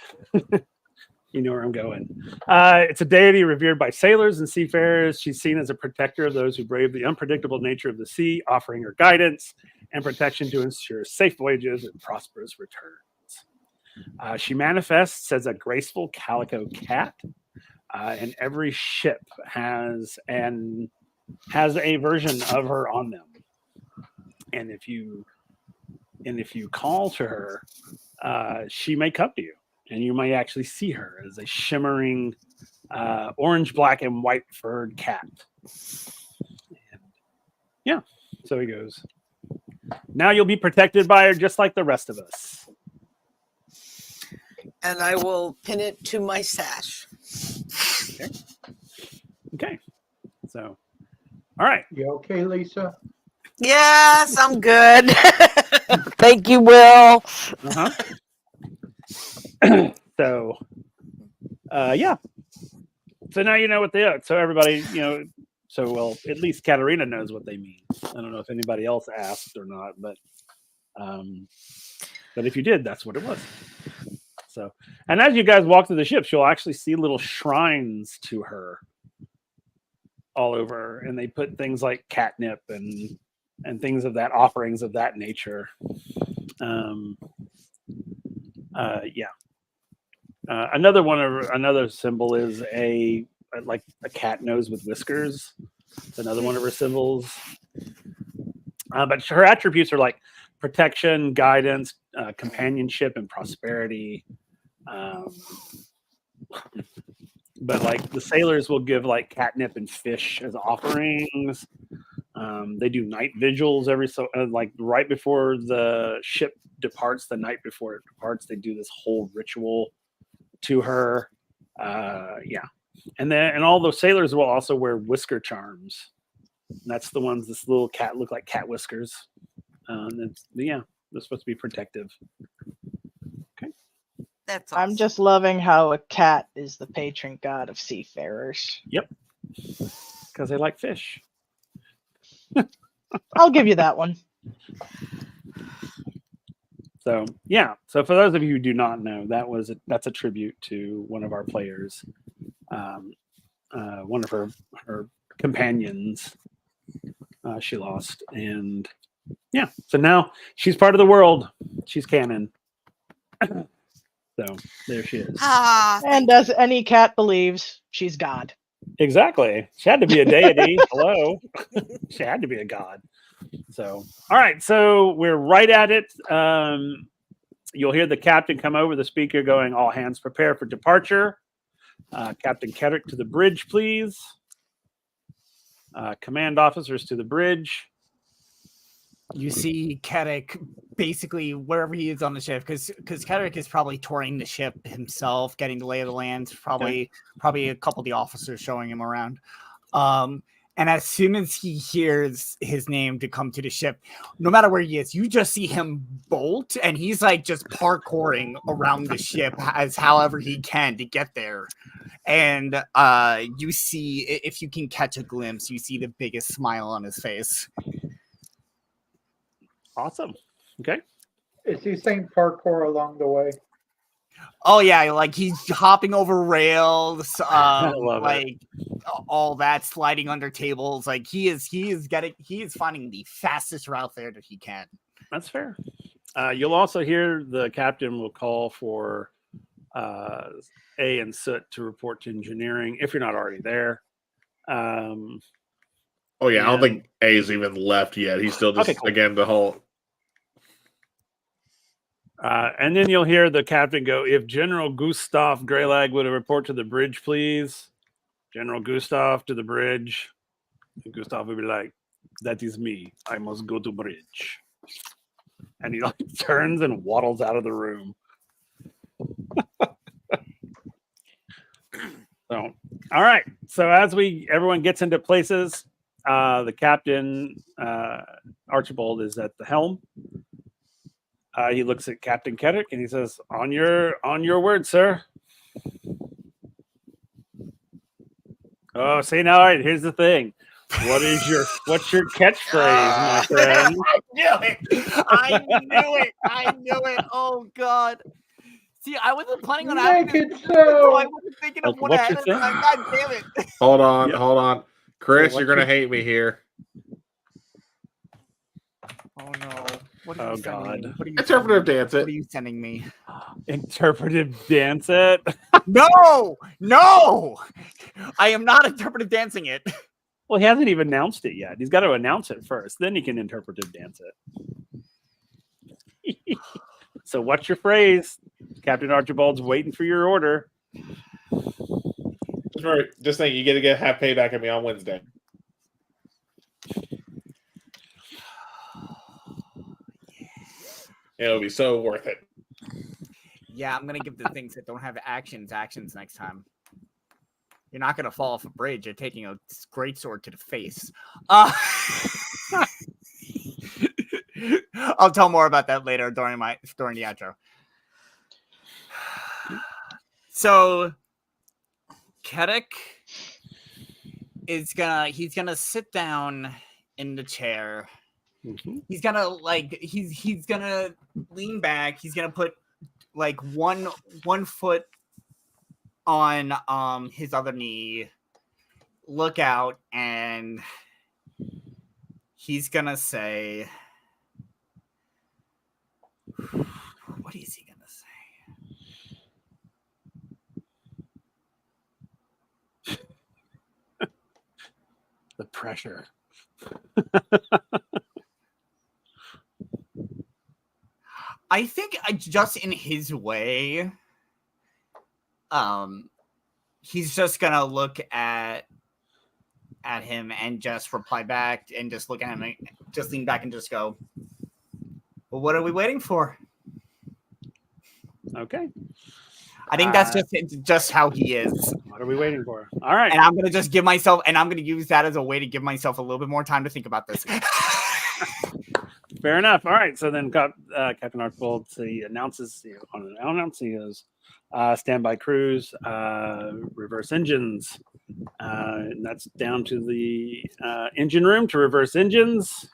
you know where I'm going. It's a deity revered by sailors and seafarers. She's seen as a protector of those who brave the unpredictable nature of the sea, offering her guidance and protection to ensure safe voyages and prosperous returns. She manifests as a graceful calico cat, and every ship has a version of her on them. And if you call to her, she may come to you, and you may actually see her as a shimmering orange, black, and white furred cat. And yeah, so he goes, now you'll be protected by her just like the rest of us. And I will pin it to my sash. Okay. So, all right. You okay, Lisa? Yes, I'm good. Thank you, Will. Uh-huh. So, yeah. So now you know what they are. So everybody, well, at least Katarina knows what they mean. I don't know if anybody else asked or not, but if you did, that's what it was. So, and as you guys walk through the ships, you'll actually see little shrines to her all over, and they put things like catnip and things of that, offerings of that nature. Yeah. Another symbol is a cat nose with whiskers. It's another one of her symbols. But her attributes are like protection, guidance, companionship, and prosperity. But like the sailors will give like catnip and fish as offerings. They do night vigils like right before the ship departs. The night before it departs, they do this whole ritual to her. Yeah, and all those sailors will also wear whisker charms. And that's the ones this little cat look like cat whiskers. They're supposed to be protective. Okay. That's awesome. I'm just loving how a cat is the patron god of seafarers. Yep. Because they like fish. I'll give you that one. So yeah. So for those of you who do not know, that's a tribute to one of our players. One of her companions she lost, and yeah, so now she's part of the world. She's canon. So there she is. Ah, And as any cat believes, she's God. Exactly. She had to be a deity. Hello. She had to be a god. So, all right. So we're right at it. You'll hear the captain come over the speaker going, all hands prepare for departure. Captain Kedrick to the bridge, please. Command officers to the bridge. You see Kedrick basically wherever he is on the ship, because Kedrick is probably touring the ship himself, getting the lay of the land. Probably a couple of the officers showing him around. And as soon as he hears his name to come to the ship, no matter where he is, you just see him bolt, and he's like just parkouring around the ship as however he can to get there. And you see, if you can catch a glimpse, you see the biggest smile on his face. Awesome. Okay. Is he saying parkour along the way? Oh yeah, like he's hopping over rails, love like all that, sliding under tables. Like he is finding the fastest route there that he can. That's fair. You'll also hear the captain will call for A and Soot to report to engineering if you're not already there. Oh yeah, I don't think A's even left yet. He's still just cool. again the whole. And then you'll hear the captain go, if General Goosestav Greylag would report to the bridge, please. General Goosestav to the bridge. And Gustav would be like, that is me. I must go to bridge. And he like turns and waddles out of the room. So, all right. So as everyone gets into places, the captain, Archibald, is at the helm. He looks at Captain Kedrick and he says, on your word, sir. Oh, see now, all right, here's the thing. What's your catchphrase, my friend? I knew it. Oh God. See, I wasn't planning on having Make this, it so. I wasn't thinking of Like, what what's I your had. thing? God damn it. Hold on, Yep. hold on, Chris, So you're gonna hate me here. Oh no. What are Oh you sending me? God. What are you Interpretive sending me? dance What it. are you sending me? Interpretive dance it. No! I am not interpretive dancing it. Well, he hasn't even announced it yet. He's got to announce it first. Then he can interpretive dance it. So what's your phrase? Captain Archibald's waiting for your order. Just think, you get to have payback at me on Wednesday. It'll be so worth it. Yeah, I'm gonna give the things that don't have actions next time. You're not gonna fall off a bridge. You're taking a great sword to the face. I'll tell more about that later during the outro. So Kedrick is gonna sit down in the chair. Mm-hmm. He's gonna he's gonna lean back. He's gonna put like one foot on his other knee, look out, and he's gonna say, what is he gonna say? The pressure. I think just in his way, he's just gonna look at him and just reply back and just look at him and just lean back and just go, well, what are we waiting for? Okay. I think that's just how he is. What are we waiting for? All right. And I'm going to just give myself, and I'm going to use that as a way to give myself a little bit more time to think about this. Fair enough. All right. So then Captain Archibald, he announces, he goes, standby crews, reverse engines. And that's down to the engine room to reverse engines.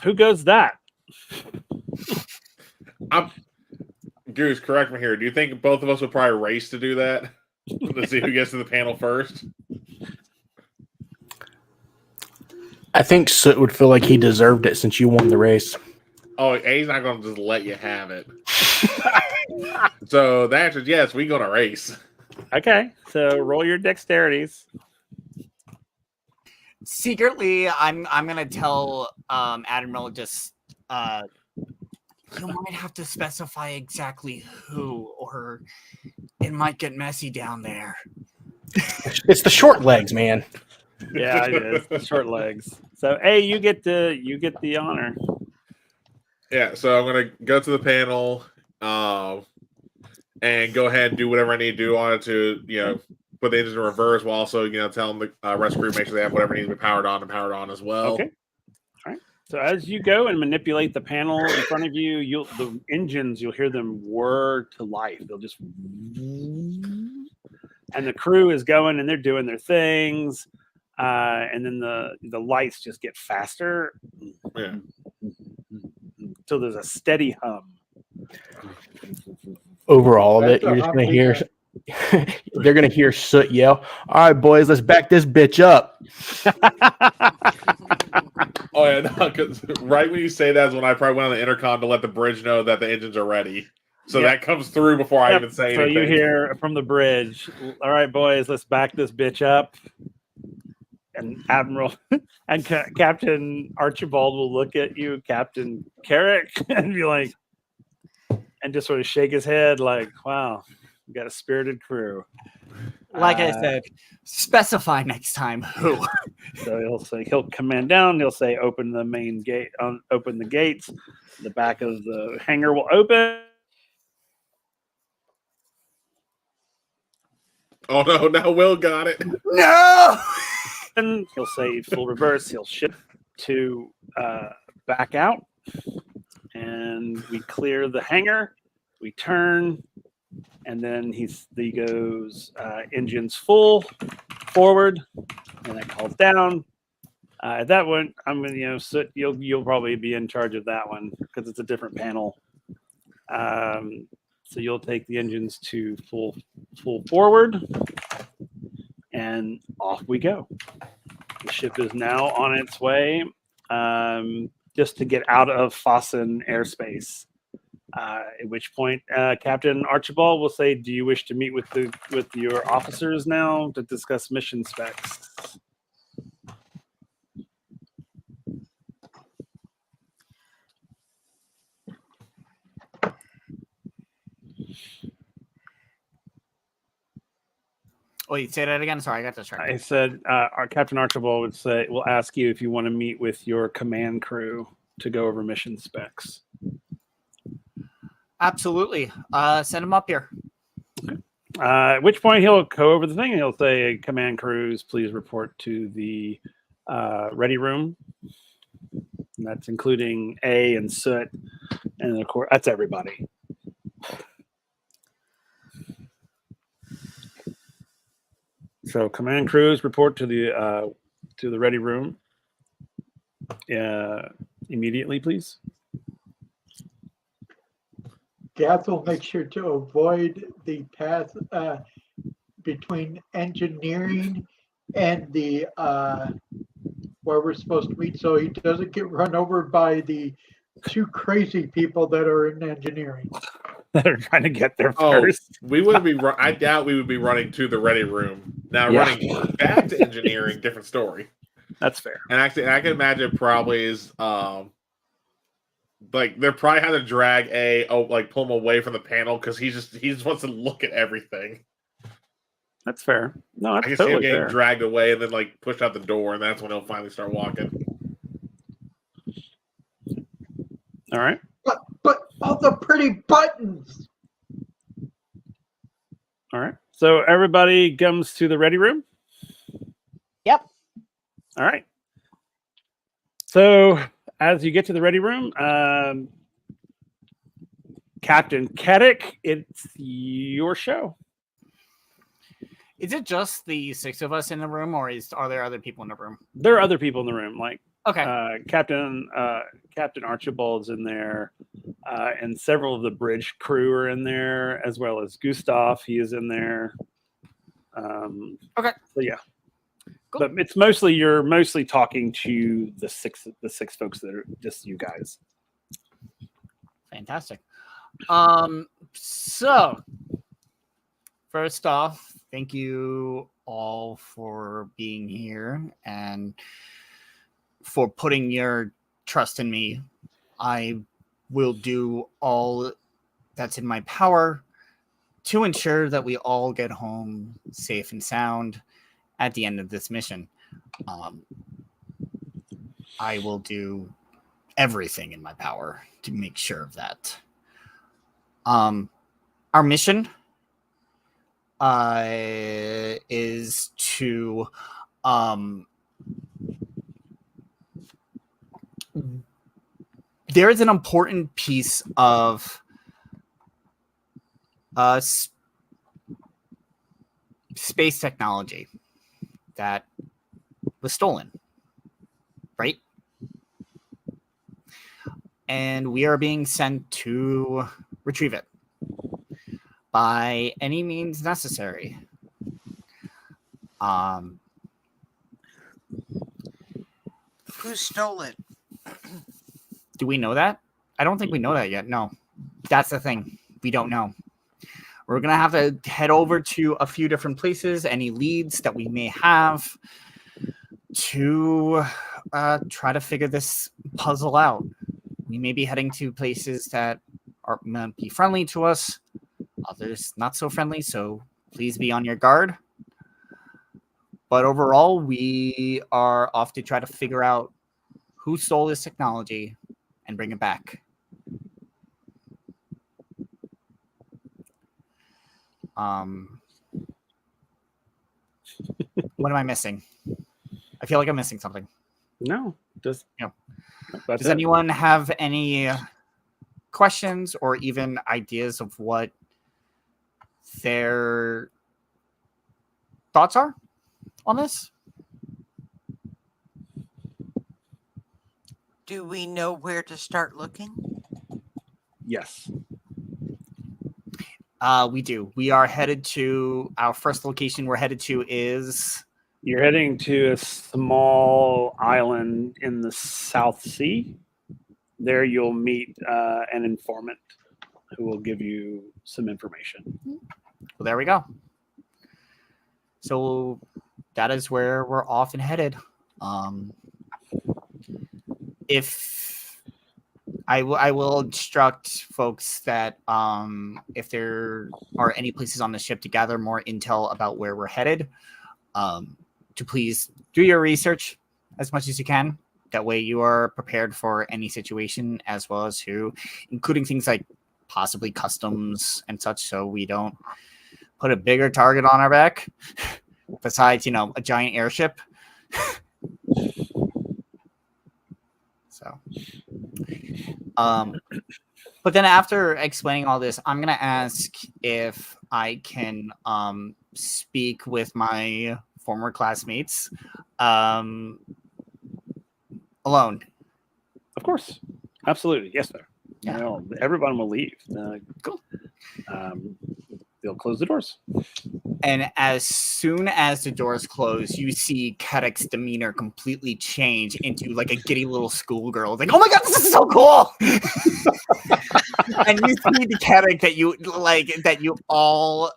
Who goes that? Goose, correct me here. Do you think both of us would probably race to do that? Let's see who gets to the panel first. I think Soot would feel like he deserved it since you won the race. Oh, A's not going to just let you have it. So the answer is yes, we going to race. Okay, so roll your dexterities. Secretly, I'm gonna tell Admiral just you might have to specify exactly who, or it might get messy down there. It's the short legs, man. Yeah, it is. Short legs. So, A, you get the honor. Yeah, so I'm going to go to the panel and go ahead and do whatever I need to do on it to, put the engines in reverse while also, tell them the rescue crew make sure they have whatever needs to be powered on and powered on as well. Okay. All right. So as you go and manipulate the panel in front of you, the engines, you'll hear them whir to life. They'll just, and the crew is going and they're doing their things. And then the lights just get faster. Yeah. So there's a steady hum. Over all of it, That's a you're just hot gonna hear. pizza. They're gonna hear Soot yell, "All right, boys, let's back this bitch up." Oh, yeah, no, 'cause right when you say that is when I probably went on the intercom to let the bridge know that the engines are ready. So Yep. that comes through before I Yep. even say So anything. you hear from the bridge, "All right, boys, let's back this bitch up." And Admiral and Captain Archibald will look at you, Captain Carrick, and be like, and just sort of shake his head like, "Wow, we got a spirited crew." Like I said, specify next time who. So he'll command down. He'll say, "Open the main gate. Open the gates. The back of the hangar will open." Oh, no, now Will got it. No! And he'll say, "Full reverse." He'll shift to back out, and we clear the hangar. We turn, and then he goes engines full forward, and that calls down. That one, I'm gonna, Soot, you'll probably be in charge of that one because it's a different panel. So you'll take the engines to full forward, and off we go. The ship is now on its way, just to get out of Fossen airspace. At which point, Captain Archibald will say, "Do you wish to meet with your officers now to discuss mission specs?" Wait, say that again. Sorry, I got distracted. I said, our Captain Archibald will ask you if you want to meet with your command crew to go over mission specs. Absolutely. Send him up here. At which point he'll go over the thing and he'll say, "Command crews, please report to the ready room." And that's including A and Soot, and of course that's everybody. So command crews report to the ready room immediately, please. Gath will make sure to avoid the path between engineering and the where we're supposed to meet, so he doesn't get run over by the two crazy people that are in engineering. That are trying to get there Oh, first. we wouldn't be. I doubt we would be running to the ready room. Now, Yeah. running back to engineering, different story. That's fair. And actually, I can imagine probably is like they're probably had to drag pull him away from the panel because he just wants to look at everything. That's fair. No, I that's can see him totally getting fair. dragged away and then pushed out the door, and that's when he'll finally start walking. All right. But all the pretty buttons. All right. So everybody comes to the ready room. Yep. All right. So as you get to the ready room, Captain Keddick, it's your show. Is it just the 6 of us in the room, or are there other people in the room? There are other people in the room, like Okay. Captain Archibald's in there, and several of the bridge crew are in there, as well as Goosestav. He is in there. Okay. So yeah. Cool. But it's mostly you're mostly talking to the six folks that are just you guys. Fantastic. So first off, thank you all for being here and for putting your trust in me. I will do all that's in my power to ensure that we all get home safe and sound at the end of this mission. I will do everything in my power to make sure of that. Our mission is to there is an important piece of space technology that was stolen, right? And we are being sent to retrieve it by any means necessary. Who stole it? Do we know that? I don't think we know that yet. No, that's the thing. We don't know. We're going to have to head over to a few different places, any leads that we may have, to try to figure this puzzle out. We may be heading to places that might be friendly to us, others not so friendly, so please be on your guard. But overall, we are off to try to figure out who stole this technology and bring it back. What am I missing? I feel like I'm missing something. No, just Does anyone have any questions or even ideas of what their thoughts are on this? Do we know where to start looking? Yes. We do. We are headed to our first location. We're headed to is You're heading to a small island in the South Sea. There you'll meet an informant who will give you some information. well, there we go. So that is where we're off and headed. If I will instruct folks that if there are any places on the ship to gather more intel about where we're headed, to please do your research as much as you can. That way you are prepared for any situation, as well as including things like possibly customs and such, so we don't put a bigger target on our back besides, a giant airship. So, but then after explaining all this, I'm going to ask if I can speak with my former classmates alone. Of course. Absolutely. Yes, sir. Yeah. Well, everyone will leave. Cool. They'll close the doors. And as soon as the doors close, you see Kedek's demeanor completely change into like a giddy little schoolgirl. Like, oh my god, this is so cool! And you see the Kedek that you all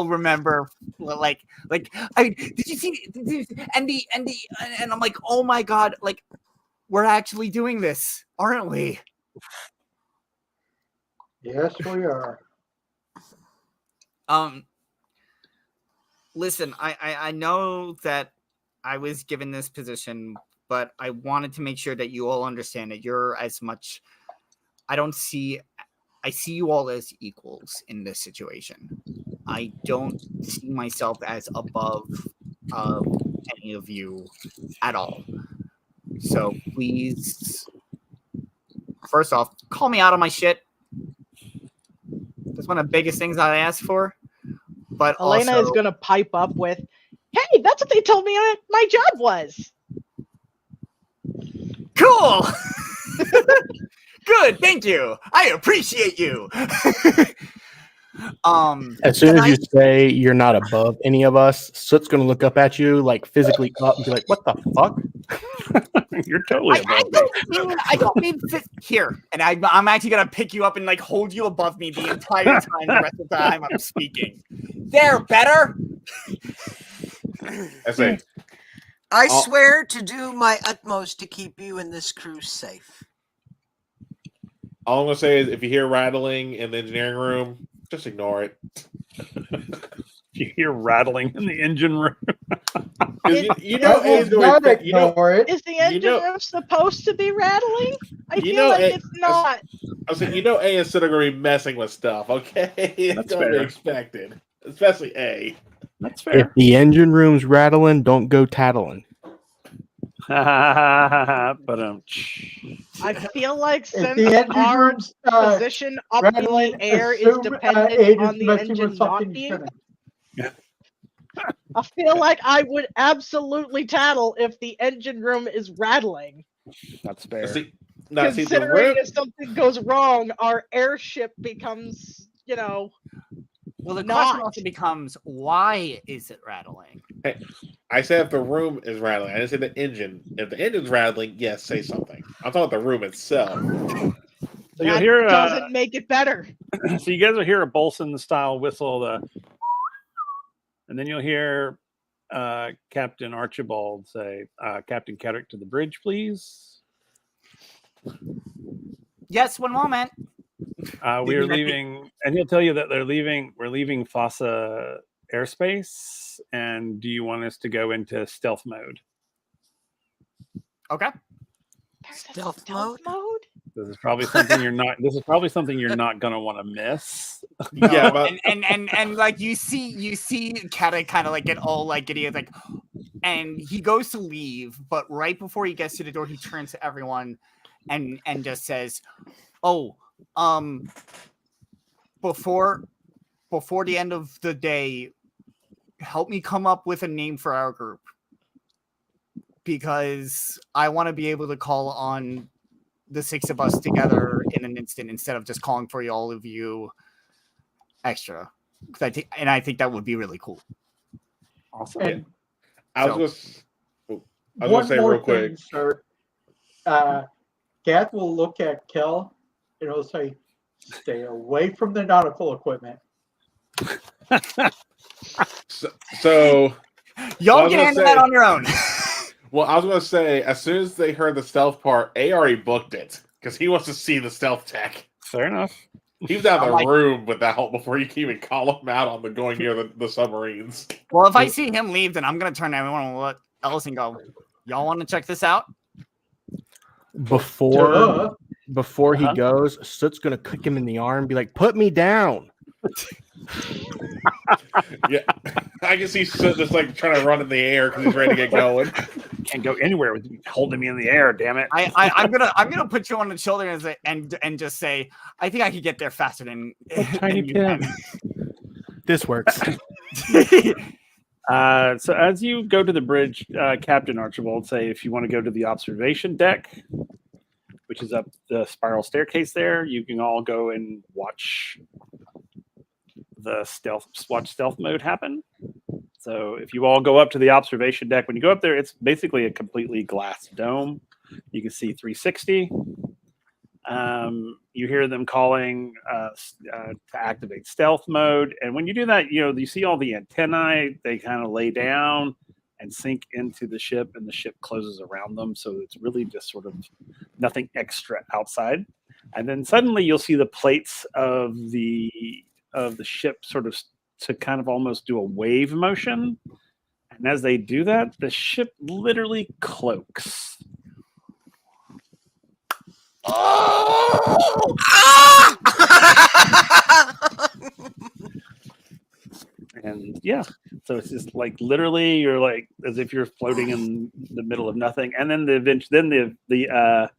remember. Did you see? And I'm like, oh my god, like we're actually doing this, aren't we? Yes, we are. Listen, I know that I was given this position, but I wanted to make sure that you all understand that you're as much. I see you all as equals in this situation. I don't see myself as above any of you at all. So please, first off, call me out on my shit. That's one of the biggest things I ask for. But Elena also, is going to pipe up with, hey, that's what they told me my job was. cool. Good, thank you. I appreciate you. As soon Can as you I- say you're not above any of us, Soot's going to look up at you, like physically up, and be like, "What the fuck?" You're totally above me. I don't mean here, and I'm actually gonna pick you up and like hold you above me the entire time, the rest of the time I'm speaking. There, better. I say, I I'll- swear to do my utmost to keep you and this crew safe. all I'm gonna say is, if you hear rattling in the engineering room, just ignore it. You hear rattling in the engine room. 'Cause you know, I A's will going not to, ignore it. Is the engine know- room supposed to be rattling? I You feel know like it- it's not. I said, A is still going to be messing with stuff. Okay, it's That's going to be fair. expected, especially A. That's If fair. the engine room's rattling, don't go tattling. But I feel like If since the engine our room's position up in rattling, the air is assume dependent Aid on is the messing with engine not something being, shouldn't. I feel like I would absolutely tattle if the engine room is rattling. that's fair. See, the Considering room. if something goes wrong, our airship becomes, Well, the Not. question also becomes, why is it rattling? I said if the room is rattling. I didn't say the engine. If the engine's rattling, yes, say something. I'm talking about the room itself. So you'll that hear. doesn't make it better. So you guys will hear a Bolson style whistle, and then you'll hear Captain Archibald say, "Captain Kedrick to the bridge, please." Yes, one moment. We are leaving, and he'll tell you that they're leaving. We're leaving Fossa airspace, and do you want us to go into stealth mode? Okay. There's a Stealth stealth mode? This is probably something you're not. This is probably something you're not going to want to miss. Yeah, No, but and like you see Kata kind of like get all like giddy, like, and he goes to leave, but right before he gets to the door, he turns to everyone and just says, "Oh, before the end of the day, help me come up with a name for our group, because I want to be able to call on the six of us together in an instant instead of just calling for all of you extra." I think that would be really cool. Awesome. And I was going to one say more real quick. thing, sir. Gath will look at Kel and he'll say, "Stay away from the nautical equipment." So Y'all I was can gonna handle say- that on your own. well, I was going to say, as soon as they heard the stealth part, A already booked it because he wants to see the stealth tech. Fair enough. He was out of I'm the like- room with that before you can even call him out on the going near the submarines. Well, if I see him leave, then I'm gonna turn to everyone else and go, "Y'all want to check this out?" Before he Uh-huh. goes, Soot's going to kick him in the arm and be like, "Put me down." Yeah, I can see Soot just like trying to run in the air because he's ready to get going. Can't go anywhere with you holding me in the air. Damn it. I'm gonna put you on the shoulder and just say, "I think I could get there faster than Tiny than you Tim. can." This works. So as you go to the bridge, Captain Archibald, say if you want to go to the observation deck, which is up the spiral staircase there, you can all go and watch stealth mode happen. So if you all go up to the observation deck, when you go up there, it's basically a completely glass dome. You can see 360. You hear them calling to activate stealth mode, and when you do that, you see all the antennae. They kind of lay down and sink into the ship, and the ship closes around them. So it's really just sort of nothing extra outside. And then suddenly you'll see the plates of the ship sort of to kind of almost do a wave motion. And as they do that, the ship literally cloaks. And yeah, so it's just like literally you're like as if you're floating in the middle of nothing. And then the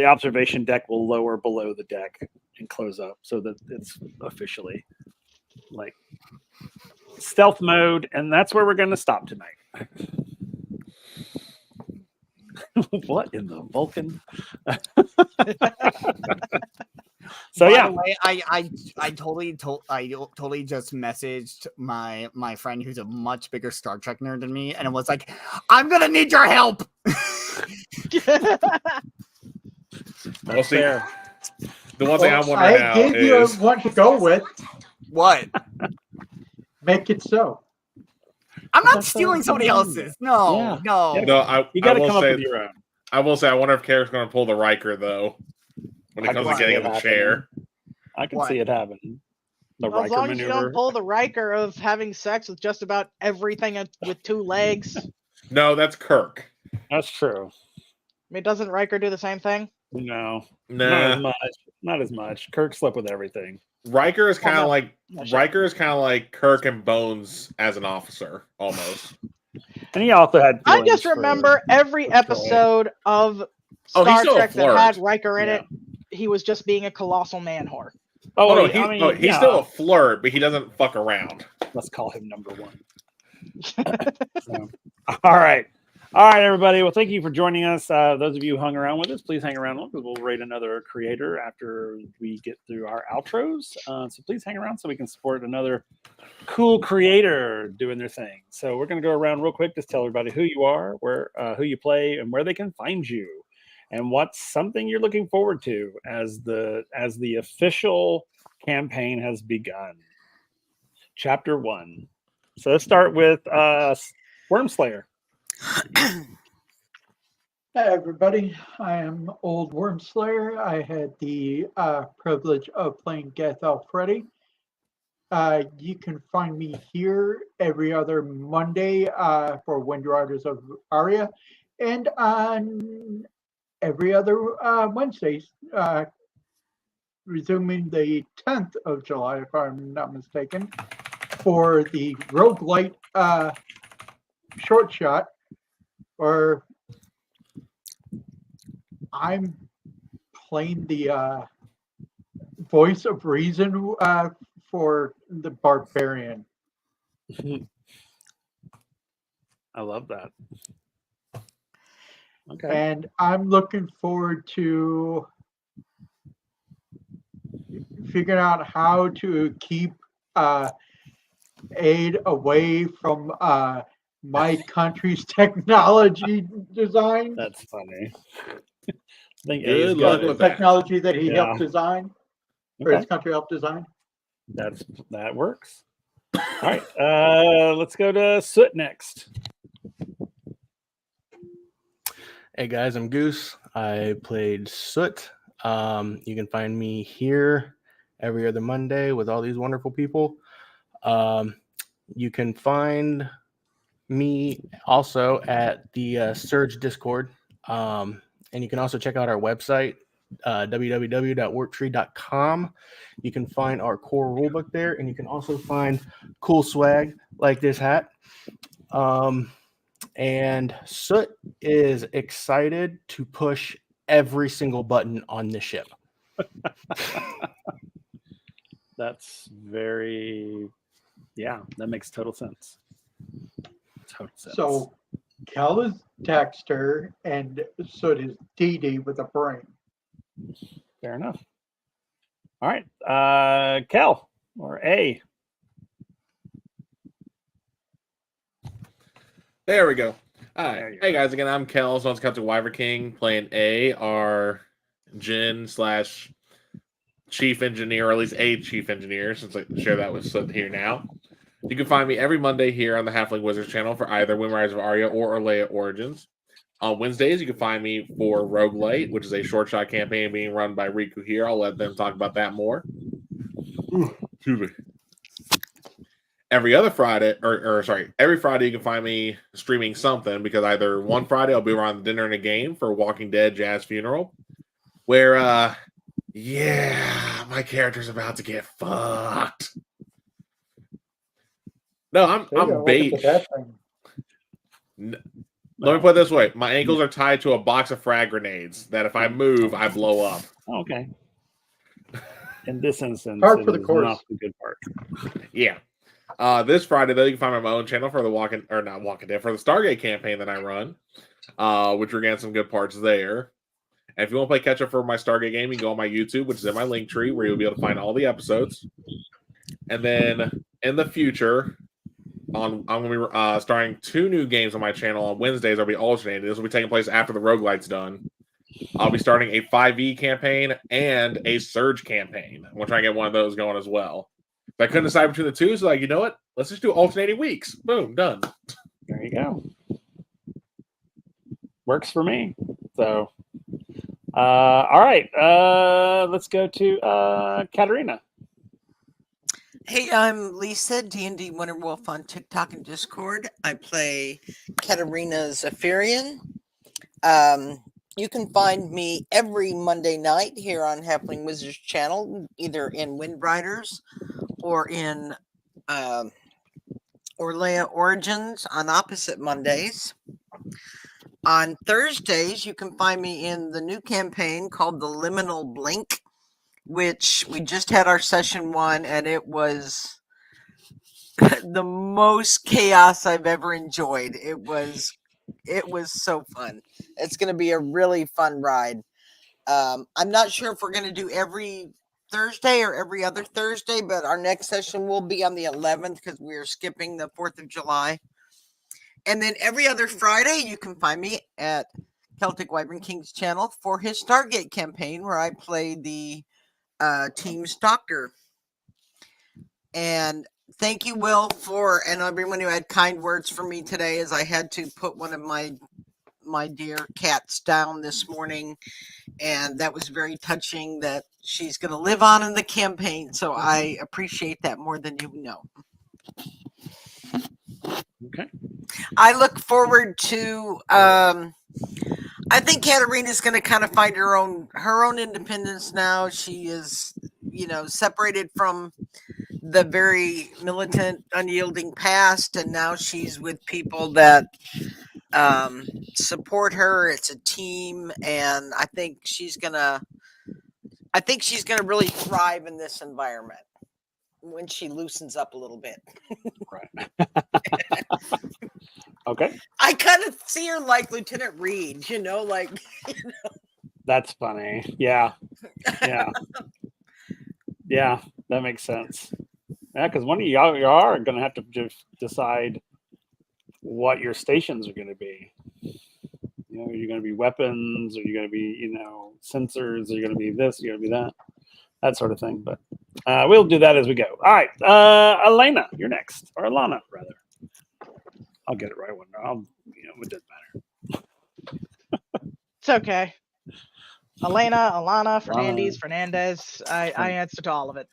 observation deck will lower below the deck and close up so that it's officially like stealth mode, and that's where we're going to stop tonight. What in the Vulcan? So By yeah, the way, I totally just messaged my friend who's a much bigger Star Trek nerd than me, and it was like, I'm gonna need your help. Well, see, fair. the one thing I'm Well, wondering I now gave you is one to go with. What? Make it so. I'm not That's stealing so somebody mean. else's. No, Yeah. no. no. I You got to will come up say with your own. I will say I wonder if Carrick's going to pull the Riker though when it I comes can to see getting it in the happening. chair. I can What? see it happening. The Well, as Riker long as you maneuver. don't pull the Riker of having sex with just about everything with two legs. No, that's Kirk. That's true. I mean, doesn't Riker do the same thing? No, not as Nah, much. Not as much. Kirk slept with everything. Riker is kind of no. like No, sure. Riker is kind of like Kirk and Bones as an officer almost. And he also had. I feelings just for- remember every for Troy. episode of Oh, he's Star still a Trek that had flirt. Riker in Yeah. it. He was just being a colossal man whore. Oh no, I mean, he's yeah, still a flirt, but he doesn't fuck around. Let's call him number one. So, all right. All right, everybody. Well, thank you for joining us. Those of you who hung around with us, please hang around because we'll rate another creator after we get through our outros. So please hang around so we can support another cool creator doing their thing. So we're going to go around real quick. Just tell everybody who you are, who you play, and where they can find you, and what's something you're looking forward to as the official campaign has begun. Chapter 1. So let's start with Wormslayer. Hey everybody, I am Old Wormslayer. I had the privilege of playing Geth Alfredi. You can find me here every other Monday for WindRiders of Aria, and on every other Wednesdays, resuming the 10th of July, if I'm not mistaken, for the roguelite short shot, or I'm playing the voice of reason for the barbarian. I love that. Okay. And I'm looking forward to figuring out how to keep aid away from my country's technology design. That's funny. I think Good A's luck got with it. that. Technology that he Yeah. helped design, or Okay. his country helped design. That works. All right. Let's go to Soot next. Hey guys, I'm Goose. I played Soot. You can find me here every other Monday with all these wonderful people. You can find me also at the Surge Discord. And you can also check out our website, www.worktree.com. You can find our core rulebook there, and you can also find cool swag like this hat. And Soot is excited to push every single button on the ship. That's very, yeah, that makes total sense. Total sense. So Cal is Dexter and Soot is Dee with a brain. Fair enough. All right. Kel or A. There we go. All There right. you Hey go. guys, again, I'm Kel, so it's Captain Wyver King playing A, our Jin / chief engineer, or at least a chief engineer, since I share that with Soot here now. You can find me every Monday here on the Halfling Wizards channel for either WindRiders of Aria or Orlea Origins. On Wednesdays, you can find me for Roguelite, which is a short shot campaign being run by Riku here. I'll let them talk about that more. Excuse me. Every other Friday, every Friday you can find me streaming something, because either one Friday I'll be around dinner and a game for Walking Dead Jazz Funeral, where my character's about to get fucked. No, I'm beige. Let me put it this way: my ankles are tied to a box of frag grenades that if I move, I blow up. Okay. In this instance, Part it for the is course. not the good part. Yeah. This Friday, though, you can find me on my own channel for the for the Stargate campaign that I run, which we're getting some good parts there. And if you want to play catch up for my Stargate game, you can go on my YouTube, which is in my link tree, where you'll be able to find all the episodes. And then in the future, I'm going to be starting 2 new games on my channel on Wednesdays. I'll be alternating. This will be taking place after the roguelite's done. I'll be starting a 5e campaign and a Surge campaign. I'm going to try and get one of those going as well. If I couldn't decide between the two, so like, you know what? Let's just do alternating weeks. Boom, done. There you go. Works for me. So, all right. Let's go to Katarina. Hey, I'm Lisa, D&D Wonder Wolf on TikTok and Discord. I play Katarina's Ephirian. You can find me every Monday night here on Halfling Wizards channel, either in WindRiders or in Orlea Origins on opposite Mondays. On Thursdays, you can find me in the new campaign called the Liminal Blink, which we just had our session 1, and it was the most chaos I've ever enjoyed. It was so fun. It's going to be a really fun ride. I'm not sure if we're going to do every Thursday or every other Thursday, but our next session will be on the 11th because we're skipping the 4th of July. And then every other Friday, you can find me at Celtic Wyvern King's channel for his Stargate campaign, where I play the team's doctor. And thank you, Will, and everyone who had kind words for me today, as I had to put one of my dear cats down this morning, and that was very touching that she's going to live on in the campaign. So I appreciate that more than you know. Okay. I look forward to. I think Katarina's going to kind of find her own independence now. She is, separated from the very militant, unyielding past, and now she's with people that support her. It's a team, and I think she's gonna really thrive in this environment when she loosens up a little bit. Right. Okay. I kind of see her like Lieutenant Reed, That's funny. Yeah. Yeah. Yeah, that makes sense. Yeah, because one of y'all are going to have to just decide what your stations are going to be. Are you going to be weapons? Are you going to be, sensors? Are you going to be this? Are you going to be that sort of thing. But we'll do that as we go. All right, Elena, you're next, or Alana rather. I'll get it right one. It doesn't matter. It's okay. Elena, Alana, Fernandez. I answer to all of it.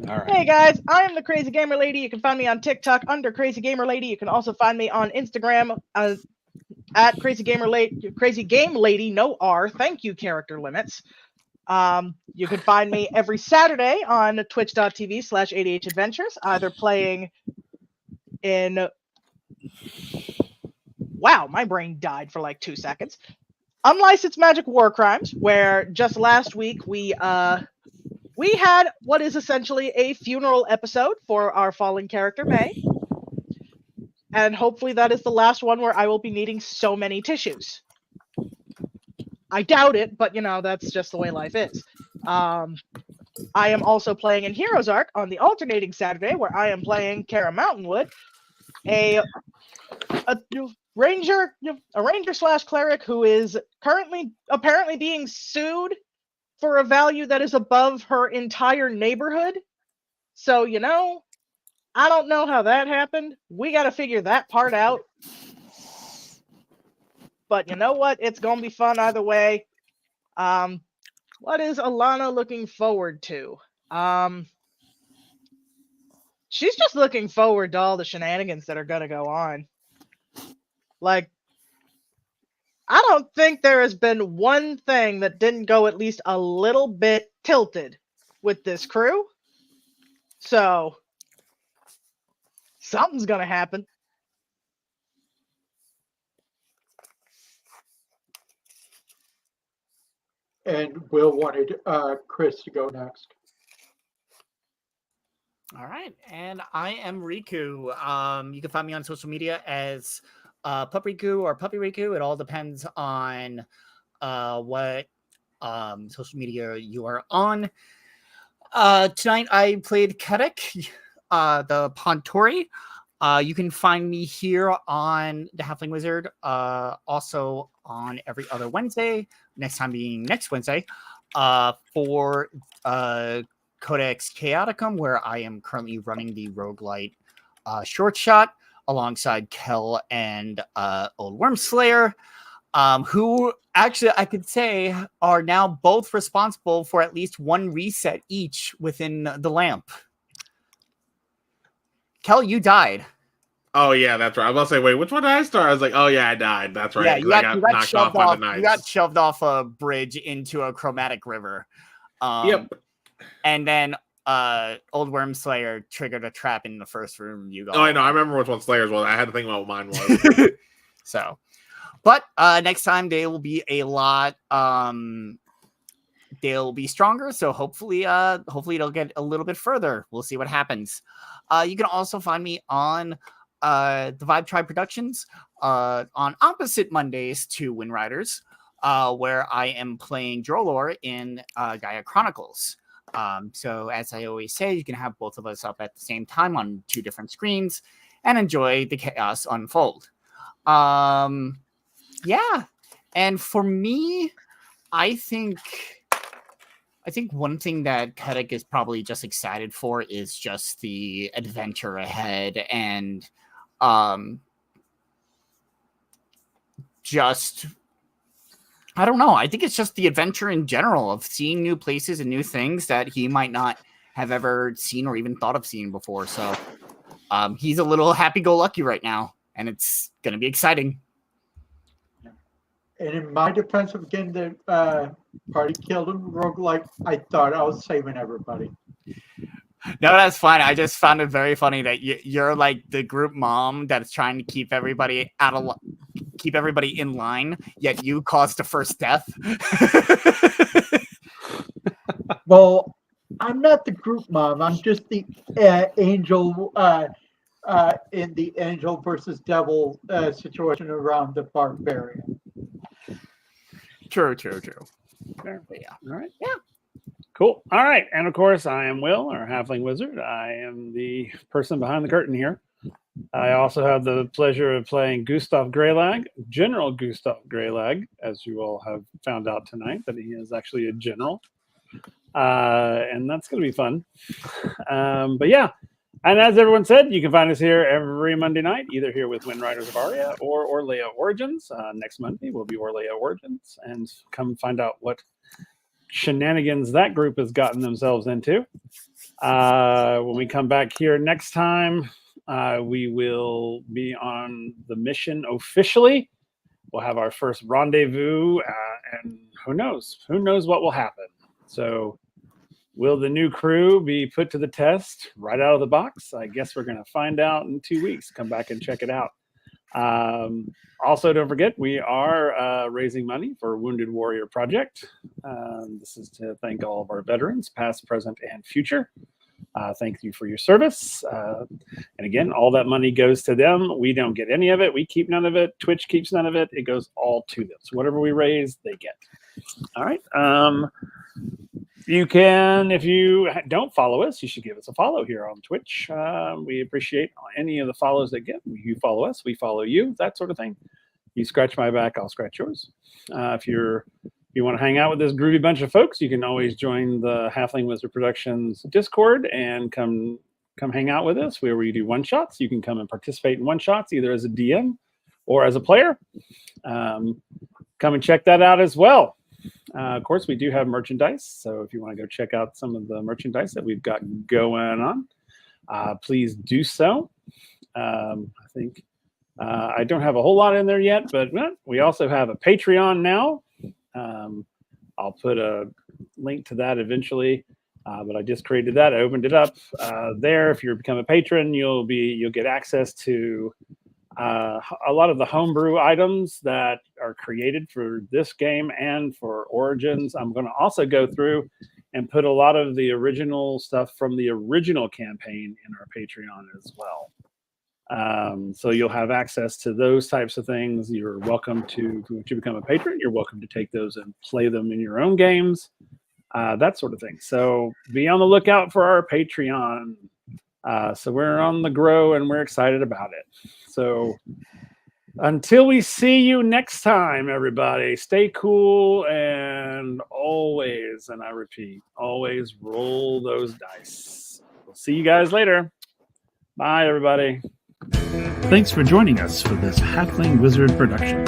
All right. Hey guys, I am the Crazy Gamer Lady. You can find me on TikTok under Crazy Gamer Lady. You can also find me on Instagram at Crazy Gamer Lady. Crazy Game Lady, no R. Thank you, character limits. You can find me every Saturday on twitch.tv/ADH Adventures, either playing in. Wow, my brain died for like 2 seconds. Unlicensed Magic War Crimes, where just last week we had what is essentially a funeral episode for our fallen character, May. And hopefully that is the last one where I will be needing so many tissues. I doubt it, but that's just the way life is. I am also playing in Heroes Arc on the alternating Saturday, where I am playing Kara Mountainwood, a ranger/cleric who is currently apparently being sued for a value that is above her entire neighborhood. So, I don't know how that happened. We got to figure that part out. But you know what? It's going to be fun either way. What is Alana looking forward to? She's just looking forward to all the shenanigans that are going to go on. Like, I don't think there has been one thing that didn't go at least a little bit tilted with this crew. So, something's going to happen. And Will wanted Chris to go next. All right, and I am Riku. You can find me on social media as Pup Riku or Puppy Riku. It all depends on what social media you are on. Tonight I played Kedek, the Pontori. You can find me here on the Halfling Wizard, also on every other Wednesday, next time being next Wednesday, for Codex Chaoticum, where I am currently running the roguelite short shot alongside Kel and Old Wormslayer, who actually I could say are now both responsible for at least one reset each within the lamp. Kel, you died. Oh yeah, that's right. I was about to say, wait, which one did I start? I was like, oh yeah, I died. That's right. Yeah, 'cause you I got got knocked off by the knives. You got shoved off a bridge into a chromatic river. Yep. And then Old Wormslayer triggered a trap in the first room you got. Oh, I know. I remember which one Slayer's was. I had to think about what mine was. So, but next time they will be a lot. They'll be stronger. So hopefully they'll get a little bit further. We'll see what happens. You can also find me on the Vibe Tribe Productions on opposite Mondays to WindRiders, where I am playing Drolor in Gaia Chronicles. So as I always say, you can have both of us up at the same time on 2 different screens and enjoy the chaos unfold. Yeah. And for me, I think one thing that Kedek is probably just excited for is just the adventure ahead and just, I don't know. I think it's just the adventure in general of seeing new places and new things that he might not have ever seen or even thought of seeing before. So he's a little happy-go-lucky right now, and it's going to be exciting. And in my defense of getting the party killed in roguelike, I thought I was saving everybody. No, that's fine. I just found it very funny that you're like the group mom that's trying to keep everybody keep everybody in line, yet you caused the first death. Well, I'm not the group mom. I'm just the angel in the angel versus devil situation around the barbarian. True. Fair. Yeah. All right. Yeah. Cool. All right. And of course, I am Will, our Halfling Wizard. I am the person behind the curtain here. I also have the pleasure of playing Goosestav Greylag, General Goosestav Greylag, as you all have found out tonight, that he is actually a general. And that's going to be fun. But yeah. And as everyone said, you can find us here every Monday night, either here with WindRiders of Aria or Orlea Origins. Next Monday will be Orlea Origins, and come find out what shenanigans that group has gotten themselves into. When we come back here next time, we will be on the mission officially. We'll have our first rendezvous, and who knows what will happen. So will the new crew be put to the test right out of the box? I guess we're going to find out in 2 weeks. Come back and check it out. Also, don't forget, we are raising money for Wounded Warrior Project. This is to thank all of our veterans, past, present, and future. Thank you for your service. And again, all that money goes to them. We don't get any of it. We keep none of it. Twitch keeps none of it. It goes all to them. So whatever we raise, they get. All right. You can, if you don't follow us, you should give us a follow here on Twitch. We appreciate any of the follows that get. You follow us, we follow you, that sort of thing. You scratch my back, I'll scratch yours. If you want to hang out with this groovy bunch of folks, you can always join the Halfling Wizard Productions Discord and come hang out with us where we do one-shots. You can come and participate in one-shots either as a DM or as a player. Come and check that out as well. Of course, we do have merchandise, so if you want to go check out some of the merchandise that we've got going on, please do so. I think I don't have a whole lot in there yet, but we also have a Patreon now. I'll put a link to that eventually, but I just created that. I opened it up there. If you become a patron, you'll get access to a lot of the homebrew items that are created for this game and for Origins. I'm going to also go through and put a lot of the original stuff from the original campaign in our Patreon as well. So you'll have access to those types of things. You're welcome to, once you become a patron, you're welcome to take those and play them in your own games, that sort of thing. So be on the lookout for our Patreon. So we're on the grow and we're excited about it. So until we see you next time, everybody, stay cool and always, and I repeat, always roll those dice. We'll see you guys later. Bye, everybody. Thanks for joining us for this Halfling Wizard production.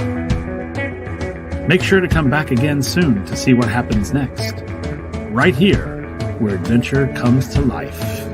Make sure to come back again soon to see what happens next, right here where adventure comes to life.